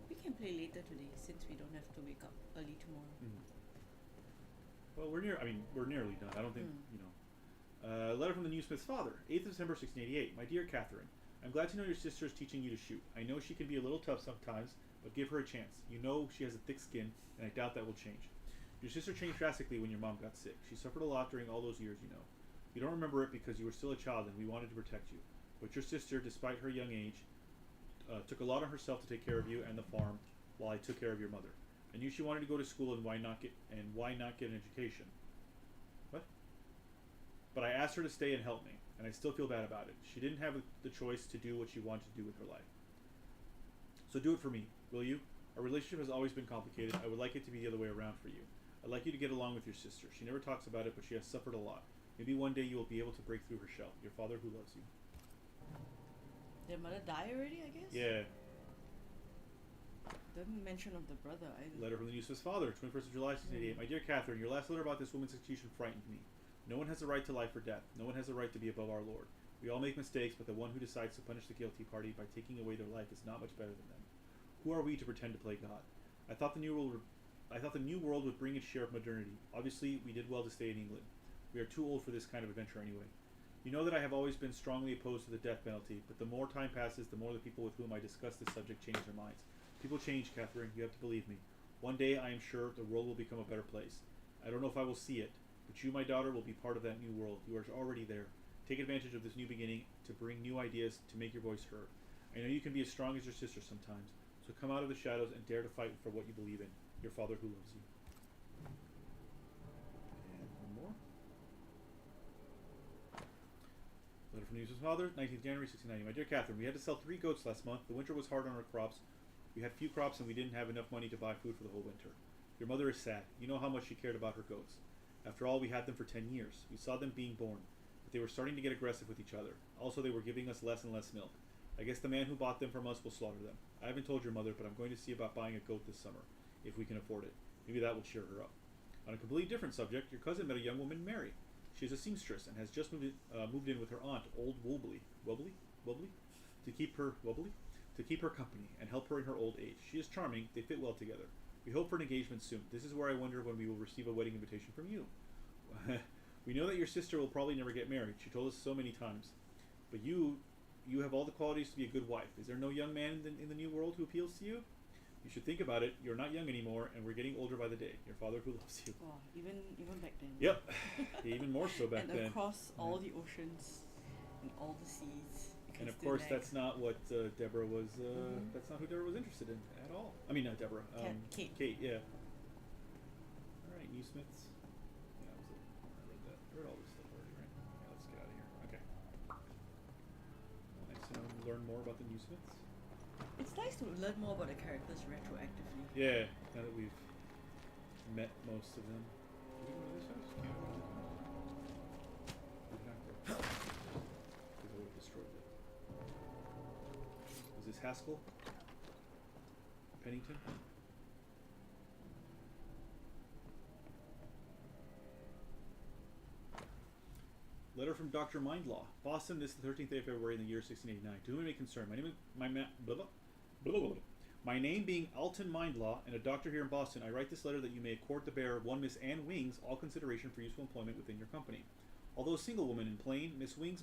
We can play later today since we don't have to wake up early tomorrow. Well, we're nearly done. I don't think, letter from the New Smith's father, 8th of December, 1688. My dear Catherine, I'm glad to know your sister is teaching you to shoot. I know she can be a little tough sometimes, but give her a chance. You know she has a thick skin, and I doubt that will change. Your sister changed drastically when your mom got sick. She suffered a lot during all those years, you know. You don't remember it because you were still a child and we wanted to protect you. But your sister, despite her young age, took a lot on herself to take care of you and the farm while I took care of your mother. I knew she wanted to go to school and why not get an education? What? But I asked her to stay and help me, and I still feel bad about it. She didn't have the choice to do what she wanted to do with her life. So do it for me, will you? Our relationship has always been complicated. I would like it to be the other way around for you. I'd like you to get along with your sister. She never talks about it, but she has suffered a lot. Maybe one day you will be able to break through her shell. Your father who loves you. Did mother die already, I guess? Yeah. Didn't mention of the brother either. Letter from the New Smith's father, 21st of July, 1688. My dear Catherine, your last letter about this woman's execution frightened me. No one has the right to life or death. No one has the right to be above our Lord. We all make mistakes, but the one who decides to punish the guilty party by taking away their life is not much better than them. Who are we to pretend to play God? I thought the new world would bring its share of modernity. Obviously, we did well to stay in England. We are too old for this kind of adventure anyway. You know that I have always been strongly opposed to the death penalty, but the more time passes, the more the people with whom I discuss this subject change their minds. People change, Catherine. You have to believe me. One day, I am sure, the world will become a better place. I don't know if I will see it, but you, my daughter, will be part of that new world. You are already there. Take advantage of this new beginning to bring new ideas, to make your voice heard. I know you can be as strong as your sister sometimes, so come out of the shadows and dare to fight for what you believe in. Your father who loves you. And one more. Letter from from News's father, 19th January 1690. My dear Catherine, we had to sell 3 goats last month. The winter was hard on our crops. We had few crops and we didn't have enough money to buy food for the whole winter. Your mother is sad. You know how much she cared about her goats. After all, we had them for 10 years. We saw them being born, but they were starting to get aggressive with each other. Also, they were giving us less and less milk. I guess the man who bought them from us will slaughter them. I haven't told your mother, but I'm going to see about buying a goat this summer, if we can afford it. Maybe that will cheer her up. On a completely different subject, your cousin met a young woman, Mary. She is a seamstress and has just moved in with her aunt, old Wobbly, to keep her company and help her in her old age. She is charming. They fit well together. We hope for an engagement soon. This is where I wonder when we will receive a wedding invitation from you. We know that your sister will probably never get married. She told us so many times. But you have all the qualities to be a good wife. Is there no young man in the new world who appeals to you? You should think about it. You're not young anymore, and we're getting older by the day. Your father who loves you. Oh, even back then. Yep. Even more so back then. And across all the oceans and all the seas. And of course, that's not what Deborah was. That's not who Deborah was interested in at all. I mean, not Deborah. Kate. Kate, yeah. All right, New Smiths. Yeah, I read that. I read all this stuff already, right? Yeah, let's get out of here. Okay. Next, learn more about the New Smiths. It's nice to learn more about the characters retroactively. Yeah, now that we've met most of them. Can we go to this house? Can't go to this house. Because I would have destroyed it. Is this Haskell? Pennington? Letter from Dr. Mindlaw. Boston, this is the 13th day of February in the year 1689. To whom it may concern, my name being Alton Mindlaw, and a doctor here in Boston, I write this letter that you may accord the bearer, one Miss Anne Wings, all consideration for useful employment within your company. Although a single woman in plain, Miss Wings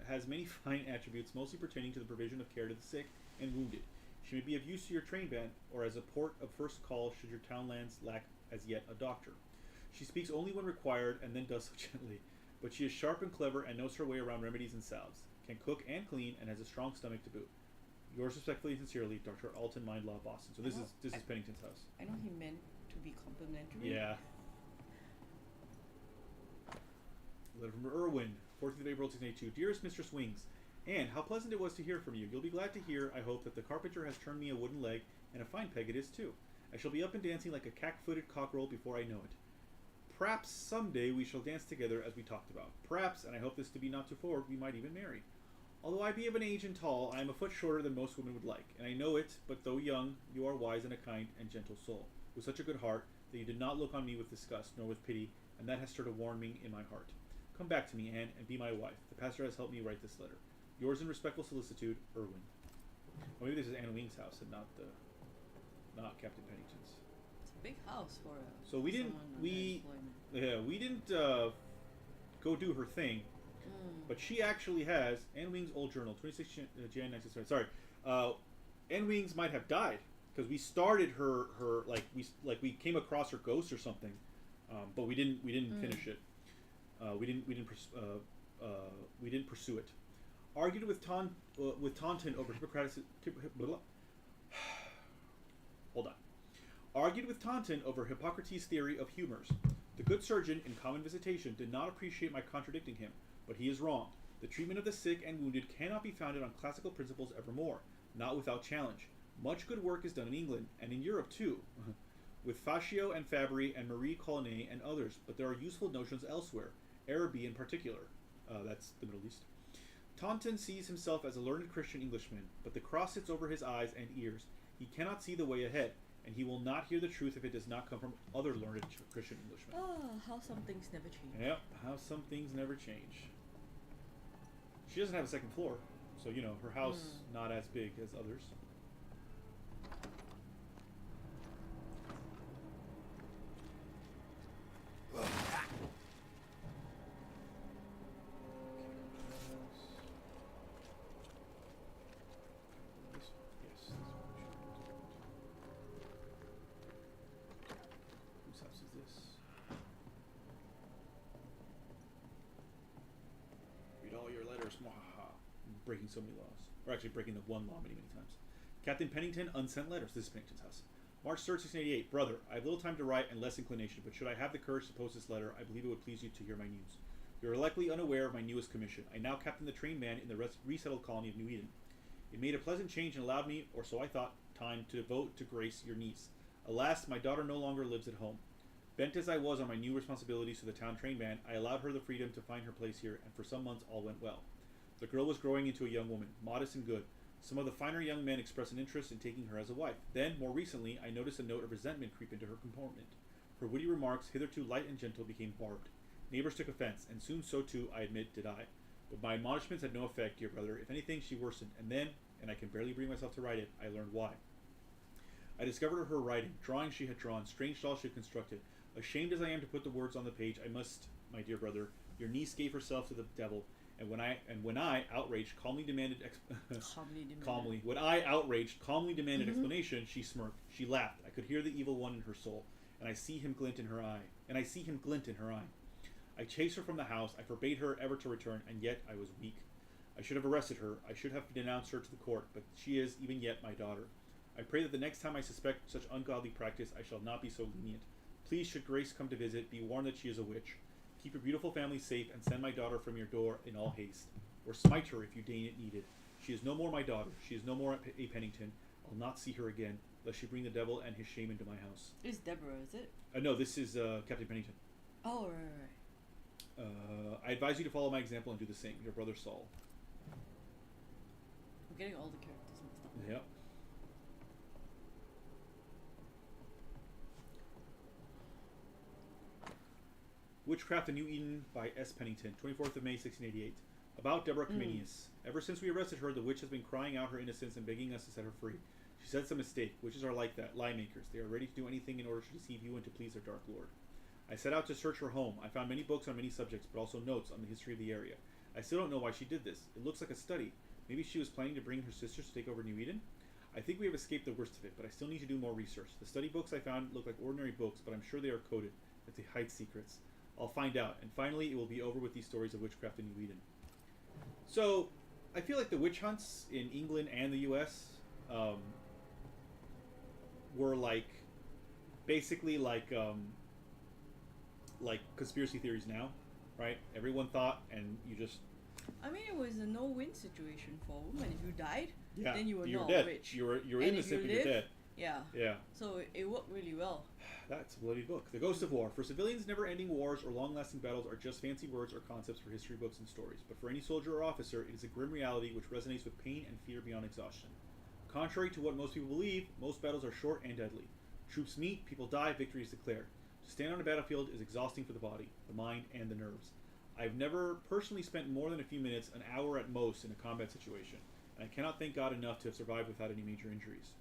has many fine attributes, mostly pertaining to the provision of care to the sick and wounded. She may be of use to your train band, or as a port of first call should your townlands lack as yet a doctor. She speaks only when required, and then does so gently. But she is sharp and clever and knows her way around remedies and salves, can cook and clean, and has a strong stomach to boot. Yours respectfully and sincerely, Dr. Alton Mindlaw, Boston. So this is Pennington's house. I know he meant to be complimentary. Yeah. Letter from Irwin, 14th of April, 1682. Dearest Mistress Wings, Anne, how pleasant it was to hear from you. You'll be glad to hear, I hope, that the carpenter has turned me a wooden leg, and a fine peg it is too. I shall be up and dancing like a cack-footed cockerel before I know it. Perhaps someday we shall dance together as we talked about. Perhaps, and I hope this to be not too forward, we might even marry. Although I be of an age and tall, I am a foot shorter than most women would like, and I know it, but though young, you are wise and a kind and gentle soul, with such a good heart that you did not look on me with disgust, nor with pity, and that has stirred a warming in my heart. Come back to me, Anne, and be my wife. The pastor has helped me write this letter. Yours in respectful solicitude, Irwin. Well, maybe this is Anne Wing's house and not Captain Pennington's. It's a big house for a. So we didn't go do her thing, but she actually has Anne Wing's old journal, 26 Jan 1970. Sorry, Anne Wings might have died because we started her we came across her ghost or something, but we didn't finish it. We didn't pursue it. Argued with Taunton over Hippocrates. Hold on. Argued with Taunton over Hippocrates' theory of humors. The good surgeon, in common visitation, did not appreciate my contradicting him, but he is wrong. The treatment of the sick and wounded cannot be founded on classical principles evermore, not without challenge. Much good work is done in England, and in Europe too, with Fascio and Fabry and Marie Collinet and others, but there are useful notions elsewhere, Araby in particular. That's the Middle East. Taunton sees himself as a learned Christian Englishman, but the cross sits over his eyes and ears. He cannot see the way ahead, and he will not hear the truth if it does not come from other learned Christian Englishmen. How some things never change. Yep, how some things never change. She doesn't have a second floor, so her house not as big as others. Breaking so many laws. Or actually breaking the one law many, many times. Captain Pennington, unsent letters. This is Pennington's house. March 3rd, 1688. Brother, I have little time to write and less inclination, but should I have the courage to post this letter, I believe it would please you to hear my news. You are likely unaware of my newest commission. I now captain the trained man in the resettled colony of New Eden. It made a pleasant change and allowed me, or so I thought, time to devote to Grace, your niece. Alas, my daughter no longer lives at home. Bent as I was on my new responsibilities to the town trained man, I allowed her the freedom to find her place here, and for some months all went well. The girl was growing into a young woman, modest and good. Some of the finer young men expressed an interest in taking her as a wife. Then, more recently, I noticed a note of resentment creep into her comportment. Her witty remarks, hitherto light and gentle, became barbed. Neighbors took offense, and soon so too, I admit, did I. But my admonishments had no effect, dear brother. If anything, she worsened, and then, and I can barely bring myself to write it, I learned why. I discovered her writing, drawings she had drawn, strange dolls she had constructed. Ashamed as I am to put the words on the page, I must, my dear brother, your niece gave herself to the devil, and when I, outraged, calmly demanded explanation, she smirked. She laughed. I could hear the evil one in her soul, and I see him glint in her eye. I chased her from the house. I forbade her ever to return, and yet I was weak. I should have arrested her. I should have denounced her to the court, but she is, even yet, my daughter. I pray that the next time I suspect such ungodly practice, I shall not be so lenient. Please, should Grace come to visit, be warned that she is a witch. Keep your beautiful family safe, and send my daughter from your door in all haste. Or smite her if you deign it needed. She is no more my daughter. She is no more a Pennington. I'll not see her again, lest she bring the devil and his shame into my house. It's Deborah, is it? No, this is Captain Pennington. Oh, right. I advise you to follow my example and do the same. Your brother Saul. I'm getting all the characters mixed up. Yep. Witchcraft in New Eden by S. Pennington, 24th of May, 1688. About Deborah Comenius. Ever since we arrested her, the witch has been crying out her innocence and begging us to set her free. She said it's a mistake. Witches are like that, lie makers. They are ready to do anything in order to deceive you and to please their dark lord. I set out to search her home. I found many books on many subjects, but also notes on the history of the area. I still don't know why she did this. It looks like a study. Maybe she was planning to bring her sisters to take over New Eden? I think we have escaped the worst of it, but I still need to do more research. The study books I found look like ordinary books, but I'm sure they are coded, that they hide secrets. I'll find out, and finally it will be over with these stories of witchcraft in New Eden. So, I feel like the witch hunts in England and the US were like, basically like conspiracy theories now, right? Everyone thought, and you just... I mean, it was a no-win situation for a woman. If you died, yeah, then you were not dead. rich. You're and innocent, but you're dead. Yeah. Yeah. So it worked really well. That's a bloody book. The Ghost of War. For civilians, never-ending wars or long-lasting battles are just fancy words or concepts for history books and stories. But for any soldier or officer, it is a grim reality which resonates with pain and fear beyond exhaustion. Contrary to what most people believe, most battles are short and deadly. Troops meet, people die, victory is declared. To stand on a battlefield is exhausting for the body, the mind, and the nerves. I've never personally spent more than a few minutes, an hour at most, in a combat situation, and I cannot thank God enough to have survived without any major injuries.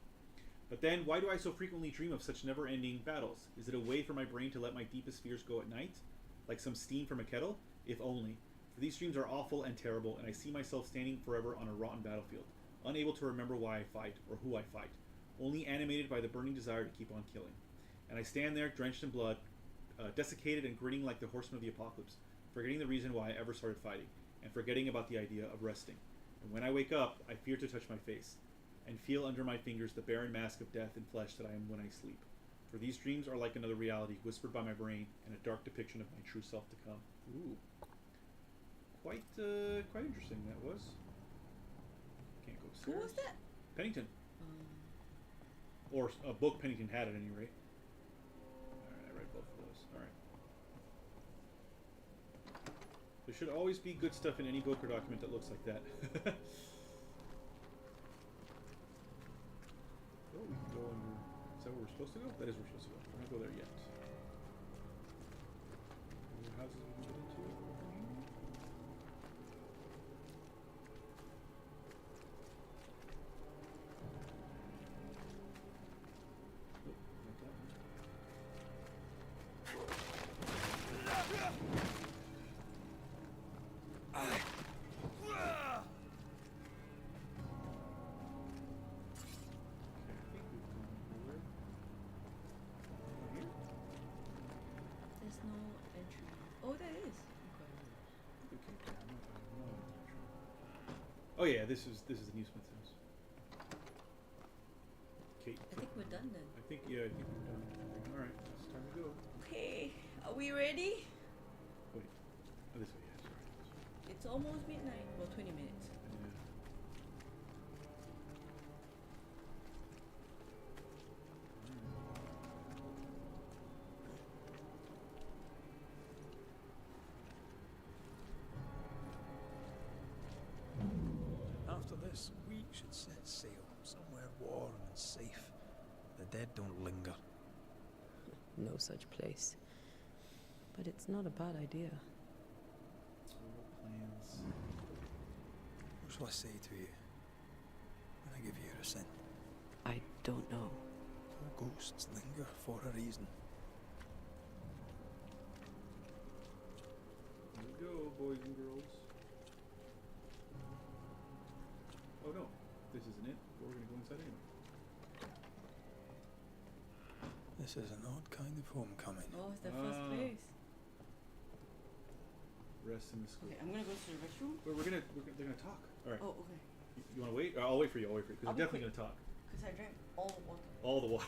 But then, why do I so frequently dream of such never-ending battles? Is it a way for my brain to let my deepest fears go at night? Like some steam from a kettle? If only. For these dreams are awful and terrible, and I see myself standing forever on a rotten battlefield, unable to remember why I fight, or who I fight, only animated by the burning desire to keep on killing. And I stand there, drenched in blood, desiccated and grinning like the horseman of the apocalypse, forgetting the reason why I ever started fighting, and forgetting about the idea of resting. And when I wake up, I fear to touch my face, and feel under my fingers the barren mask of death and flesh that I am when I sleep. For these dreams are like another reality whispered by my brain, and a dark depiction of my true self to come. Ooh. Quite interesting that was. Can't go upstairs. Who was that? Pennington. Or a book Pennington had at any rate. Alright, I read both of those. Alright. There should always be good stuff in any book or document that looks like that. Oh, we can go under... Is that where we're supposed to go? That is where we're supposed to go. We're not go there yet. Are there houses we can get into? Oh, not that one. There's no entry. Oh, there is. Oh yeah, this is the new Smith's house. Kate. I think we're done then. I think we're done. All right, it's time to go. Okay, are we ready? Wait, oh, this way. Yeah. It's almost midnight. Well, 20 minutes. After this, we should set sail somewhere warm and safe. The dead don't linger. No such place. But it's not a bad idea. Plans. What shall I say to you when I give you your assent? I don't know. All ghosts linger for a reason. Here we go, boys and girls. Oh no, this isn't it. We're gonna go inside anyway. This is an odd kind of homecoming. Oh, it's the first place. Rest in the school. Okay, I'm gonna go to the restroom. But they're gonna talk. All right. Oh, okay. You want to wait? I'll wait for you. I'll wait for you because I'll they're be definitely gonna talk. Because I drank all the water. All the water.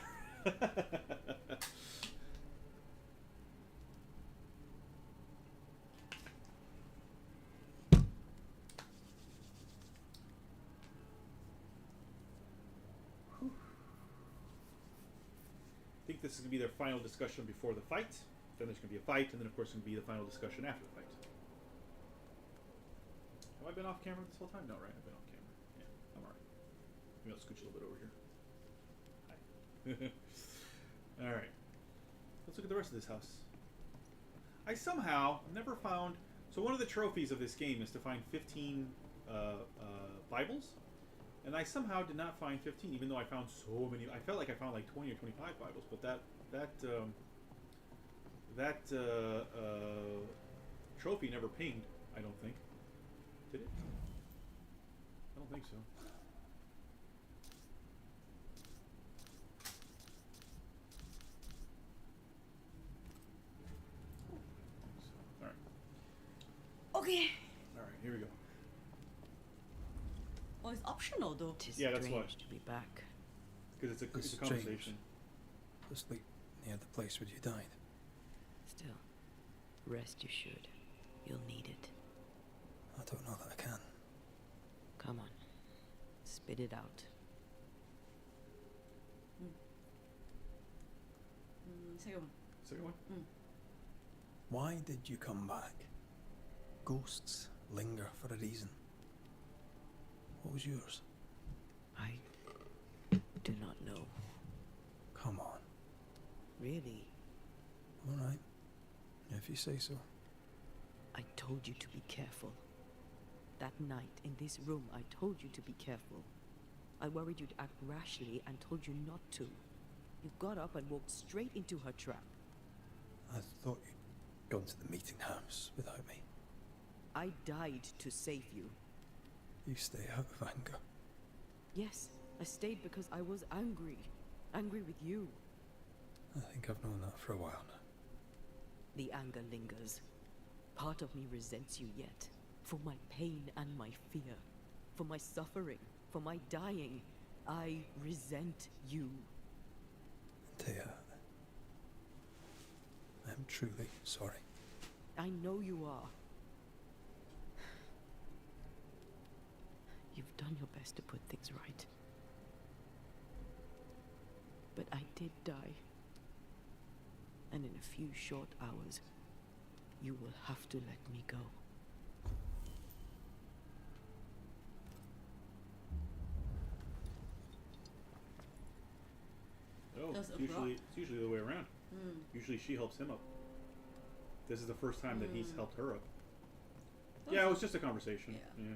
I think this is going to be their final discussion before the fight. Then there's going to be a fight, and then of course going to be the final discussion after the fight. Have I been off camera this whole time? No, right? I've been off camera. Yeah, I'm alright. Maybe I'll scooch a little bit over here. Hi. Alright. Let's look at the rest of this house. I somehow never found... So one of the trophies of this game is to find 15 Bibles. And I somehow did not find 15, even though I found so many. I felt like I found like 20 or 25 Bibles, but that trophy never pinged, I don't think. Did it? I don't think so. Alright. Okay. Alright, here we go. Oh, it's optional though. Tis Yeah, that's strange why. to be back. Because it's a Strange. conversation. To sleep near the place where you died. Still, rest you should. You'll need it. I don't know that I can. Come on. Spit it out. Second one. Second one? Why did you come back? Ghosts linger for a reason. What was yours? I do not know. Come on. Really? All right. If you say so. I told you to be careful. That night in this room, I told you to be careful. I worried you'd act rashly and told you not to. You got up and walked straight into her trap. I thought you'd gone to the meeting house without me. I died to save you. You stay out of anger. Yes, I stayed because I was angry. Angry with you. I think I've known that for a while now. The anger lingers. Part of me resents you yet. For my pain and my fear. For my suffering. For my dying. I resent you. Thea, I'm truly sorry. I know you are. You've done your best to put things right. But I did die. And in a few short hours, you will have to let me go. Oh, That's it's abrupt. usually the way around. Usually she helps him up. This is the first time that he's helped her up. Yeah, it was just a conversation. Yeah.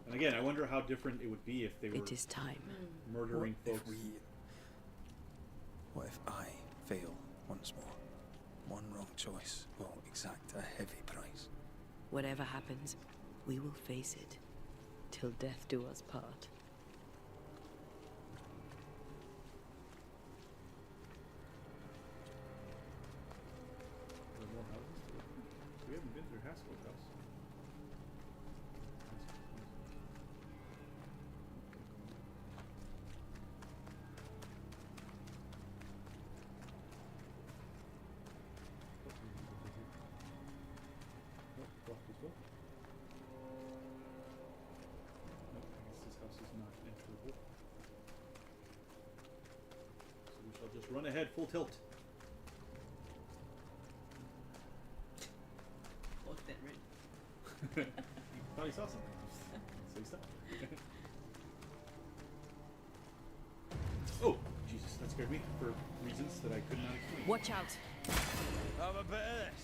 And again, I wonder how different it would be if they were It is time. murdering What folks. What if I fail once more? One wrong choice will exact a heavy price. Whatever happens, we will face it. Till death do us part. Are there more houses to look at? We haven't been through Haskell's house. full tilt. What's that red? He thought he saw something. So he stopped. Oh, Jesus, that scared me for reasons that I could not explain. Watch out! Have a bit of this.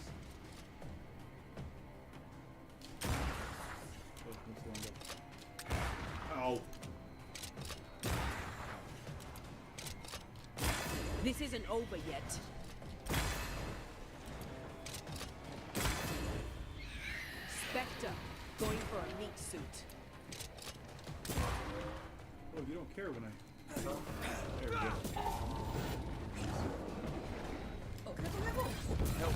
Oh, what's the one go? Ow. This isn't over yet. Spectre, going for a meat suit. Oh, you don't care when I... There we go. Oh, careful! Help.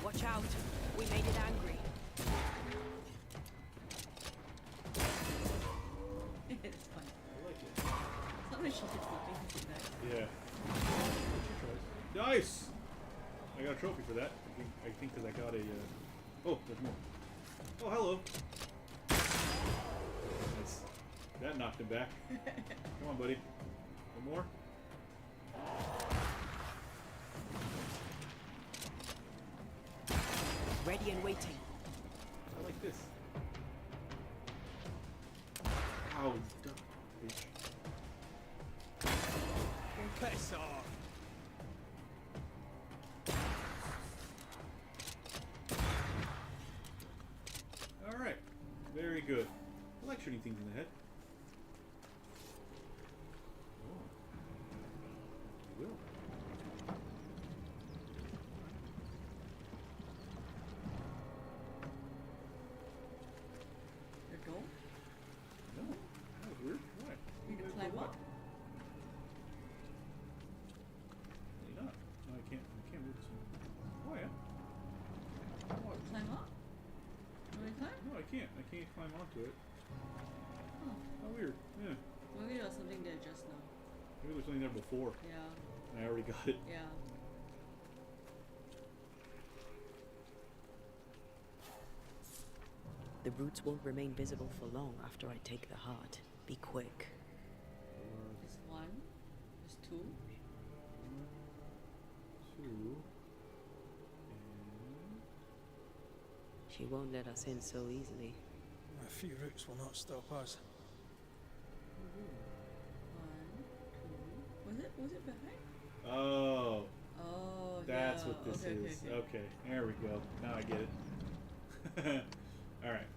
Watch out! We made it angry. It's fun. I like it. Sometimes she hits the things like that. Yeah. She tries. Nice! I got a trophy for that. I think because I got a... Oh, there's more. Oh, hello. That's, that knocked him back. Come on, buddy. One more. Ready and waiting. I like this. Ow, duck, bitch. Piss off. Alright. Very good. I like shooting things in the head. Oh. I will. Your door? No. That was weird. Why? You can climb up. Really not. No, I can't move this one. Oh, yeah. What? Climb up? You want to climb? No, I can't. I can't climb onto it. Oh. How weird. Yeah. Maybe there was something there just now. Maybe there was something there before. Yeah. And I already got it. Yeah. The brutes won't remain visible for long after I take the heart. Be quick. There's one. There's two. Two. She won't let us in so easily. A few roots will not stop us. One, two. Was it behind? Oh. Oh, That's yeah. what this Okay, is. okay, okay. Okay, there we go. Now I get it. Alright.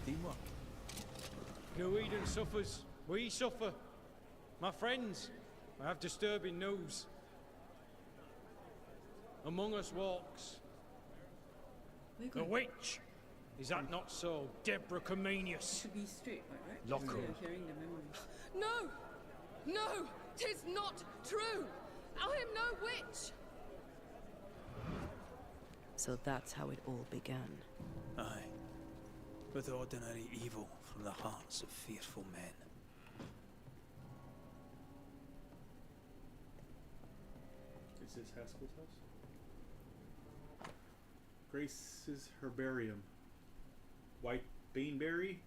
Teamwork. No Eden suffers, we suffer. My friends, I have disturbing news. Among us walks the witch. Is that not so, Deborah Comenius? To be straight, right? Lock So her. you're hearing the memories. No! No! 'Tis not true! I am no witch! So that's how it all began. Aye. With ordinary evil from the hearts of fearful men. Is this Haskell's house? Grace's herbarium. White baneberry,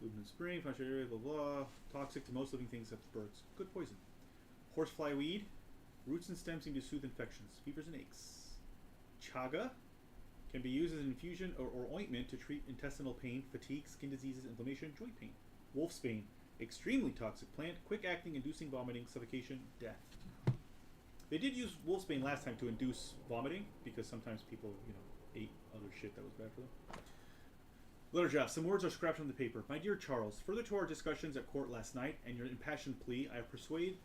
bloom in spring, blah blah blah. Toxic to most living things except birds. Good poison. Horsefly weed. Roots and stems seem to soothe infections, fevers, and aches. Chaga can be used as an infusion or ointment to treat intestinal pain, fatigue, skin diseases, inflammation, joint pain. Wolfsbane, extremely toxic plant, quick acting, inducing vomiting, suffocation, death. They did use wolfsbane last time to induce vomiting because sometimes people, ate other shit that was bad for them. Letter draft. Some words are scrapped from the paper. My dear Charles, further to our discussions at court last night and your impassioned plea, I have persuaded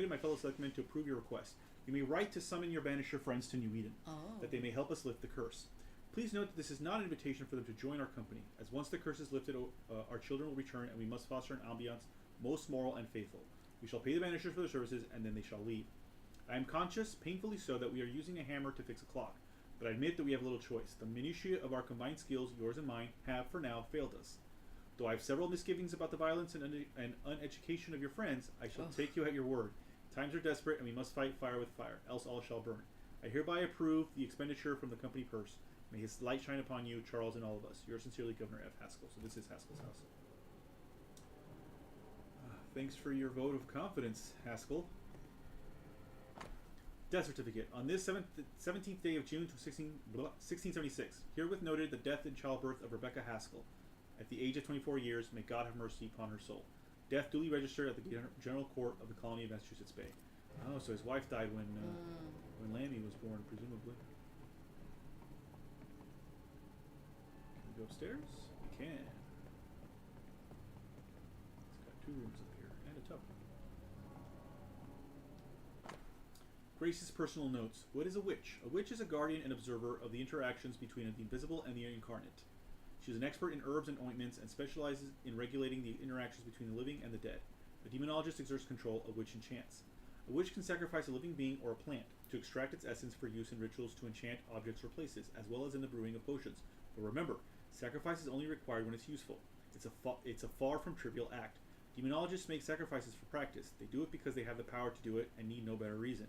my fellow selectmen to approve your request. You may write to summon your Banisher friends to New Eden, that they may help us lift the curse. Please note that this is not an invitation for them to join our company, as once the curse is lifted, our children will return, and we must foster an ambiance most moral and faithful. We shall pay the Banishers for their services, and then they shall leave. I am conscious, painfully so, that we are using a hammer to fix a clock, but I admit that we have little choice. The minutiae of our combined skills, yours and mine, have, for now, failed us. Though I have several misgivings about the violence and uneducation of your friends, I shall take you at your word. Times are desperate, and we must fight fire with fire, else all shall burn. I hereby approve the expenditure from the company purse. May his light shine upon you, Charles, and all of us. Yours sincerely, Governor F. Haskell. So this is Haskell's house. Thanks for your vote of confidence, Haskell. Death certificate. On this 17th day of June 1676, herewith noted the death in childbirth of Rebecca Haskell. At the age of 24 years, may God have mercy upon her soul. Death duly registered at the General Court of the Colony of Massachusetts Bay. Oh, so his wife died when Lammy was born, presumably. Can we go upstairs? We can. It's got 2 rooms up here and a tub. Grace's personal notes. What is a witch? A witch is a guardian and observer of the interactions between the invisible and the incarnate. She is an expert in herbs and ointments and specializes in regulating the interactions between the living and the dead. A demonologist exerts control, a witch enchants. A witch can sacrifice a living being or a plant to extract its essence for use in rituals to enchant objects or places, as well as in the brewing of potions. But remember, sacrifice is only required when it's useful. It's a far from trivial act. Demonologists make sacrifices for practice. They do it because they have the power to do it and need no better reason.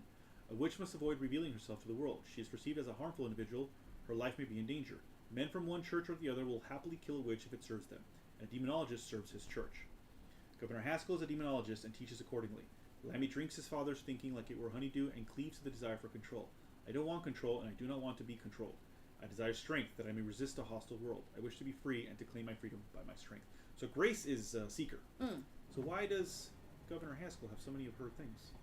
A witch must avoid revealing herself to the world. She is perceived as a harmful individual. Her life may be in danger. Men from one church or the other will happily kill a witch if it serves them. And a demonologist serves his church. Governor Haskell is a demonologist and teaches accordingly. Lammy drinks his father's thinking like it were honeydew and cleaves to the desire for control. I don't want control, and I do not want to be controlled. I desire strength, that I may resist a hostile world. I wish to be free and to claim my freedom by my strength. So Grace is Seeker. So why does Governor Haskell have so many of her things?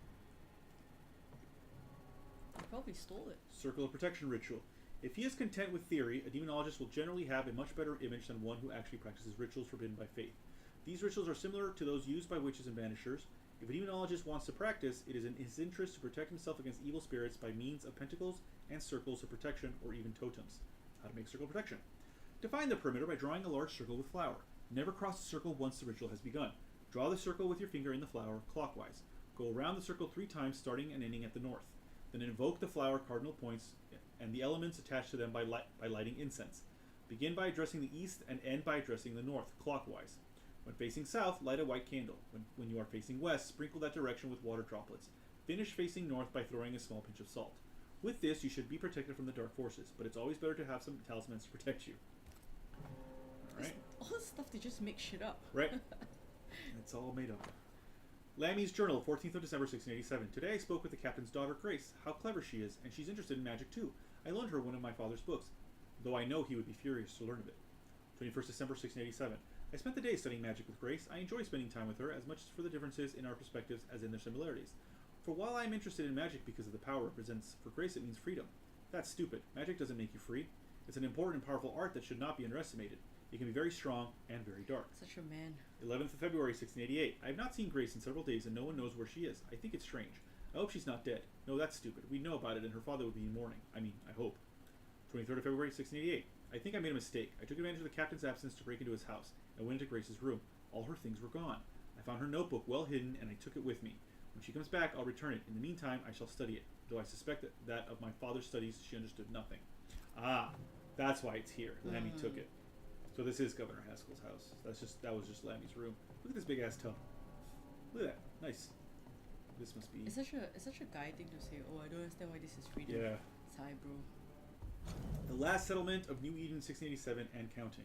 He probably stole it. Circle of Protection Ritual. If he is content with theory, a demonologist will generally have a much better image than one who actually practices rituals forbidden by faith. These rituals are similar to those used by witches and banishers. If a demonologist wants to practice, it is in his interest to protect himself against evil spirits by means of pentacles and circles of protection, or even totems. How to make circle protection. Define the perimeter by drawing a large circle with flour. Never cross the circle once the ritual has begun. Draw the circle with your finger in the flour clockwise. Go around the circle 3 times, starting and ending at the north. Then invoke the flower cardinal points and the elements attached to them by lighting incense. Begin by addressing the east and end by addressing the north, clockwise. When facing south, light a white candle. When you are facing west, sprinkle that direction with water droplets. Finish facing north by throwing a small pinch of salt. With this, you should be protected from the dark forces, but it's always better to have some talismans to protect you. Alright. All this stuff they just make shit up. Right. It's all made up. Lammy's Journal, 14th of December, 1687. Today I spoke with the captain's daughter, Grace. How clever she is, and she's interested in magic too. I loaned her one of my father's books, though I know he would be furious to learn of it. 21st December, 1687. I spent the day studying magic with Grace. I enjoy spending time with her, as much for the differences in our perspectives as in their similarities. For while I am interested in magic because of the power it presents, for Grace it means freedom. That's stupid. Magic doesn't make you free. It's an important and powerful art that should not be underestimated. It can be very strong and very dark. Such a man. 11th of February, 1688. I have not seen Grace in several days, and no one knows where she is. I think it's strange. I hope she's not dead. No, that's stupid. We know about it, and her father would be in mourning. I mean, I hope. 23rd of February, 1688. I think I made a mistake. I took advantage of the captain's absence to break into his house. I went into Grace's room. All her things were gone. I found her notebook well hidden, and I took it with me. When she comes back, I'll return it. In the meantime, I shall study it, though I suspect that of my father's studies she understood nothing. Ah, that's why it's here. Lammy took it. So this is Governor Haskell's house. That was just Lammy's room. Look at this big ass tub. Look at that. Nice. This must be. It's such a guy thing to say. Oh, I don't understand why this is freedom. Yeah. Sigh, bro. The last settlement of New Eden, 1687, and counting.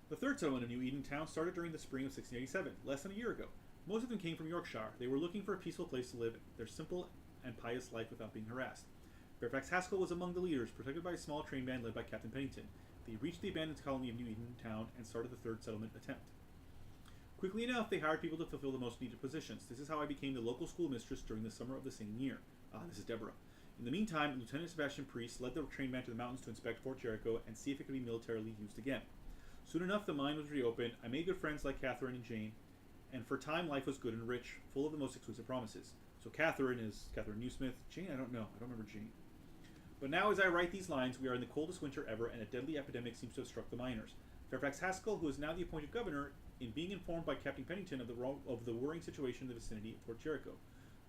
The third settlement of New Eden town started during the spring of 1687, less than a year ago. Most of them came from Yorkshire. They were looking for a peaceful place to live their simple and pious life without being harassed. Fairfax Haskell was among the leaders, protected by a small train band led by Captain Pennington. They reached the abandoned colony of New Eden town and started the third settlement attempt. Quickly enough, they hired people to fulfill the most needed positions. This is how I became the local schoolmistress during the summer of the same year. This is Deborah. In the meantime, Lieutenant Sebastian Priest led the train band to the mountains to inspect Fort Jericho and see if it could be militarily used again. Soon enough, the mine was reopened. I made good friends like Catherine and Jane, and for a time life was good and rich, full of the most exclusive promises. So Catherine is Catherine Newsmith. Jane, I don't know. I don't remember Jane. But now, as I write these lines, we are in the coldest winter ever, and a deadly epidemic seems to have struck the miners. Fairfax Haskell, who is now the appointed governor, in being informed by Captain Pennington of the worrying situation in the vicinity of Fort Jericho.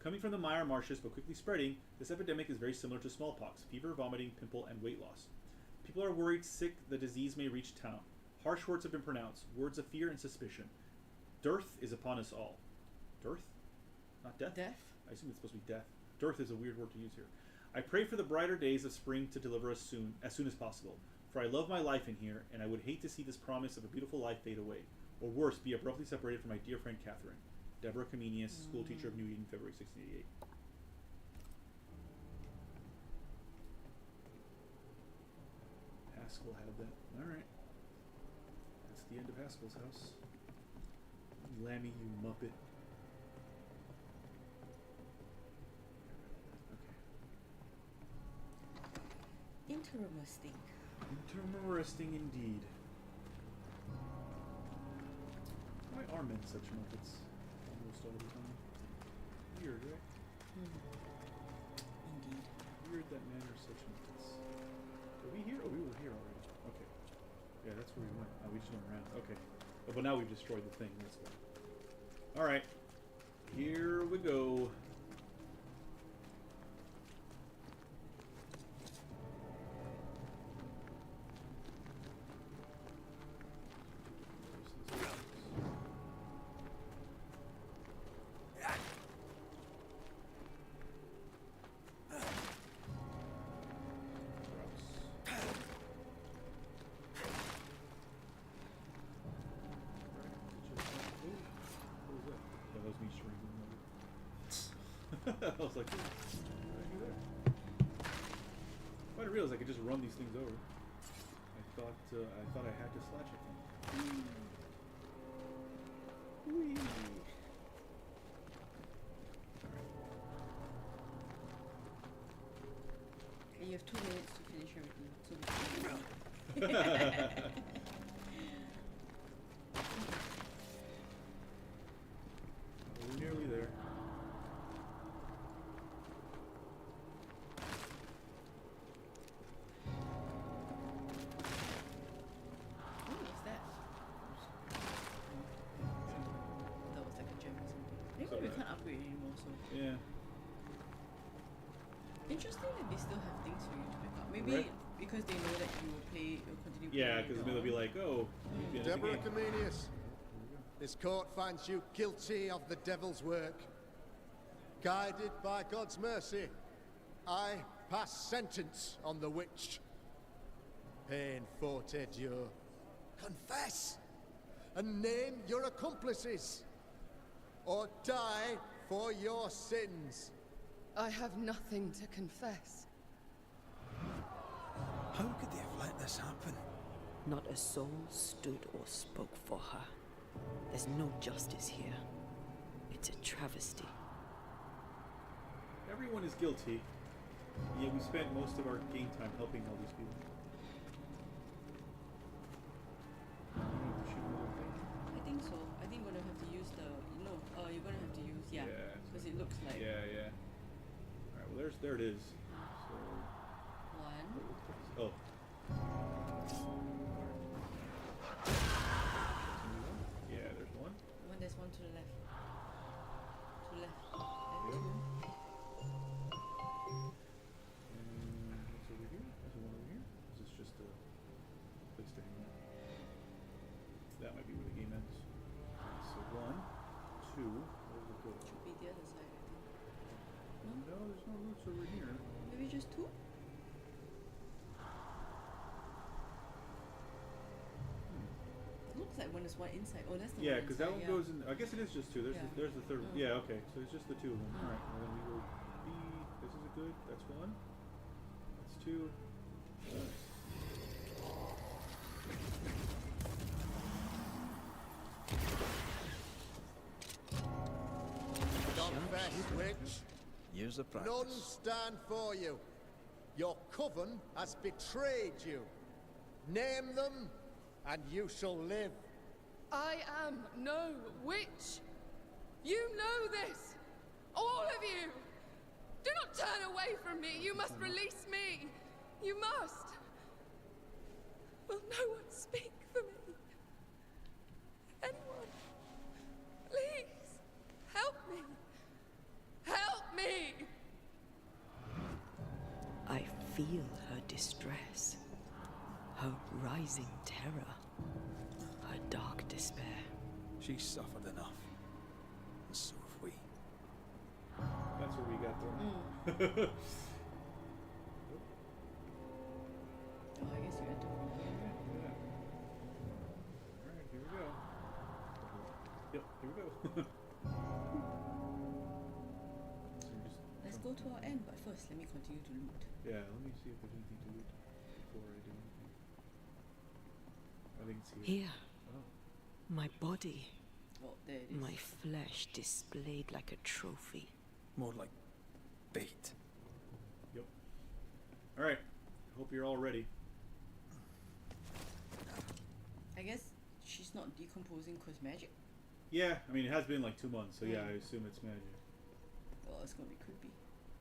Coming from the mire marshes but quickly spreading, this epidemic is very similar to smallpox: fever, vomiting, pimple, and weight loss. People are worried sick the disease may reach town. Harsh words have been pronounced, words of fear and suspicion. Dearth is upon us all. Dearth? Not death? Death? I assume it's supposed to be death. Dearth is a weird word to use here. I pray for the brighter days of spring to deliver us as soon as possible. For I love my life in here, and I would hate to see this promise of a beautiful life fade away. Or worse, be abruptly separated from my dear friend Catherine. Deborah Comenius, school teacher of New Eden, February 1688. Haskell had that. Alright. That's the end of Haskell's house. Lammy, you muppet. Interesting. Interesting indeed. Why are men such muppets? Almost all the time. Weird, right? Indeed. Weird that men are such muppets. Are we here? Oh, we were here already. Okay. Yeah, that's where we went. Oh, we just went around. Okay. Oh, but now we've destroyed the thing. Let's go. Alright. Here we go. I was like, what did I do there? I didn't realize I could just run these things over. I thought I had to slash at them. Whee! And you have 2 minutes to finish everything. So we're nearly there. Yeah. Interesting that they still have things for you to pick up. Maybe because they know that you will continue playing. Yeah, because they'll be like, oh. Deborah Comenius, this court finds you guilty of the devil's work. Guided by God's mercy, I pass sentence on the witch. Pain forte Dieu. Confess and name your accomplices, or die for your sins. I have nothing to confess. How could they have let this happen? Not a soul stood or spoke for her. There's no justice here. It's a travesty. Everyone is guilty. Yet we spent most of our game time helping all these people. I think so. I think we're gonna have to use you're gonna have to use because it looks like. Yeah. Alright, well there it is. So 1. Oh. Yeah, there's 1. There's 1 to the left. To the left. Yeah. 2. And what's over here? There's 1 over here. Is this just a place to hang out? That might be where the game ends. So 1, 2. Where does it go? Should be the other side, I think. No, there's no roots over here. Maybe just 2? Looks like one is one inside. Oh, that's the one. Yeah, because that one inside, goes in. I guess it is just 2. There's the third. Oh. Yeah, okay. So it's just the 2 of them. All right. Well, then we go B. This is a good. That's 1. That's 2. Confess, witch. Years of practice. None stand for you. Your coven has betrayed you. Name them, and you shall live. I am no witch. You know this. All of you. Do not turn away from me. You must release me. You must! Will no one speak for me? Anyone? Please! Help me! Help me! I feel her distress, her rising terror, her dark despair. She's suffered enough. And so have we. That's where we got thrown. Oh, I guess you had to. Yeah. Alright, here we go. Yep, here we go. So you just Let's go to our end, but first let me continue to loot. yeah, let me see if there's anything to loot before I do anything. I think it's here. Here, Oh. my body, Oh, there it is. my flesh displayed like a trophy. More like bait. Yep. Alright. Hope you're all ready. I guess she's not decomposing cause magic. Yeah, I mean it has been like 2 months, so yeah, I assume it's magic. Oh, it's gonna be creepy.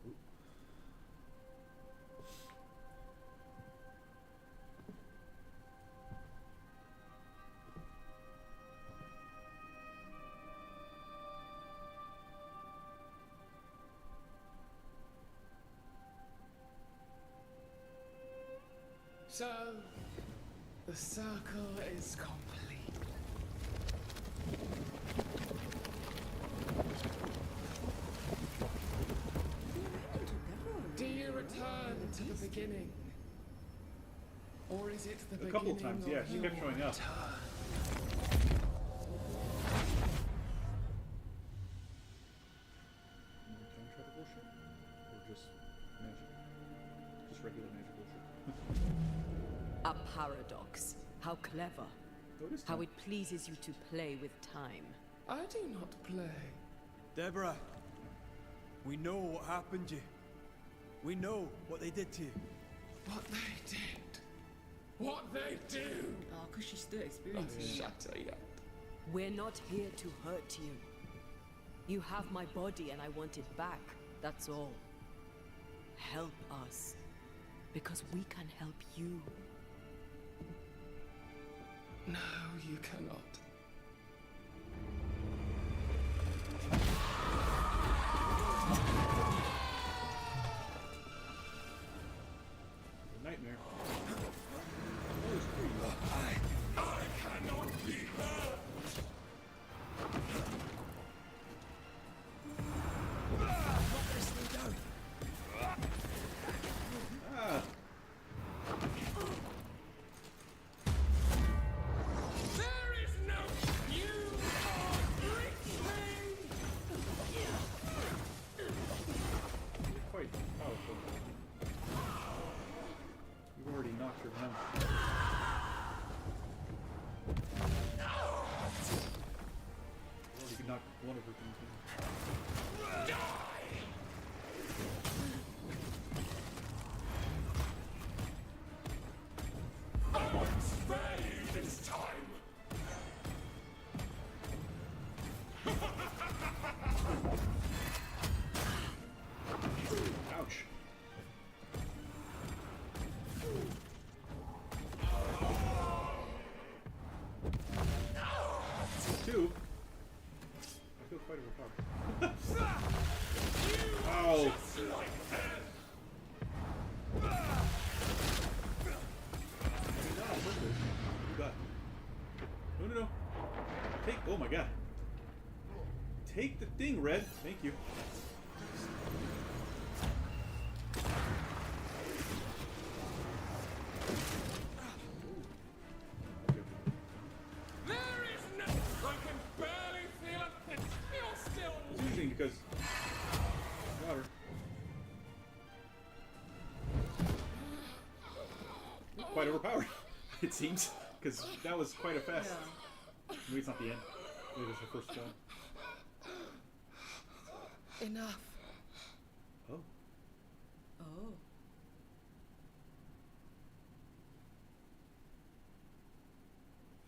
Ooh. So, the circle is complete. Do you return to the beginning? Or is it the beginning? A couple of times, yeah, she kept showing up. More time travel bullshit? Or just magic? Just regular magic bullshit. A paradox. How clever. Oh, it is How time. it pleases you to play with time. I do not play. Deborah, we know what happened to you. We know what they did to you. What they did. What they do. Oh, cause she's still experiencing it. Shut her yet. We're not here to hurt you. You have my body and I want it back. That's all. Help us. Because we can help you. No, you cannot. Nightmare. I cannot be hurt. Ah! There is no you are Richmond! You're quite powerful. You've already knocked her down. You already knocked one of her things down. I won't spare you this time. Ouch. Two. I feel quite overpowered. Ow. No. Take. Oh my god. Take the thing, Red. Thank you. There is no... I can barely feel it. You're still... It's using because water. Quite overpowered, it seems, because that was quite a fast. Maybe it's not the end. Maybe it's the first one. Enough. Oh. Oh.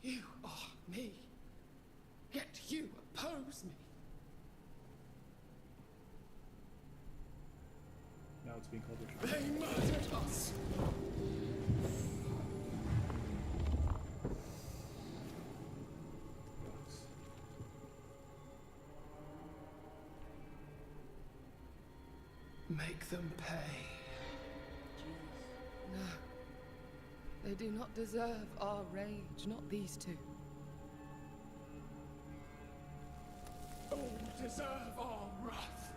You are me. Yet you oppose me. Now it's being called They murdered us. Make them pay. No. They do not deserve our rage, not these two. All deserve our wrath.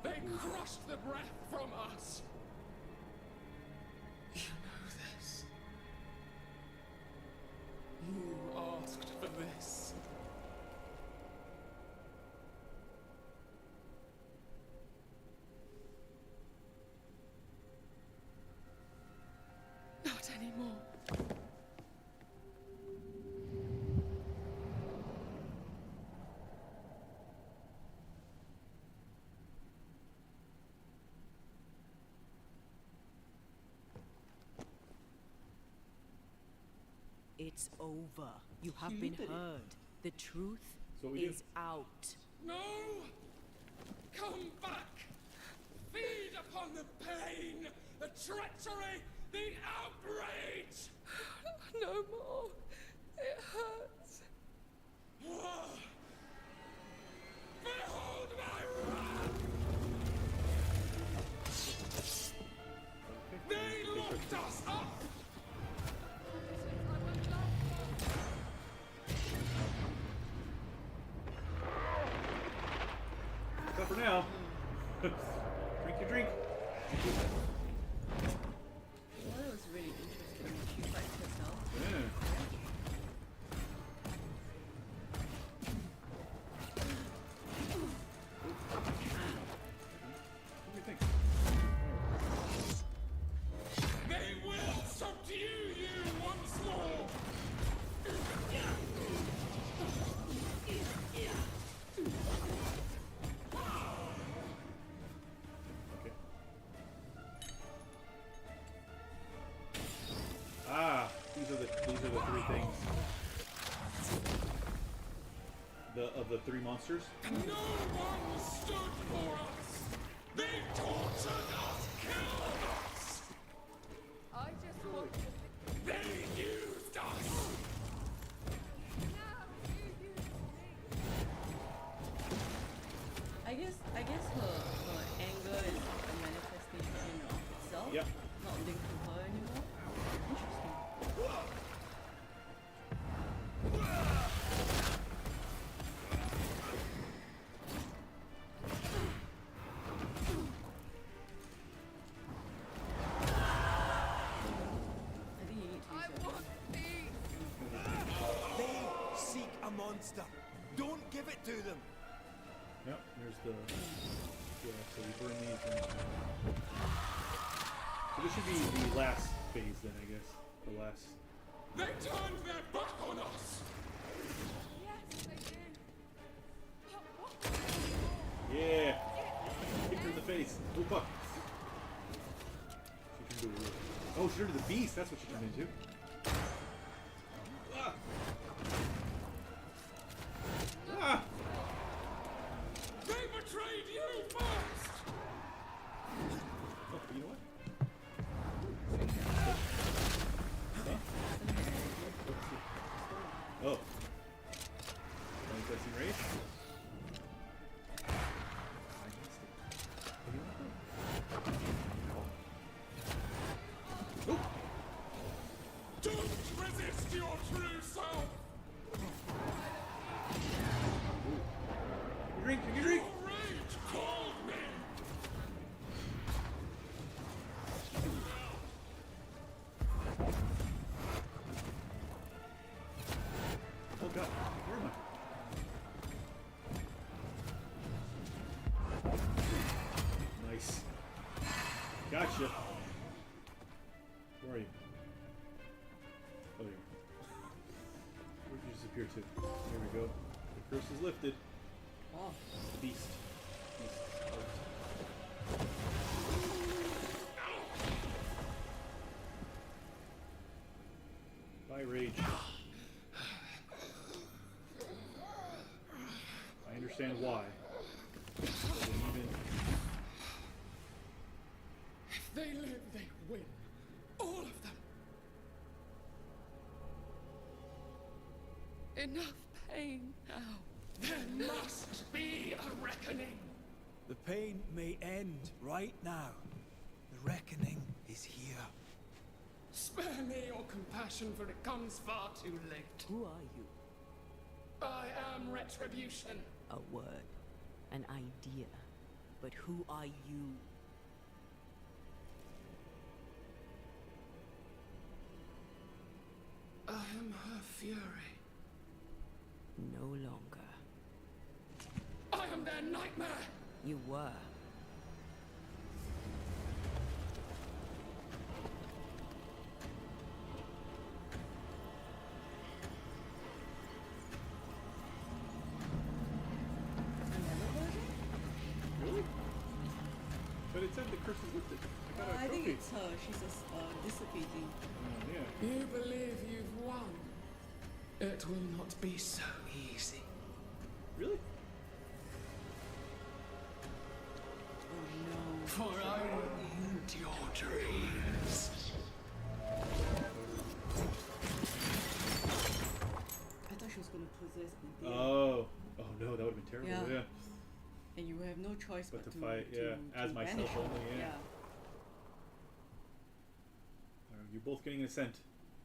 They crushed the breath from us. You know this. You asked for this. Not anymore. It's over. You have been heard. The truth is out. No! Come back! Feed upon the pain, the treachery, the outrage! No more. It hurts. Behold my wrath! They locked us up! Except for now. Drink your drink. Well, that was really interesting. She fights herself. Yeah. What do you think? They will subdue you once more! These are the three things. Of the three monsters. No one stood for us! They tortured us, killed us! I just want to... They used us! I guess her anger is a manifestation of itself. Yep. Not linked to her anymore. Interesting. They seek a monster. Don't give it to them. Yep, there's the... Yeah, so we burn these and... So this should be the last phase then, I guess. The last... They turned their back on us! Yeah! Kick her in the face. Oh, fuck. She turned into a... Oh, she turned into the beast. That's what she turned into. Ah! Ah! They betrayed you first! Oh, you know what? Huh? Oh. Manifesting race? Don't resist your true self! Drink, you drink! Your rage called me! Oh god, where am I? Nice. Gotcha. Where are you? Oh, here. Where'd you disappear to? There we go. The curse is lifted. Oh. The beast. Beast. Bye, rage. I understand why. But even they live, they win. All of them. Enough pain now. There must be a reckoning. The pain may end right now. The reckoning is here. Spare me your compassion, for it comes far too late. Who are you? I am Retribution. A word, an idea. But who are you? I am her fury. No longer. I am their nightmare. You were. Really? But it said the curse is lifted. I got a I think trophy. it's her. She's just dissipating. Yeah. You believe you've won. It will not be so easy. Really? Oh no. For I will end your dreams. I thought she was gonna possess Anthea. Oh no, that would have been terrible. Yeah. Yeah. And you have no choice But but, to fight, yeah, as myself banish her. only, yeah. You're both getting an ascent.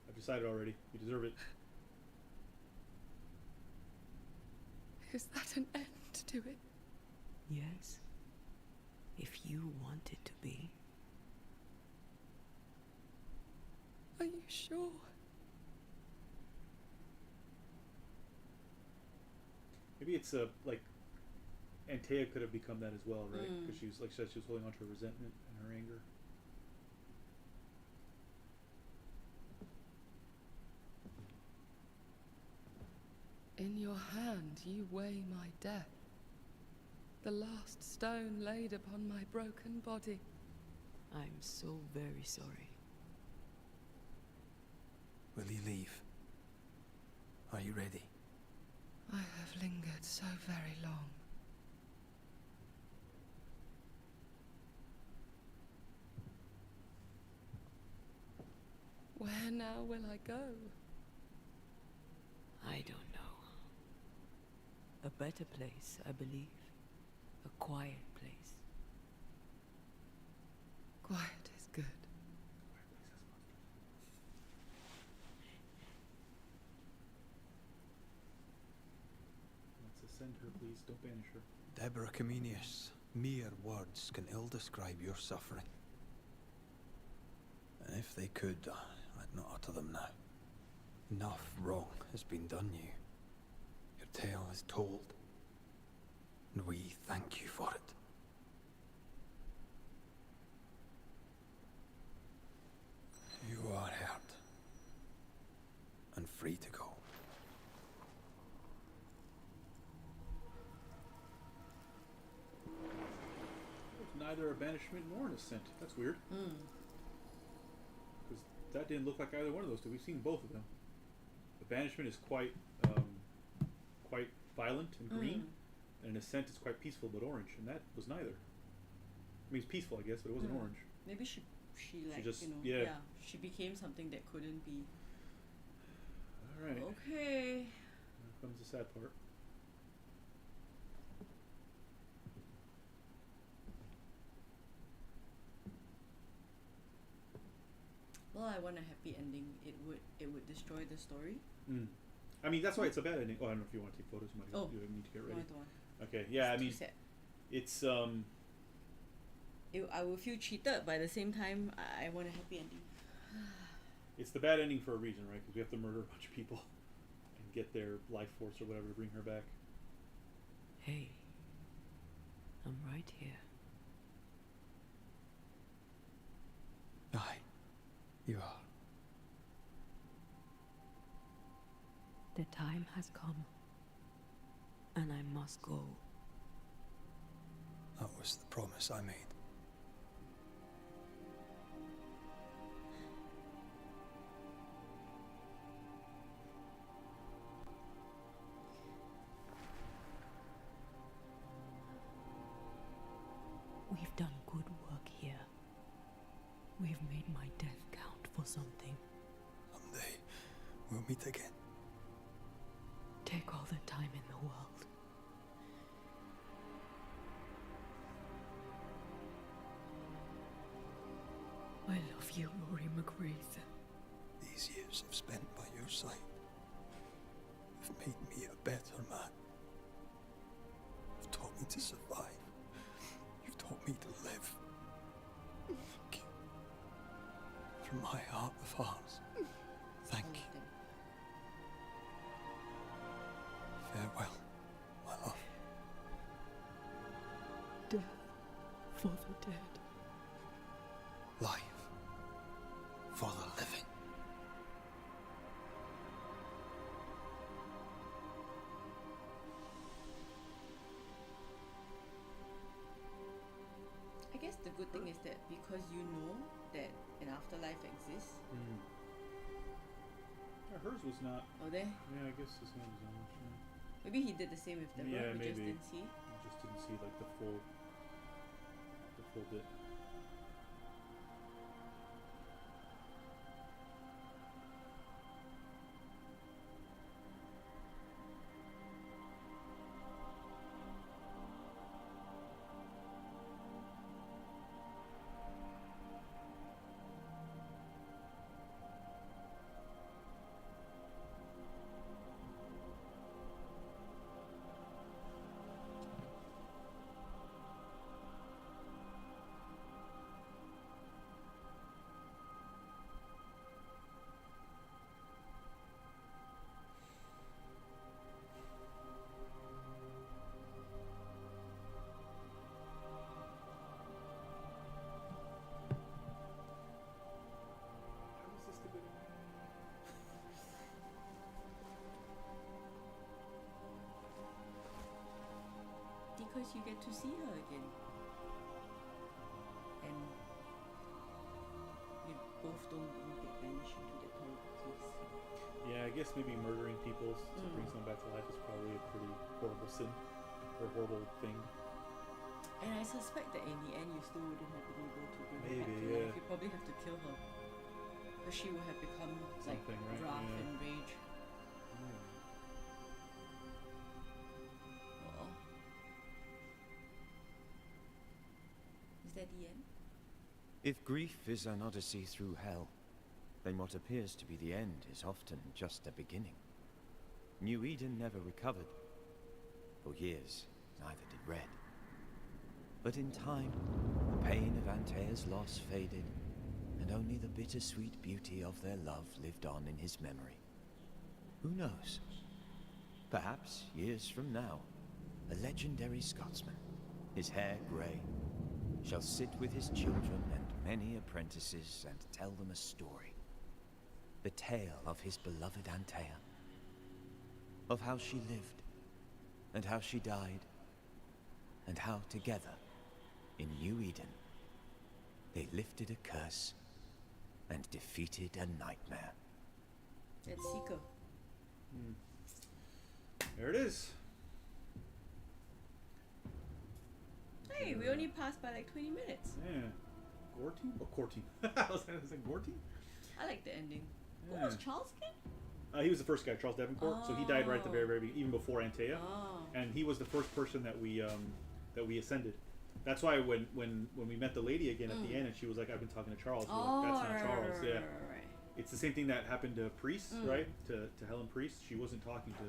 I've decided already. You deserve it. Is that an end to it? Yes. If you want it to be. Are you sure? Maybe it's like Antea could have become that as well, right? Because she was like she said, she was holding on to her resentment and her anger. In your hand you weigh my death. The last stone laid upon my broken body. I'm so very sorry. Will you leave? Are you ready? I have lingered so very long. Where now will I go? I don't know. A better place, I believe. A quiet place. Quiet is good. Let's ascend her, please. Don't banish her. Deborah Comenius, mere words can ill describe your suffering. And if they could, I'd not utter them now. Enough wrong has been done you. Your tale is told. And we thank you for it. You are heard. And free to go. It's neither a banishment nor an ascent. That's weird. Because that didn't look like either one of those two. We've seen both of them. The banishment is quite violent and green, and an ascent is quite peaceful but orange, and that was neither. I mean, it's peaceful, I guess, but it wasn't orange. Maybe she like just, you know yeah. she became something that couldn't be. All right. Okay. Here comes the sad part. Well, I want a happy ending. It would destroy the story. I mean, that's why it's a bad ending. Oh, I don't know if you want to take photos. You might you need to get ready. No, I don't want. Okay. Yeah. It's I mean, too sad. it's I will feel cheated, but at the same time, I want a happy ending. it's the bad ending for a reason, right? Because we have to murder a bunch of people and get their life force or whatever to bring her back. Hey, I'm right here. Aye, you are. The time has come, and I must go. That was the promise I made. We've done good work here. We've made my death count for something. Someday we'll meet again. Take all the time in the world. I love you, Rory McGrath. These years I've spent by your side have made me a better man. You've taught me to survive. You've taught me to live. Thank you. From my heart of hearts, thank you. Farewell, my love. Death for the dead. Life for the living. I guess the good thing is that because you know that an afterlife exists. Yeah, hers was not. Oh, there? Yeah, I guess his name was Amish. Yeah. Maybe he did the same with Deborah. Yeah, we maybe. just didn't see. We just didn't see like the full bit. Because you get to see her again. And you both don't get banished into that horrible place. Yeah, I guess maybe murdering people to bring someone back to life is probably a pretty horrible sin or horrible thing. And I suspect that in the end you still wouldn't have been able to bring her back Maybe, to yeah. life. You probably have to kill her. Because she would have become like Something, right? wrath Yeah. and rage. Oh. Is that the end? If grief is an odyssey through hell, then what appears to be the end is often just a beginning. New Eden never recovered. For years, neither did Red. But in time, the pain of Antea's loss faded, and only the bittersweet beauty of their love lived on in his memory. Who knows? Perhaps, years from now, a legendary Scotsman, his hair grey, shall sit with his children and many apprentices and tell them a story. The tale of his beloved Antea. Of how she lived, and how she died, and how together, in New Eden, they lifted a curse and defeated a nightmare. That's Seeker. There it is. Hey, we only passed by like 20 minutes. Yeah. Gortine? Oh, Cortine. I was saying Gortine? I like the ending. Yeah. Who was Charles again? He was the first guy, Charles Davenport. So he died right at the very, very beginning, even before Antea. Oh. And he was the first person that we ascended. That's why when we met the lady again at the end, and she was like, "I've been talking to Charles." We're like, that's not Charles. Yeah. Right. It's the same thing that happened to Priest, right? To Helen Priest. She wasn't talking to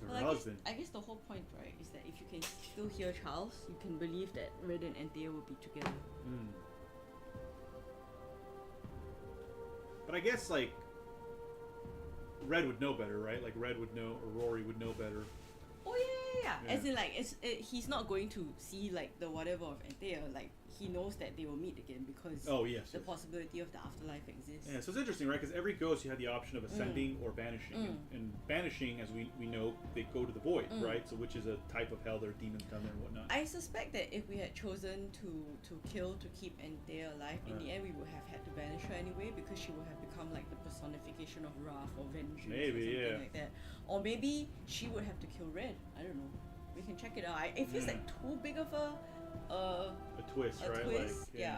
her husband. I guess the whole point, right, is that if you can still hear Charles, you can believe that Red and Antea will be together. But I guess like Red would know better, right? Like Red would know, or Rory would know better. Oh yeah. As in like he's not going to see like the whatever of Antea. Like he knows that they will meet again because the possibility of the afterlife exists. Yeah, so it's interesting, right? Because every ghost you have the option of ascending or banishing, and banishing, as we know, they go to the void, right? So which is a type of hell, there are demons down there and whatnot. I suspect that if we had chosen to kill to keep Antea alive, in the end we would have had to banish her anyway because she would have become like the personification of wrath or vengeance or something like that. Or maybe she would have to kill Red. I don't know. We can check it out. It feels like too big of a twist, right? Twist, like, yeah.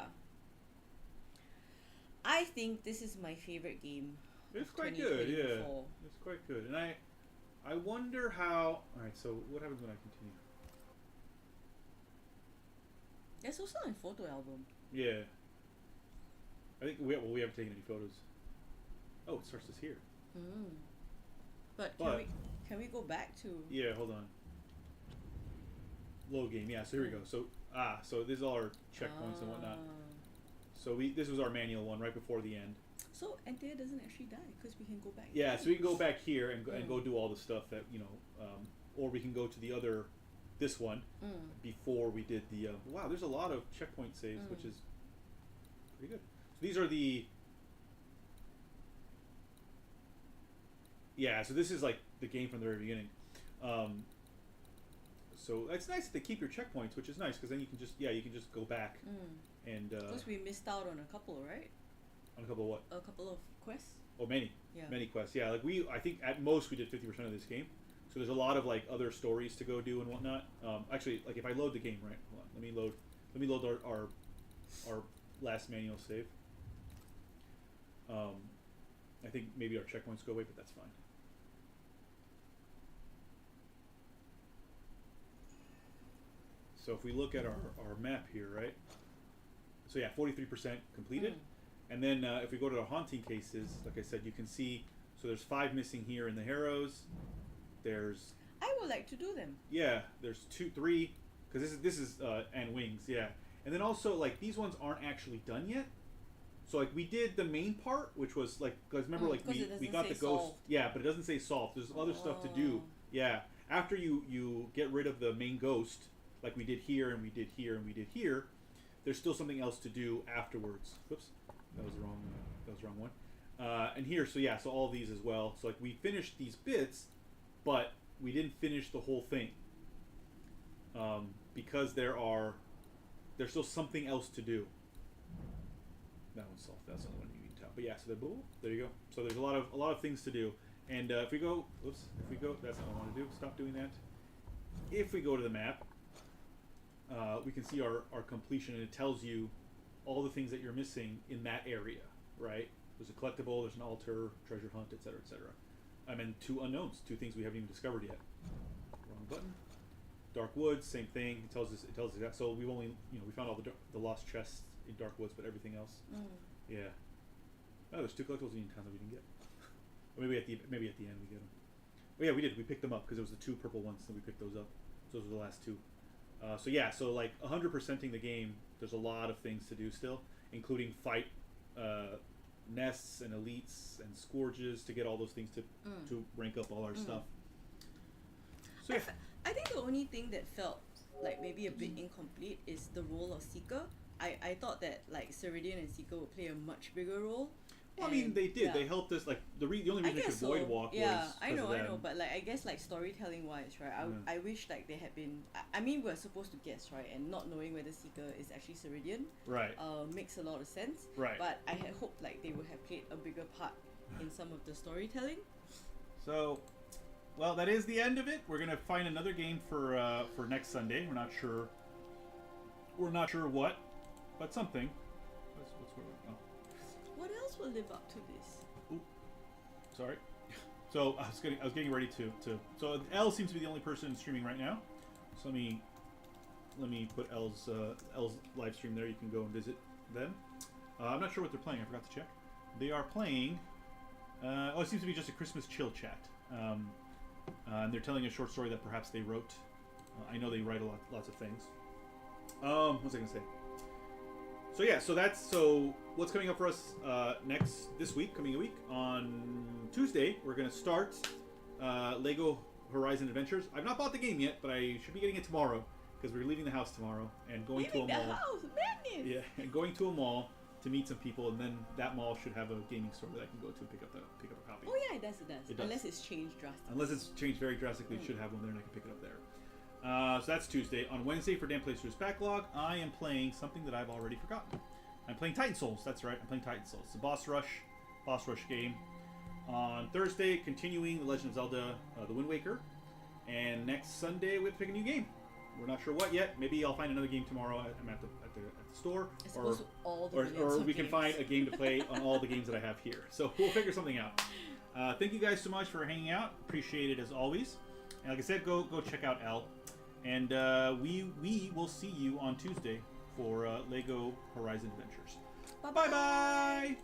I think this is my favorite game. It's of quite good, yeah. 2024. It's quite good. And I wonder how... Alright, so what happens when I continue? There's also a photo album. Yeah. I think we haven't taken any photos. Oh, it starts this here. But can we go back to... Yeah, hold on. Low game, yeah, so here we go. So this is all our checkpoints and whatnot. So this was our manual one right before the end. So Anthea doesn't actually die because we can go back. Yeah, so we can go back here and go do all the stuff that, you know, or we can go to the other, this one, before we did the, wow, there's a lot of checkpoint saves, which is pretty good. So these are the, yeah, so this is like the game from the very beginning. So it's nice that they keep your checkpoints, which is nice, because then you can just go back. And because we missed out on a couple, right? On a couple of what? A couple of quests. Oh, many. Yeah. Many quests. Yeah, like I think at most we did 50% of this game. So there's a lot of like other stories to go do and whatnot. Actually, like if I load the game, right? Hold on, let me load our last manual save. I think maybe our checkpoints go away, but that's fine. So if we look at our map here, right? So yeah, 43% completed. And then if we go to the haunting cases, like I said, you can see, so there's 5 missing here in the Harrows. There's... I would like to do them. Yeah, there's 3, because this is and Wings, yeah. And then also, like, these ones aren't actually done yet. So, like, we did the main part, which was, like, because remember, like, we got the ghost. Solved. Yeah, but it doesn't say solved. There's other stuff to do. Yeah. After you get rid of the main ghost, like we did here, and we did here, and we did here, there's still something else to do afterwards. Whoops. That was the wrong one. And here, so yeah, so all these as well. So, like, we finished these bits, but we didn't finish the whole thing. Because there's still something else to do. That one's solved. That's the only one you can tell. But yeah, so there you go. So there's a lot of things to do. And if we go, that's not what I want to do. Stop doing that. If we go to the map, we can see our completion, and it tells you all the things that you're missing in that area, right? There's a collectible, there's an altar, treasure hunt, etc., etc. And 2 unknowns, 2 things we haven't even discovered yet. Wrong button. Dark Woods, same thing. It tells us that. So we've only, we found all the lost chests in Dark Woods, but everything else, yeah. Oh, there's 2 collectibles in town that we didn't get. Or maybe at the end we get them. Oh yeah, we did. We picked them up because it was the 2 purple ones, and we picked those up. So those were the last 2. So yeah, so like 100%ing the game, there's a lot of things to do still, including fight nests and elites and scourges to get all those things to rank up all our stuff. So yeah. I think the only thing that felt like maybe a bit incomplete is the role of Seeker. I thought that like Ceridian and Seeker would play a much bigger role. Well, I mean, they did. Yeah. They helped us. Like the only reason we could void walk was I know. But like, I guess like storytelling wise, right? I wish like they had been. I mean, we're supposed to guess, right? And not knowing whether Seeker is actually Ceridian, right? Makes a lot of sense, right? But I had hoped like they would have played a bigger part in some of the storytelling. So, well, that is the end of it. We're gonna find another game for next Sunday. We're not sure. We're not sure what, but something. What else will live up to this? Ooh, sorry. So I was getting ready to. So Elle seems to be the only person streaming right now. So let me put Elle's live stream there. You can go and visit them. I'm not sure what they're playing. I forgot to check. They are playing. It seems to be just a Christmas chill chat. And they're telling a short story that perhaps they wrote. I know they write lots of things. What was I gonna say? So yeah, so what's coming up for us coming week on Tuesday? We're gonna start Lego Horizon Adventures. I've not bought the game yet, but I should be getting it tomorrow because we're leaving the house tomorrow and going to a mall. Madness. Yeah, and going to a mall to meet some people, and then that mall should have a gaming store that I can go to and pick up a copy. Oh yeah, it does. Unless it's changed drastically. Unless it's changed very drastically, it should have one there, and I can pick it up there. So that's Tuesday. On Wednesday for Dan Plays Through's Backlog, I am playing something that I've already forgotten. I'm playing Titan Souls. That's right, I'm playing Titan Souls. It's a boss rush game. On Thursday, continuing The Legend of Zelda: The Wind Waker. And next Sunday, we have to pick a new game. We're not sure what yet. Maybe I'll find another game tomorrow. I'm at the store, As opposed to all the millions or of we can games. find a game to play on all the games that I have here. So we'll figure something out. Thank you guys so much for hanging out. Appreciate it as always. And like I said, go check out L. And we will see you on Tuesday for Lego Horizon Adventures. Bye bye.